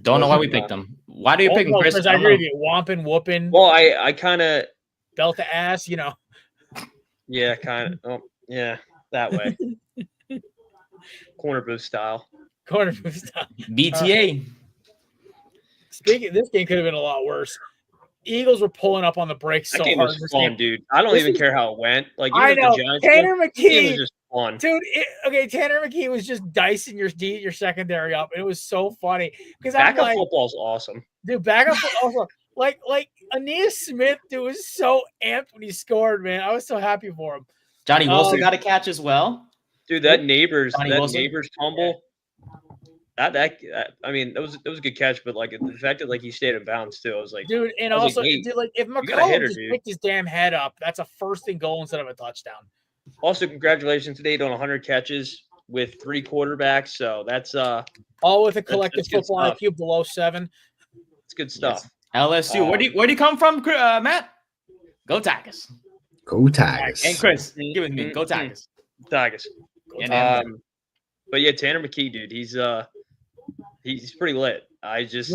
[SPEAKER 7] Don't know why we picked them. Why do you pick Chris?
[SPEAKER 1] Because I agree with you. Wampin, whooping.
[SPEAKER 6] Well, I kind of
[SPEAKER 1] belt the ass,
[SPEAKER 6] Yeah, kind of. Oh, yeah, that way. Korner Booth style.
[SPEAKER 1] Corner Booth.
[SPEAKER 7] BTA.
[SPEAKER 1] Speaking, this game could have been a lot worse. Eagles were pulling up on the brakes
[SPEAKER 6] That
[SPEAKER 1] so
[SPEAKER 6] game
[SPEAKER 1] hard.
[SPEAKER 6] was fun, dude. I don't even care how it went. Like, even
[SPEAKER 1] I
[SPEAKER 6] if
[SPEAKER 1] know.
[SPEAKER 6] the Giants
[SPEAKER 1] Tanner
[SPEAKER 6] won, the game was
[SPEAKER 1] McKee,
[SPEAKER 6] just fun.
[SPEAKER 1] dude. Tanner McKee was just dicing your secondary up. It was so funny because I'm
[SPEAKER 6] Backup
[SPEAKER 1] like,
[SPEAKER 6] football's awesome.
[SPEAKER 1] dude, backup also like Aeneas Smith, dude, was so amped when he scored, man. I was so happy for him.
[SPEAKER 7] Johnny Wilson got a catch as well.
[SPEAKER 6] Dude, that neighbors
[SPEAKER 7] Wilson?
[SPEAKER 6] tumble. I mean, that was a good catch, but like the fact that like he stayed in bounds too, I was like,
[SPEAKER 1] dude, and also,
[SPEAKER 6] like, hey,
[SPEAKER 1] dude, like if
[SPEAKER 6] got a hitter,
[SPEAKER 1] McCollum just
[SPEAKER 6] dude.
[SPEAKER 1] picked his damn head up, that's a first and goal instead of a touchdown.
[SPEAKER 6] Also, congratulations to Nate on 100 catches with 3 quarterbacks. So that's
[SPEAKER 1] all with a collective
[SPEAKER 6] that's good
[SPEAKER 1] football
[SPEAKER 6] stuff.
[SPEAKER 1] IQ below 7.
[SPEAKER 6] It's good stuff.
[SPEAKER 7] LSU. Where do you come from, Matt? Go Tigers.
[SPEAKER 4] Go Tigers.
[SPEAKER 7] And Chris, give it to me. Go Tigers.
[SPEAKER 6] Tigers. But yeah, Tanner McKee, dude, he's pretty lit. It's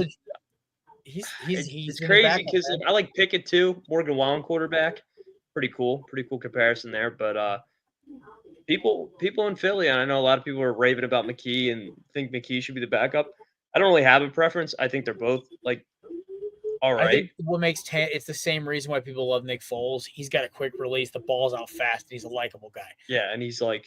[SPEAKER 6] crazy because I like Pickett too. Morgan Wallen quarterback, pretty cool comparison there. But people in Philly, and I know a lot of people are raving about McKee and think McKee should be the backup. I don't really have a preference. I think they're both like all right.
[SPEAKER 1] I think what makes it's the same reason why people love Nick Foles. He's got a quick release, the ball's out fast, and he's a likable guy.
[SPEAKER 6] Yeah, and he's like,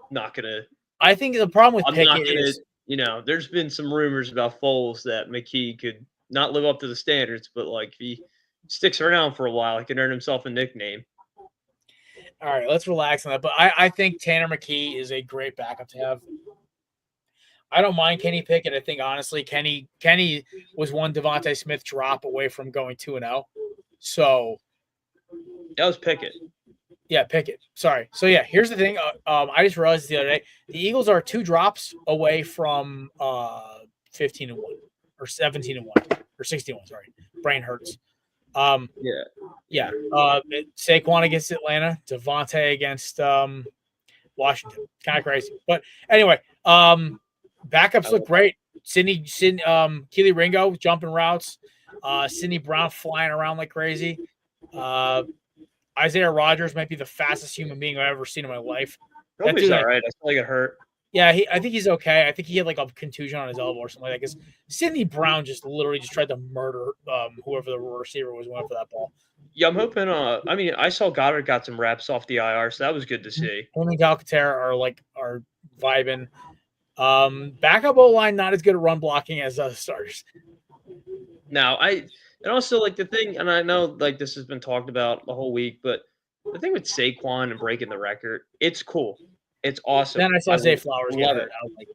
[SPEAKER 6] not gonna.
[SPEAKER 1] I think the problem with Pickett is,
[SPEAKER 6] there's been some rumors about Foles that McKee could not live up to the standards, but like if he sticks around for a while, he can earn himself a nickname.
[SPEAKER 1] All right, let's relax on that. But I think Tanner McKee is a great backup to have. I don't mind Kenny Pickett. I think honestly, Kenny was one Devontae Smith drop away from going 2-0. So
[SPEAKER 6] that was Pickett.
[SPEAKER 1] Yeah, Pickett. Sorry. So yeah, here's the thing. I just realized the other day the Eagles are 2 drops away from 15-1 or 17-1 or 16-1. Sorry, brain hurts. Yeah. Saquon against Atlanta, Devontae against Washington. Kind of crazy, but anyway, backups look great. Keely Ringo jumping routes. Sidney Brown flying around like crazy. Isaiah Rodgers might be the fastest human being I've ever seen in my life.
[SPEAKER 6] That dude's all right. I feel like it hurt.
[SPEAKER 1] Yeah, I think he's okay. I think he had like a contusion on his elbow or something like that. Because Sidney Brown literally tried to murder whoever the receiver was going for that ball.
[SPEAKER 6] Yeah, I'm hoping. I saw Goddard got some reps off the IR, so that was good to see.
[SPEAKER 1] Him and Calcaterra are vibing. Backup O-line not as good at run blocking as starters.
[SPEAKER 6] Now and also like the thing, and I know like this has been talked about the whole week, but the thing with Saquon and breaking the record, it's cool. It's awesome.
[SPEAKER 1] Then I saw Zay Flowers get hurt. I was like,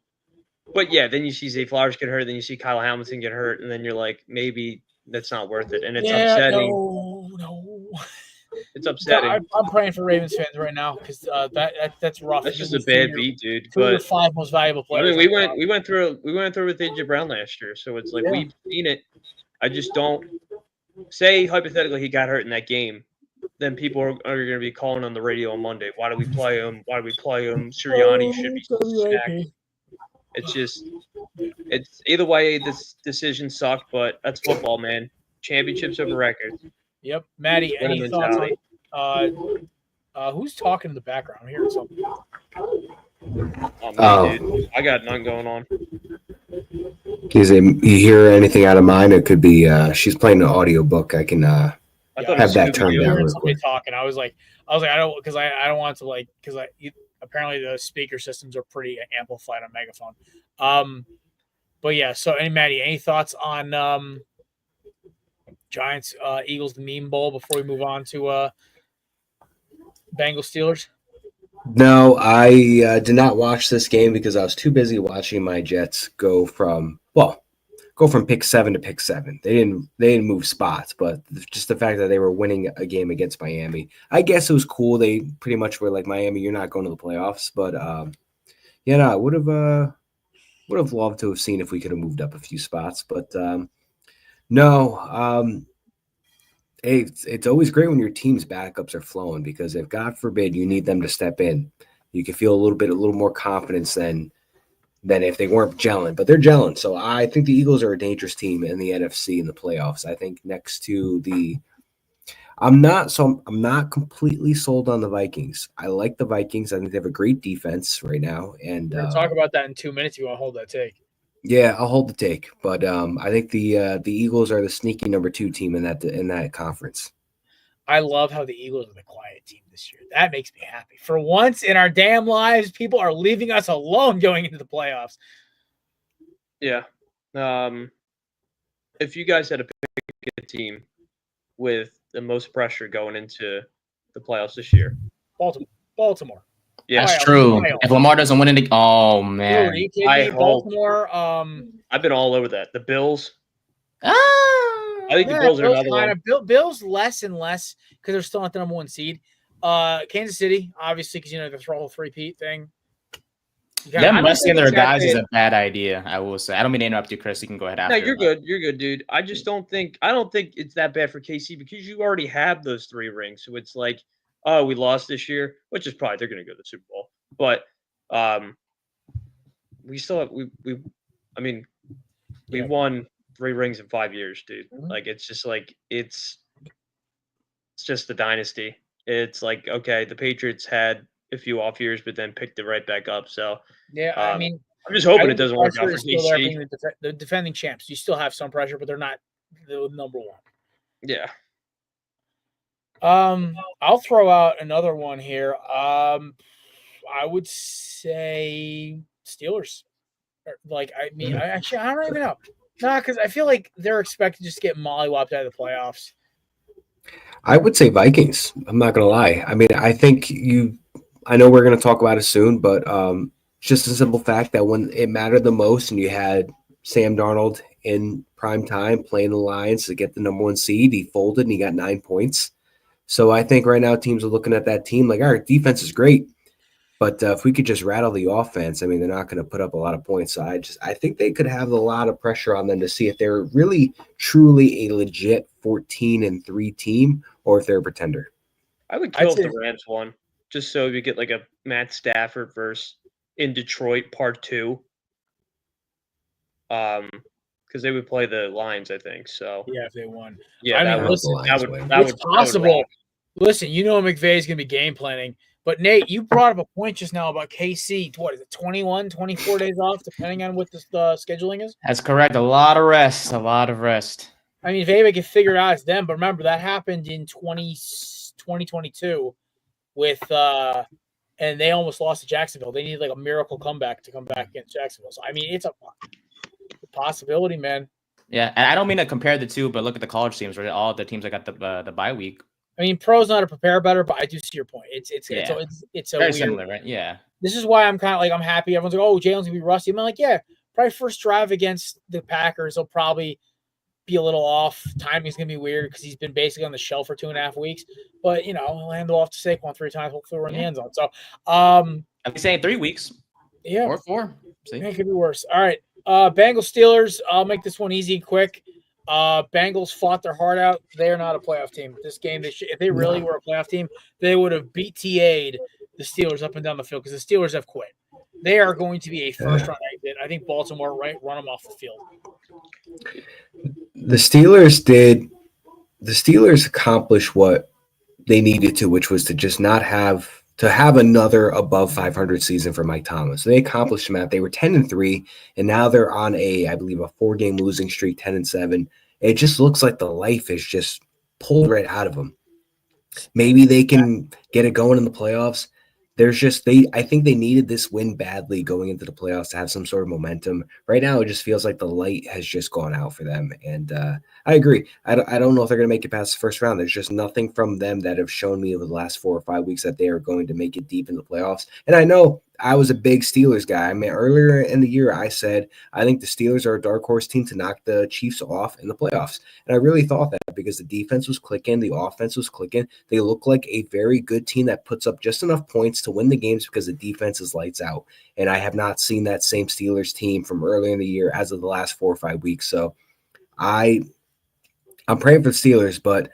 [SPEAKER 6] but yeah, then you see Zay Flowers get hurt, then you see Kyle Hamilton get hurt, and then you're like, maybe that's not worth it. And it's upsetting.
[SPEAKER 1] No.
[SPEAKER 6] It's upsetting.
[SPEAKER 1] I'm praying for Ravens fans right now because that's rough.
[SPEAKER 6] That's just a bad beat, dude.
[SPEAKER 1] Two of the 5 most valuable players.
[SPEAKER 6] I mean, we went through it with AJ Brown last year, so it's like we've seen it. I just don't say hypothetically he got hurt in that game. Then people are going to be calling on the radio on Monday. Why do we play him? Sirianni should be stacked. It's either way. This decision sucked, but that's football, man. Championships over records.
[SPEAKER 1] Yep, Maddie. Any thoughts on who's talking in the background? I'm hearing something.
[SPEAKER 6] Dude. I got none going on.
[SPEAKER 4] You hear anything out of mine? It could be she's playing an audiobook. I can have that turned down real quick.
[SPEAKER 1] Talking. I was like, I don't want to apparently the speaker systems are pretty amplified on megaphone. But yeah. So, Maddie, any thoughts on Giants Eagles the Meme Bowl before we move on to Bengals Steelers?
[SPEAKER 4] No, I did not watch this game because I was too busy watching my Jets go from pick 7 to pick 7. They didn't move spots, but just the fact that they were winning a game against Miami, I guess it was cool. They pretty much were like, Miami, you're not going to the playoffs. But I would have loved to have seen if we could have moved up a few spots, but no. It's always great when your team's backups are flowing because if God forbid you need them to step in, you can feel a little more confidence than if they weren't gelling. But they're gelling, so I think the Eagles are a dangerous team in the NFC in the playoffs. I think next to the I'm not completely sold on the Vikings. I like the Vikings. I think they have a great defense right now. And
[SPEAKER 1] We're going to talk about that in 2 minutes. You want to hold that take?
[SPEAKER 4] yeah, I'll hold the take. But I think the Eagles are the sneaky number 2 team in that conference.
[SPEAKER 1] I love how the Eagles are the quiet team this year. That makes me happy. For once in our damn lives, people are leaving us alone going into the playoffs.
[SPEAKER 6] Yeah. If you guys had to pick a team with the most pressure going into the playoffs this year,
[SPEAKER 1] Baltimore.
[SPEAKER 6] Yeah,
[SPEAKER 7] That's true. If Lamar doesn't win it, oh
[SPEAKER 1] Dude,
[SPEAKER 7] man.
[SPEAKER 1] are you kidding me? Baltimore.
[SPEAKER 6] I've been all over that. The Bills.
[SPEAKER 7] I
[SPEAKER 6] think the Bills are another one.
[SPEAKER 1] Bills less and less because they're still not the number 1 seed. Kansas City, obviously, because the whole 3-peat thing.
[SPEAKER 7] Them resting their guys is a bad idea, I will say. I don't mean to interrupt you, Chris. You can go ahead after.
[SPEAKER 6] No, you're good. You're good, dude. I don't think it's that bad for KC because you already have those 3 rings. So it's like, oh, we lost this year, which is probably they're going to go to the Super Bowl. But we still have we won 3 rings in 5 years, dude.
[SPEAKER 1] Mm-hmm.
[SPEAKER 6] Like it's just like it's just the dynasty. It's like, okay, the Patriots had a few off years, but then picked it right back up. So
[SPEAKER 1] yeah, I'm
[SPEAKER 6] just hoping it doesn't work out for KC.
[SPEAKER 1] The defending champs, you still have some pressure, but they're not the number 1.
[SPEAKER 6] Yeah.
[SPEAKER 1] I'll throw out another one here. I would say Steelers. I don't even know. Nah, because I feel like they're expected to just get mollywopped out of the playoffs.
[SPEAKER 4] I would say Vikings. I'm not going to lie. I mean, I know we're going to talk about it soon, but just a simple fact that when it mattered the most and you had Sam Darnold in prime time playing the Lions to get the number 1 seed, he folded and he got 9 points. So I think right now teams are looking at that team like, all right, defense is great. But if we could just rattle the offense, I mean, they're not going to put up a lot of points. So I think they could have a lot of pressure on them to see if they're really, truly a legit 14-3 team or if they're a pretender.
[SPEAKER 6] I would kill if the Rams won, just so we get like a Matt Stafford versus in Detroit part 2. Because they would play the Lions, I think. So
[SPEAKER 1] yeah, if they won,
[SPEAKER 6] yeah,
[SPEAKER 1] that would possible. Listen, McVay's going to be game planning. But, Nate, you brought up a point just now about KC. What is it, 21, 24 days off, depending on what the scheduling is?
[SPEAKER 7] That's correct. A lot of rest.
[SPEAKER 1] I mean, if anybody can figure it out, it's them. But remember, that happened in 2022 with and they almost lost to Jacksonville. They needed like a miracle comeback to come back against Jacksonville. So, I mean, it's a possibility, man.
[SPEAKER 7] Yeah, and I don't mean to compare the two, but look at the college teams, where all the teams that got the bye week.
[SPEAKER 1] I mean, pro's not a prepare better, but I do see your point. It's
[SPEAKER 7] very weird, similar, right? Yeah.
[SPEAKER 1] This is why I'm kind of like I'm happy. Everyone's like, "Oh, Jalen's gonna be rusty." I'm like, "Yeah, probably first drive against the Packers, he'll probably be a little off. Timing's gonna be weird because he's been basically on the shelf for 2.5 weeks. But he'll hand off to Saquon 3 times. Hopefully, we're in the end zone." So,
[SPEAKER 7] I'm saying 3 weeks.
[SPEAKER 1] Yeah,
[SPEAKER 7] or 4. See?
[SPEAKER 1] It could be worse. All right, Bengals Steelers. I'll make this one easy and quick. Bengals fought their heart out. They are not a playoff team. This game, if they really were a playoff team, they would have BTA'd the Steelers up and down the field because the Steelers have quit. They are going to be a first-round exit. I think Baltimore run them off the field.
[SPEAKER 4] The Steelers accomplished what they needed to, which was to just not have another above 500 season for Mike Thomas. So they accomplished that. They were 10-3, and now they're on I believe, a 4-game losing streak, 10-7. It just looks like the life is just pulled right out of them. Maybe they can get it going in the playoffs. I think they needed this win badly going into the playoffs to have some sort of momentum. Right now, it just feels like the light has just gone out for them. And I agree. I don't know if they're going to make it past the first round. There's just nothing from them that have shown me over the last 4 or 5 weeks that they are going to make it deep in the playoffs. And I know I was a big Steelers guy. I mean, earlier in the year, I said, I think the Steelers are a dark horse team to knock the Chiefs off in the playoffs. And I really thought that because the defense was clicking, the offense was clicking. They look like a very good team that puts up just enough points to win the games because the defense is lights out. And I have not seen that same Steelers team from earlier in the year as of the last 4 or 5 weeks. So I'm praying for the Steelers, but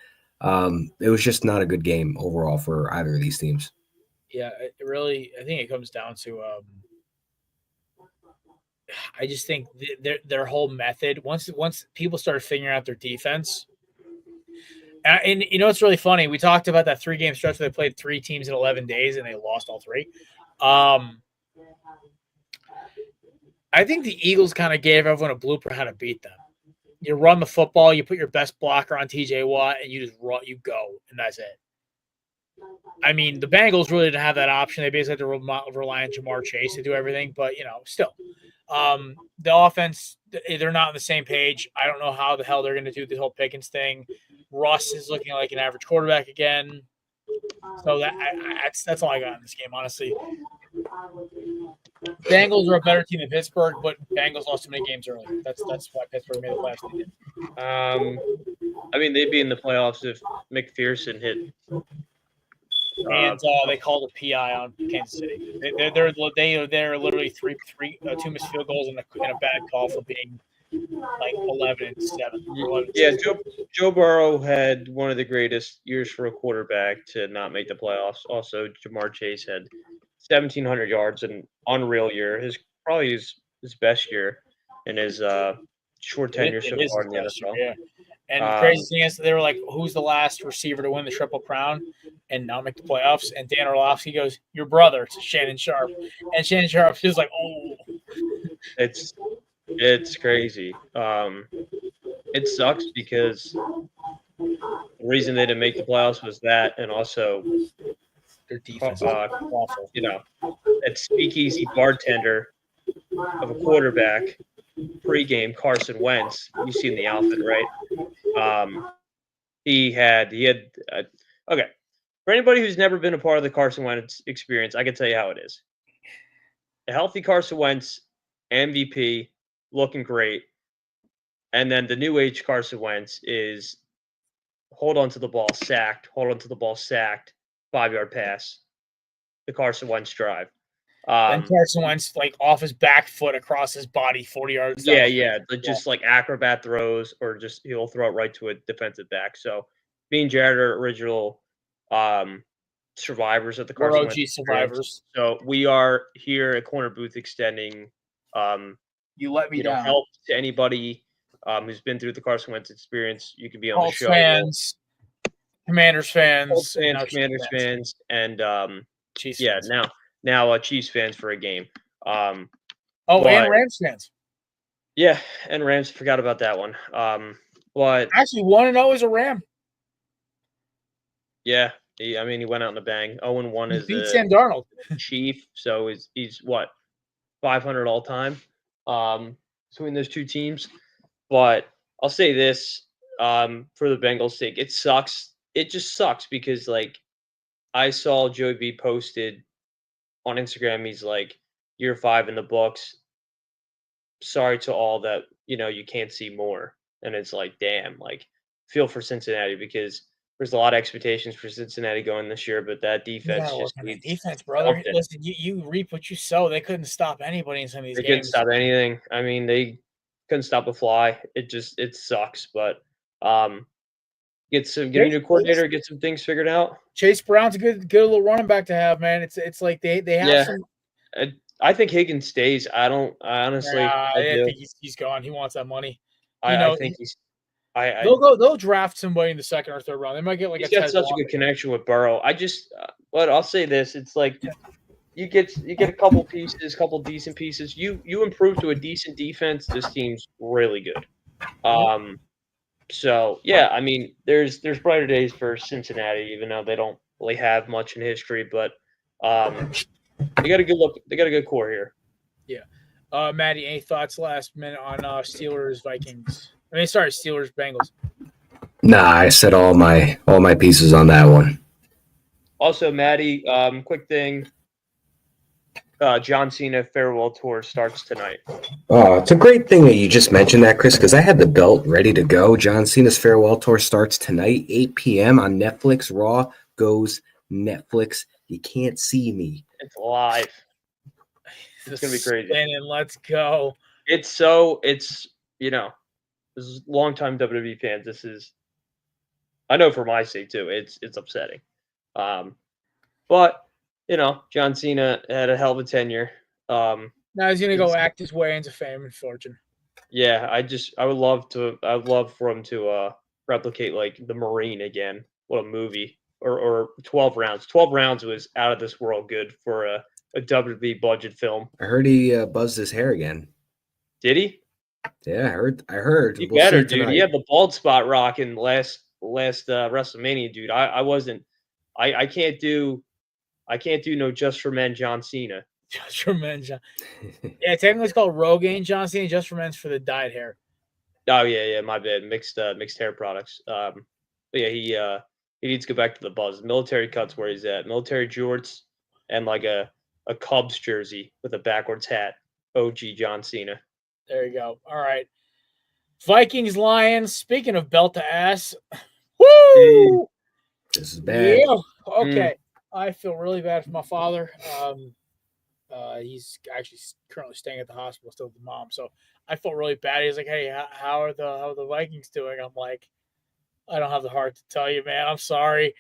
[SPEAKER 4] it was just not a good game overall for either of these teams.
[SPEAKER 1] Yeah, I think it comes down to I just think their whole method, once people started figuring out their defense, And you know, it's really funny. We talked about that 3-game stretch where they played 3 teams in 11 days and they lost all 3. I think the Eagles kind of gave everyone a blueprint how to beat them. You run the football, you put your best blocker on TJ Watt, and you just run, you go, and that's it. I mean, the Bengals really didn't have that option. They basically had to rely on Jamar Chase to do everything, but, you know, still. The offense, they're not on the same page. I don't know how the hell they're going to do the whole Pickens thing. Russ is looking like an average quarterback again. So that's all I got in this game, honestly. Bengals are a better team than Pittsburgh, but Bengals lost too many games early. That's why Pittsburgh made the playoffs. They did.
[SPEAKER 6] I mean, they'd be in the playoffs if McPherson hit.
[SPEAKER 1] And they called a PI on Kansas City. They're literally 2 missed field goals and a bad call for being like 11-7.
[SPEAKER 6] Yeah, Joe Burrow had one of the greatest years for a quarterback to not make the playoffs. Also, Jamar Chase had 1,700 yards, an unreal year. Probably his best year in his short tenure so far in the NFL.
[SPEAKER 1] Yeah. And the crazy thing is, they were like, "Who's the last receiver to win the Triple Crown and not make the playoffs?" And Dan Orlovsky goes, "Your brother, to Shannon Sharp." And Shannon Sharp feels like, "Oh,
[SPEAKER 6] it's crazy." It sucks because the reason they didn't make the playoffs was that, and also
[SPEAKER 1] their defense is awful.
[SPEAKER 6] You know, that speakeasy bartender of a quarterback. Pre-game, Carson Wentz. You've seen the outfit, right? He had okay. For anybody who's never been a part of the Carson Wentz experience, I can tell you how it is. A healthy Carson Wentz, MVP, looking great, and then the new age Carson Wentz is hold on to the ball, sacked, 5-yard pass, the Carson Wentz drive.
[SPEAKER 1] And Carson Wentz like off his back foot across his body, 40 yards.
[SPEAKER 6] Yeah, just like acrobat throws, or just he'll throw it right to a defensive back. So, me and Jared are original survivors of the Carson
[SPEAKER 1] OG
[SPEAKER 6] Wentz
[SPEAKER 1] survivors.
[SPEAKER 6] So we are here at Korner Booth extending
[SPEAKER 1] you let me down.
[SPEAKER 6] Help to anybody who's been through the Carson Wentz experience. You can be on
[SPEAKER 1] Colts
[SPEAKER 6] the show.
[SPEAKER 1] Fans, Commanders fans,
[SPEAKER 6] Commanders fans, and
[SPEAKER 1] Chiefs
[SPEAKER 6] fans. Now Chiefs fans for a game.
[SPEAKER 1] And Rams fans.
[SPEAKER 6] Yeah, and Rams. Forgot about that one. But
[SPEAKER 1] actually, 1-0 is a Ram.
[SPEAKER 6] Yeah, he went out in a bang. 0-1 is
[SPEAKER 1] beat Sam Darnold.
[SPEAKER 6] Chief, so he's what 500 all time between those two teams. But I'll say this for the Bengals' sake, it sucks. It just sucks because like I saw Joey B posted on Instagram, he's like, year 5 in the books. Sorry to all that, you can't see more. And it's like, damn, like, feel for Cincinnati because there's a lot of expectations for Cincinnati going this year, but that defense just needs
[SPEAKER 1] defense, brother. Listen, you reap what you sow. They couldn't stop anybody in some of these games.
[SPEAKER 6] They couldn't stop anything. I mean, they couldn't stop a fly. It sucks, but get a new coordinator, get some things figured out.
[SPEAKER 1] Chase Brown's a good little running back to have, man. It's like they have some.
[SPEAKER 6] I think Higgins stays. I honestly.
[SPEAKER 1] I think he's gone. He wants that money.
[SPEAKER 6] I think he's.
[SPEAKER 1] They'll draft somebody in the 2nd or 3rd round. They might get like
[SPEAKER 6] he's got such a good connection with Burrow. But I'll say this: it's like you get a couple decent pieces. You improve to a decent defense. This team's really good. So yeah, I mean, there's brighter days for Cincinnati, even though they don't really have much in history. But they got a good look. They got a good core here.
[SPEAKER 1] Yeah, Maddie, any thoughts last minute on Steelers Vikings? Steelers Bengals.
[SPEAKER 4] Nah, I said all my pieces on that one.
[SPEAKER 6] Also, Maddie, quick thing. John Cena farewell tour starts tonight.
[SPEAKER 4] Oh, it's a great thing that you just mentioned that, Chris, because I had the belt ready to go. John Cena's farewell tour starts tonight, 8 p.m. on Netflix. Raw goes Netflix. You can't see me.
[SPEAKER 6] It's live. It's gonna be crazy.
[SPEAKER 1] And let's go.
[SPEAKER 6] This is longtime WWE fans. This is, I know for my sake too. It's upsetting. But John Cena had a hell of a tenure.
[SPEAKER 1] Now he's gonna go act his way into fame and fortune.
[SPEAKER 6] Yeah, I would love for him to replicate like the Marine again. What a movie! Or 12 rounds. 12 rounds was out of this world good for a WWE budget film.
[SPEAKER 4] I heard he buzzed his hair again.
[SPEAKER 6] Did he?
[SPEAKER 4] Yeah, I heard.
[SPEAKER 6] He
[SPEAKER 4] We'll
[SPEAKER 6] better,
[SPEAKER 4] see
[SPEAKER 6] dude.
[SPEAKER 4] tonight.
[SPEAKER 6] He had the bald spot rocking last WrestleMania, dude. I wasn't. I can't do no Just for Men John Cena.
[SPEAKER 1] Just for Men, John. Yeah, technically it's called Rogaine John Cena. Just for Men's for the dyed hair.
[SPEAKER 6] Oh yeah, my bad. Mixed hair products. But yeah, he needs to go back to the buzz. Military cuts where he's at. Military jorts and like a Cubs jersey with a backwards hat. OG John Cena.
[SPEAKER 1] There you go. All right. Vikings, Lions. Speaking of belt to ass. Woo!
[SPEAKER 4] This is bad.
[SPEAKER 1] Yeah. Okay. I feel really bad for my father. He's actually currently staying at the hospital still with the mom. So I felt really bad. He's like, "Hey, how are the Vikings doing?" I'm like, "I don't have the heart to tell you, man. I'm sorry."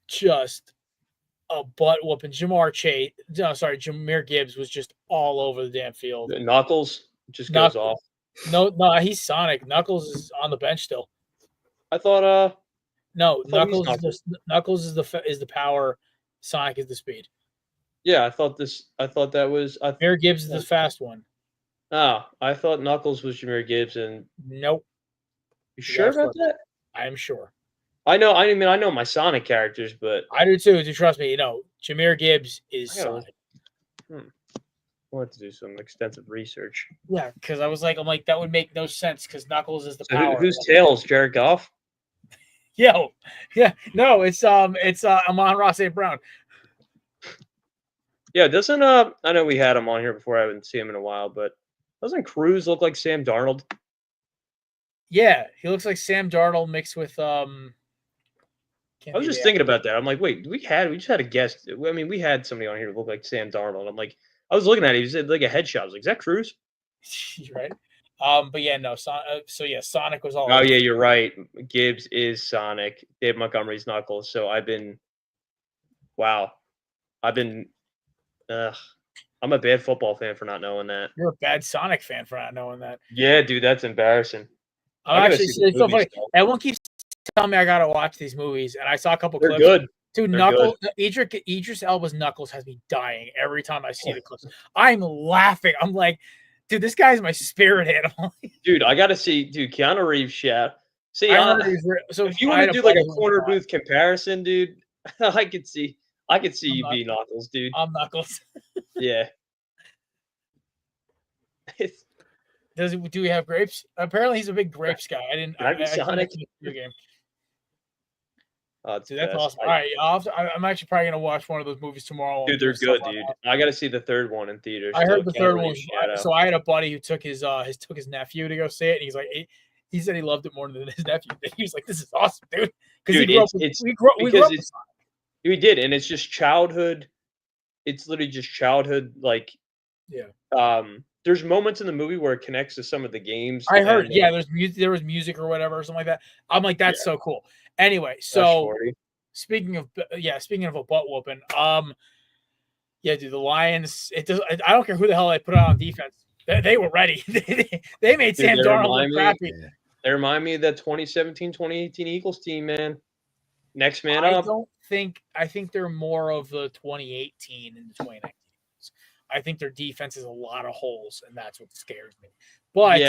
[SPEAKER 1] Just a butt whooping. Jameer Gibbs was just all over the damn field.
[SPEAKER 6] Knuckles just goes off.
[SPEAKER 1] No, he's Sonic. Knuckles is on the bench still.
[SPEAKER 6] I thought
[SPEAKER 1] no, Knuckles is the power. Sonic is the speed.
[SPEAKER 6] Yeah, I thought that was
[SPEAKER 1] Jameer Gibbs is the fast one.
[SPEAKER 6] Oh, I thought Knuckles was Jameer Gibbs and
[SPEAKER 1] nope.
[SPEAKER 6] You sure about that?
[SPEAKER 1] I am sure.
[SPEAKER 6] I know my Sonic characters, but
[SPEAKER 1] I do too. Trust me, Jameer Gibbs is Sonic.
[SPEAKER 6] I want to do some extensive research.
[SPEAKER 1] Yeah, because I'm like, that would make no sense because Knuckles is the
[SPEAKER 6] So
[SPEAKER 1] power.
[SPEAKER 6] Who's Tails? Jared Goff?
[SPEAKER 1] Yeah, no, it's Amon-Ra St. Brown.
[SPEAKER 6] Yeah, doesn't I know we had him on here before. I haven't seen him in a while, but doesn't Cruz look like Sam Darnold?
[SPEAKER 1] Yeah, he looks like Sam Darnold mixed with
[SPEAKER 6] I was just thinking about that. I'm like, wait, we just had a guest. I mean, we had somebody on here who looked like Sam Darnold. I'm like, I was looking at it. He said like a headshot. I was like, is that Cruz?
[SPEAKER 1] Right. But yeah, no. Sonic was all.
[SPEAKER 6] Oh yeah, you're right. Gibbs is Sonic. Dave Montgomery's Knuckles. So I'm a bad football fan for not knowing that.
[SPEAKER 1] You're a bad Sonic fan for not knowing that.
[SPEAKER 6] Yeah, dude, that's embarrassing.
[SPEAKER 1] It's so funny. Everyone keeps telling me I gotta watch these movies, and I saw a couple clips.
[SPEAKER 6] Good.
[SPEAKER 1] Dude, Knuckles, Idris Elba's Knuckles has me dying every time I see the clips. I'm laughing. I'm like, dude, this guy's my spirit animal.
[SPEAKER 6] Dude, I gotta see, Keanu Reeves shout. See,
[SPEAKER 1] so
[SPEAKER 6] if you want to do like a Korner Booth comparison, dude, I could see you be Knuckles, dude.
[SPEAKER 1] I'm Knuckles.
[SPEAKER 6] Yeah.
[SPEAKER 1] Do we have grapes? Apparently, he's a big grapes guy. I
[SPEAKER 6] Sonic.
[SPEAKER 1] Game.
[SPEAKER 6] Oh,
[SPEAKER 1] dude, that's awesome. All right, I'm actually probably gonna watch one of those movies tomorrow.
[SPEAKER 6] Dude, they're good, dude. I got to see the third one in theaters.
[SPEAKER 1] I heard the third one. So I had a buddy who took his nephew to go see it, and he's like, he said he loved it more than his nephew. He was like, "This is awesome, dude." Because we grew up with Sonic.
[SPEAKER 6] We did, and it's just childhood. It's literally just childhood, like.
[SPEAKER 1] Yeah.
[SPEAKER 6] There's moments in the movie where it connects to some of the games.
[SPEAKER 1] I heard, there was music or whatever, or something like that. I'm like, that's so cool. Anyway, so speaking of a butt whooping, dude, the Lions. I don't care who the hell they put out on defense. They were ready. They made Sam Darnold look crappy.
[SPEAKER 6] They remind me of that 2017-2018 Eagles team, man. Next man up.
[SPEAKER 1] I think they're more of the 2018 and the 2019. I think their defense is a lot of holes, and that's what scares me. But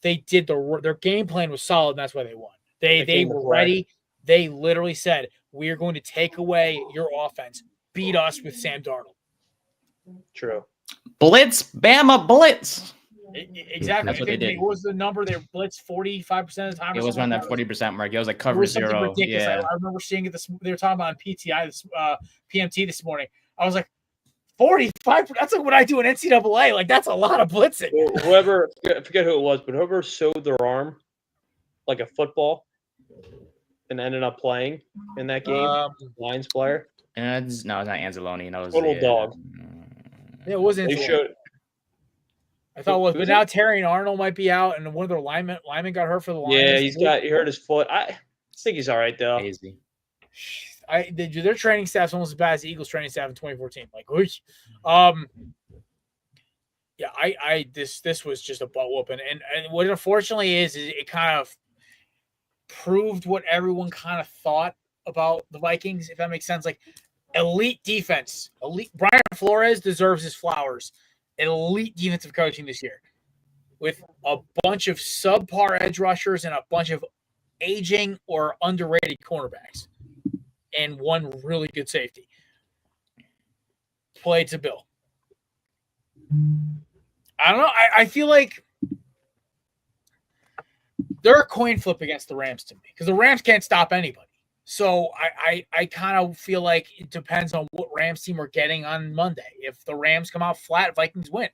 [SPEAKER 1] they did their game plan was solid, and that's why they won. They were ready. They literally said, "We are going to take away your offense, beat us with Sam Darnold."
[SPEAKER 6] True.
[SPEAKER 7] Blitz, Bama, blitz.
[SPEAKER 1] Exactly.
[SPEAKER 7] That's what they did.
[SPEAKER 1] What was the number? They blitzed 45% of the time.
[SPEAKER 7] It was around that 40% mark. It was like cover zero. Yeah.
[SPEAKER 1] I remember seeing it. They were talking about on PTI, PMT this morning. I was like, 45. That's like what I do in NCAA. Like, that's a lot of blitzing.
[SPEAKER 6] Whoever, I forget who it was, but whoever sewed their arm like a football and ended up playing in that game, Lions player.
[SPEAKER 7] No, it's not Anzalone. That was
[SPEAKER 6] total dog.
[SPEAKER 1] Yeah, it wasn't. I thought it was, but now Terry and Arnold might be out, and one of their linemen got hurt for the Lions.
[SPEAKER 6] Yeah, he hurt his foot. I think he's all right though.
[SPEAKER 7] Easy.
[SPEAKER 1] Their training staff's almost as bad as the Eagles' training staff in 2014. Like, this was just a butt whooping, and what it unfortunately is it kind of proved what everyone kind of thought about the Vikings, if that makes sense. Like elite defense. Elite Brian Flores deserves his flowers. Elite defensive coaching this year with a bunch of subpar edge rushers and a bunch of aging or underrated cornerbacks and one really good safety. Played to Bill. I don't know. I feel like they're a coin flip against the Rams to me because the Rams can't stop anybody. So I kind of feel like it depends on what Rams team we're getting on Monday. If the Rams come out flat, Vikings win.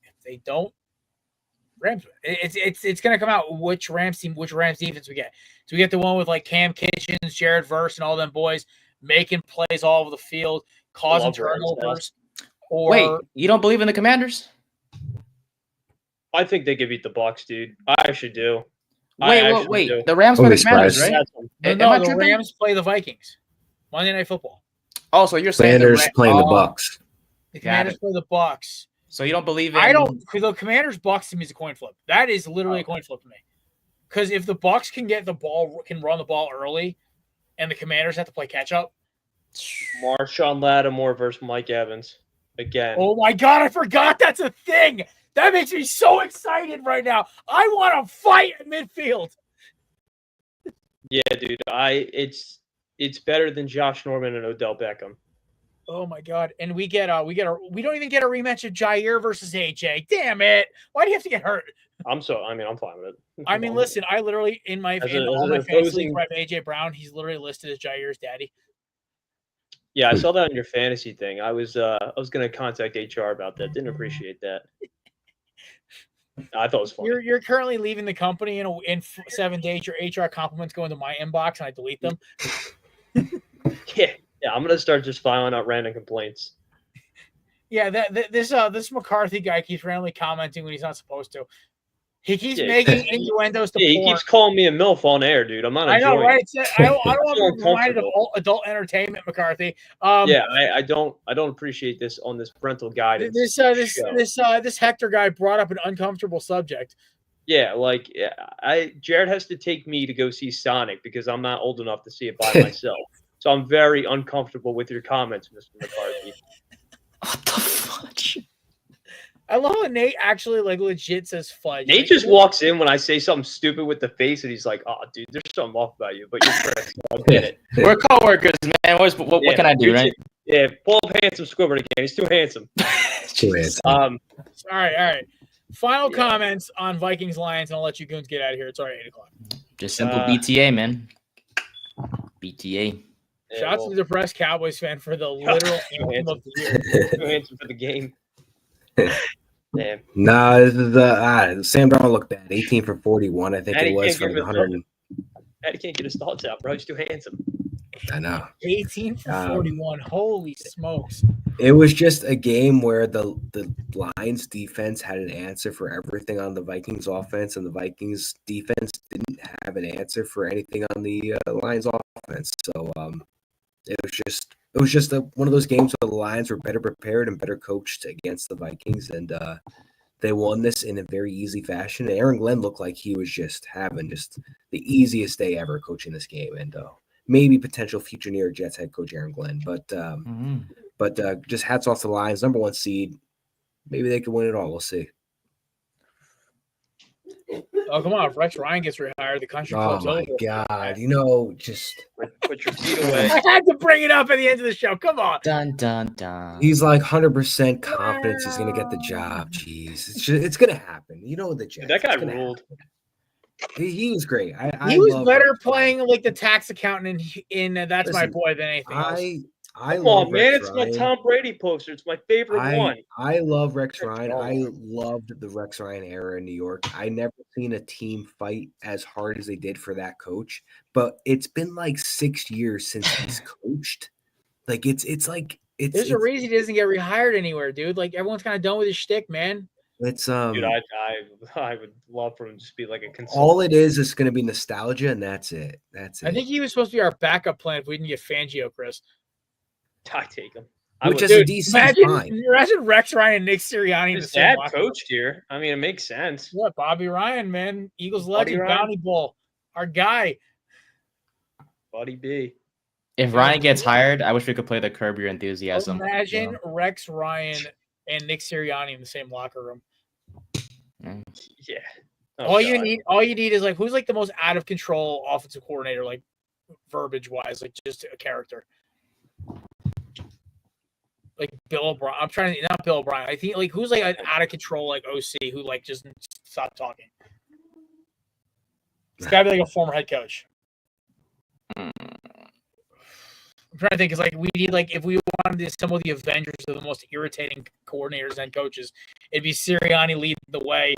[SPEAKER 1] If they don't, Rams win. It's going to come out which Rams defense we get. So we get the one with like Cam Kitchens, Jared Verse, and all them boys making plays all over the field, causing turnovers. Or
[SPEAKER 7] wait, you don't believe in the Commanders?
[SPEAKER 6] I think they could beat the Bucs, dude. I actually do.
[SPEAKER 7] Wait. The Rams play the Commanders, right?
[SPEAKER 1] No, the Rams play the Vikings. Monday Night Football.
[SPEAKER 7] Oh, so you're saying
[SPEAKER 4] Commanders playing the Bucs.
[SPEAKER 1] The Commanders play the Bucs.
[SPEAKER 7] So you don't believe in?
[SPEAKER 1] I don't. Because the Commanders Bucs to me is a coin flip. That is literally a coin flip to me. Because if the Bucs can run the ball early, and the Commanders have to play catch up.
[SPEAKER 6] Marshawn Lattimore versus Mike Evans again.
[SPEAKER 1] Oh my God! I forgot that's a thing. That makes me so excited right now. I want to fight at midfield.
[SPEAKER 6] Yeah, dude. It's better than Josh Norman and Odell Beckham.
[SPEAKER 1] Oh my God! And we don't even get a rematch of Jair versus AJ. Damn it! Why do you have to get hurt?
[SPEAKER 6] I'm fine with it.
[SPEAKER 1] I mean, listen. I literally in my fantasy league where I have AJ Brown, he's literally listed as Jair's daddy.
[SPEAKER 6] Yeah, I saw that on your fantasy thing. I was going to contact HR about that. Didn't appreciate that. I thought it was funny.
[SPEAKER 1] You're currently leaving the company in 7 days. Your HR compliments go into my inbox and I delete them.
[SPEAKER 6] Yeah, I'm gonna start just filing out random complaints.
[SPEAKER 1] Yeah, this McCarthy guy keeps randomly commenting when he's not supposed to. He keeps making innuendos to porn.
[SPEAKER 6] He keeps calling me a MILF on air, dude. I'm not.
[SPEAKER 1] I know, right? I don't want to be reminded of adult entertainment, McCarthy.
[SPEAKER 6] I don't appreciate this on this parental guidance.
[SPEAKER 1] This Hector guy brought up an uncomfortable subject.
[SPEAKER 6] Yeah, Jared has to take me to go see Sonic because I'm not old enough to see it by myself. So I'm very uncomfortable with your comments, Mr. McCarthy.
[SPEAKER 7] What the fudge?
[SPEAKER 1] I love how Nate actually legit says fudge.
[SPEAKER 6] Nate just walks in when I say something stupid with the face, and he's like, "Oh, dude, there's something off about you." But you're Chris. I get it.
[SPEAKER 7] We're coworkers, man. What can I do, right?
[SPEAKER 6] Yeah, pull up handsome Squidward again. He's too handsome.
[SPEAKER 4] Too handsome.
[SPEAKER 1] All right. Final comments on Vikings Lions, and I'll let you goons get out of here. It's already 8:00.
[SPEAKER 7] Just simple BTA, man. BTA.
[SPEAKER 1] Shout out to the depressed Cowboys fan for the literal anthem of the year.
[SPEAKER 6] Too handsome for the game. Damn.
[SPEAKER 4] Nah, this is Sam Darnold looked bad. 18 for 41, I think it was for 100.
[SPEAKER 6] He can't get his thoughts out, bro. He's too handsome.
[SPEAKER 4] I know.
[SPEAKER 1] 18 for 41. Holy smokes.
[SPEAKER 4] It was just a game where the Lions defense had an answer for everything on the Vikings offense, and the Vikings defense didn't have an answer for anything on the Lions offense. So it was just one of those games where the Lions were better prepared and better coached against the Vikings, and they won this in a very easy fashion. And Aaron Glenn looked like he was just having the easiest day ever coaching this game, and maybe potential future New York Jets head coach Aaron Glenn. But just hats off to the Lions, number 1 seed. Maybe they could win it all. We'll see.
[SPEAKER 1] Oh, come on. If Rex Ryan gets rehired, the country club's over.
[SPEAKER 4] Oh, my God. Just
[SPEAKER 6] put your feet away.
[SPEAKER 1] I had to bring it up at the end of the show. Come on.
[SPEAKER 7] Dun, dun, dun.
[SPEAKER 4] He's like 100% confidence he's going to get the job. Jeez. It's going to happen. You know the Jets.
[SPEAKER 6] That guy ruled.
[SPEAKER 4] He was great.
[SPEAKER 1] He was better playing like the tax accountant in That's My Boy than anything else.
[SPEAKER 6] Come on, man. It's my Tom Brady poster. It's my favorite one.
[SPEAKER 4] I love Rex Ryan. I loved the Rex Ryan era in New York. I never seen a team fight as hard as they did for that coach. But it's been like 6 years since he's coached. Like there's
[SPEAKER 1] a reason he doesn't get rehired anywhere, dude. Like everyone's kind of done with his shtick, man.
[SPEAKER 4] It's
[SPEAKER 6] dude, I would love for him to just be like a consultant.
[SPEAKER 4] All it is going to be nostalgia, and that's it.
[SPEAKER 1] I think he was supposed to be our backup plan if we didn't get Fangio, Chris.
[SPEAKER 6] I take him.
[SPEAKER 4] Which
[SPEAKER 6] would-
[SPEAKER 4] is a DC fine.
[SPEAKER 1] Imagine Rex Ryan and Nick Sirianni in the
[SPEAKER 6] His
[SPEAKER 1] same
[SPEAKER 6] dad
[SPEAKER 1] locker room.
[SPEAKER 6] coached here. I mean, it makes sense.
[SPEAKER 1] Yeah, Bobby Ryan, man, Eagles
[SPEAKER 6] Buddy
[SPEAKER 1] legend,
[SPEAKER 6] Ryan.
[SPEAKER 1] Bounty Bowl, our guy.
[SPEAKER 6] Buddy B.
[SPEAKER 7] If Ryan gets hired, I wish we could play the Curb Your Enthusiasm.
[SPEAKER 1] Imagine Rex Ryan and Nick Sirianni in the same locker room.
[SPEAKER 6] Yeah. Oh,
[SPEAKER 1] all you
[SPEAKER 6] God.
[SPEAKER 1] need is like who's like the most out of control offensive coordinator, like verbiage wise, like just a character. Like Bill O'Brien. I'm trying to not Bill O'Brien. I think like who's like an out of control like OC who like just stop talking. It's gotta be like a former head coach. I'm trying to think. It's like we need like if we wanted to assemble the Avengers of the most irritating coordinators and coaches, it'd be Sirianni leading the way.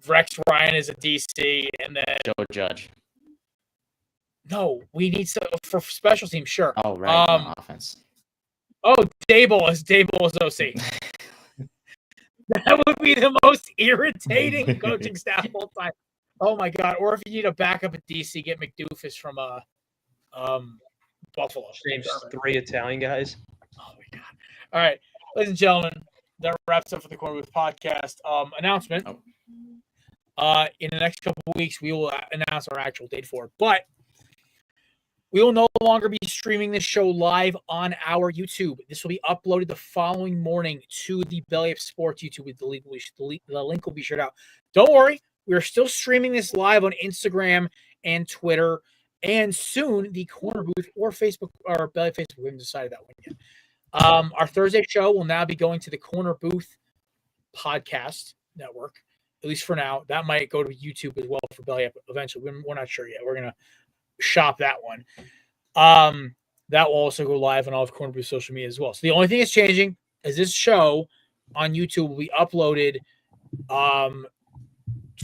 [SPEAKER 1] Rex Ryan is a DC, and then
[SPEAKER 7] Joe Judge.
[SPEAKER 1] No, we need some for special teams. Sure.
[SPEAKER 7] Oh right, offense.
[SPEAKER 1] Oh, Dable is OC. That would be the most irritating coaching staff of all time. Oh my God! Or if you need a backup at DC, get McDoofus from Buffalo.
[SPEAKER 6] Names 3 Italian guys.
[SPEAKER 1] Oh my God! All right, ladies and gentlemen, that wraps up for the Korner Booth podcast. Announcement. In the next couple of weeks, we will announce our actual date for it, but we will no longer be streaming this show live on our YouTube. This will be uploaded the following morning to the Belly Up Sports YouTube. The link will be shared out. Don't worry, we are still streaming this live on Instagram and Twitter, and soon the Korner Booth or Facebook or Belly Up Facebook. We haven't decided that one yet. Our Thursday show will now be going to the Korner Booth podcast network, at least for now. That might go to YouTube as well for Belly Up eventually. We're not sure yet. We're gonna shop that one. That will also go live on all of Korner Booth social media as well. So the only thing that's changing is this show on YouTube will be uploaded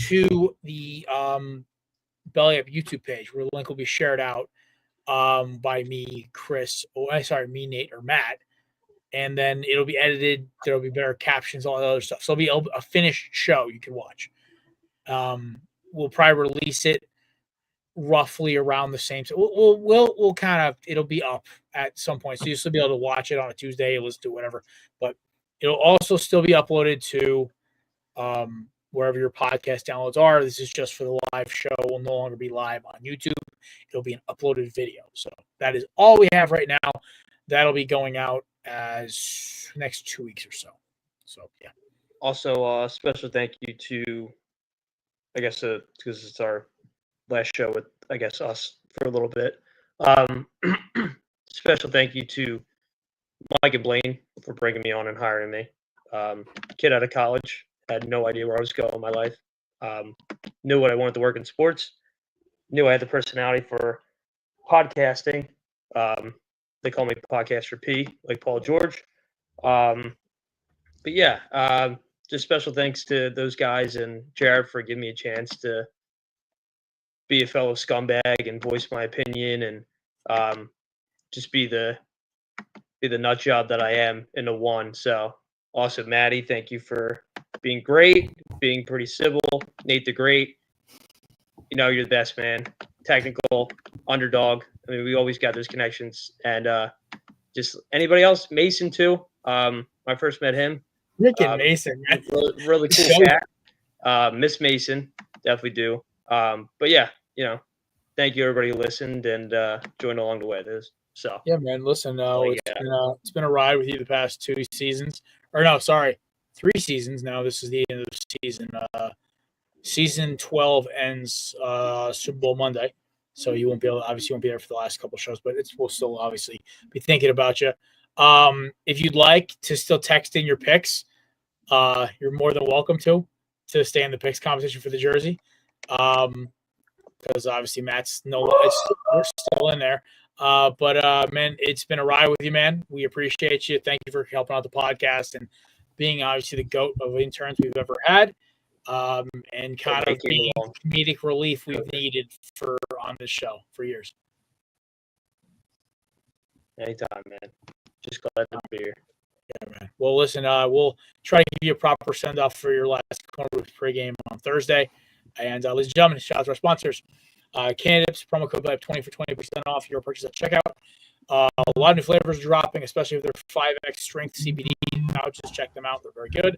[SPEAKER 1] to the Belly Up YouTube page, where the link will be shared out by me, Chris, me, Nate, or Matt. And then it'll be edited. There'll be better captions, all that other stuff. So it'll be a finished show you can watch. We'll probably release it roughly around the same. So we'll kind of, it'll be up at some point. So you'll still be able to watch it on a Tuesday, listen to whatever. But it'll also still be uploaded to wherever your podcast downloads are. This is just for the live show. Will no longer be live on YouTube. It'll be an uploaded video. So that is all we have right now. That'll be going out as next 2 weeks or so. So yeah.
[SPEAKER 6] Also, special thank you to, I guess, because it's our last show with, I guess, us for a little bit. Special thank you to Mike and Blaine for bringing me on and hiring me. Kid out of college, had no idea where I was going in my life. Knew what I wanted to work in sports. Knew I had the personality for podcasting. They call me Podcaster P, like Paul George. But yeah, just special thanks to those guys and Jared for giving me a chance to be a fellow scumbag and voice my opinion and just be the nut job that I am in the one. So also, Maddie, thank you for being great, being pretty civil. Nate the Great, you know, you're the best, man. Technical, underdog. I mean, we always got those connections. And just anybody else, Mason too. I first met him.
[SPEAKER 1] Rick and Mason, man.
[SPEAKER 6] Really cool cat. Miss Mason, definitely do. But yeah, you know, thank you everybody who listened and joined along the way. So
[SPEAKER 1] yeah, man. Listen, it's been a ride with you the past 2 seasons, or no, sorry, 3 seasons. Now this is the end of the season. Season 12 ends Super Bowl Monday, so you won't be there for the last couple shows, but we'll still obviously be thinking about you. If you'd like to still text in your picks, you're more than welcome to stay in the picks competition for the jersey. Because obviously Matt's we're still in there. But man, it's been a ride with you, man. We appreciate you. Thank you for helping out the podcast and being obviously the GOAT of interns we've ever had. And kind of being comedic relief we've needed on this show for years.
[SPEAKER 6] Anytime, man. Just glad to be here.
[SPEAKER 1] Yeah, man. Well, listen, we'll try to give you a proper send-off for your last Korner Booth pregame on Thursday. And ladies and gentlemen, shout out to our sponsors. Candidates, promo code BELLYUP20 for 20% off your purchase at checkout. A lot of new flavors are dropping, especially with their 5x strength CBD pouches. Check them out; they're very good.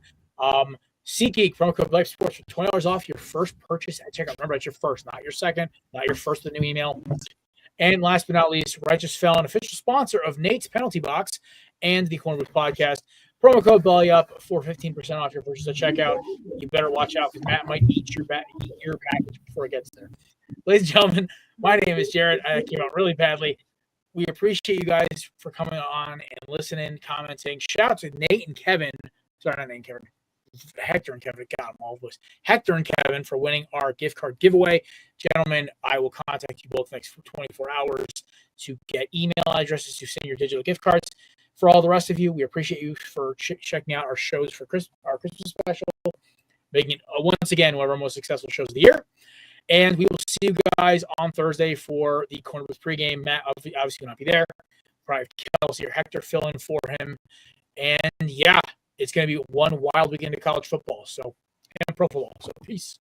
[SPEAKER 1] SeatGeek promo code Life Sports for $20 off your first purchase at checkout. Remember, it's your first, not your second, not your first with a new email. And last but not least, Righteous Felon, official sponsor of Nate's Penalty Box and the Korner Booth podcast. Promo code BellyUp for 15% off your purchase at checkout. You better watch out because Matt might eat your package before it gets there. Ladies and gentlemen, my name is Jared. I came out really badly. We appreciate you guys for coming on and listening, commenting. Shout out to Nate and Kevin. Sorry, not Nate and Kevin. Hector and Kevin. God, I'm all those. Hector and Kevin for winning our gift card giveaway. Gentlemen, I will contact you both next 24 hours to get email addresses to send your digital gift cards. For all the rest of you, we appreciate you for checking out our shows for our Christmas special, making it once again one of our most successful shows of the year. And we will see you guys on Thursday for the Korner Booth pregame. Matt obviously will not be there. Probably Kelsey or Hector fill in for him. And yeah, it's going to be one wild weekend of college football. So, and pro football. So, peace.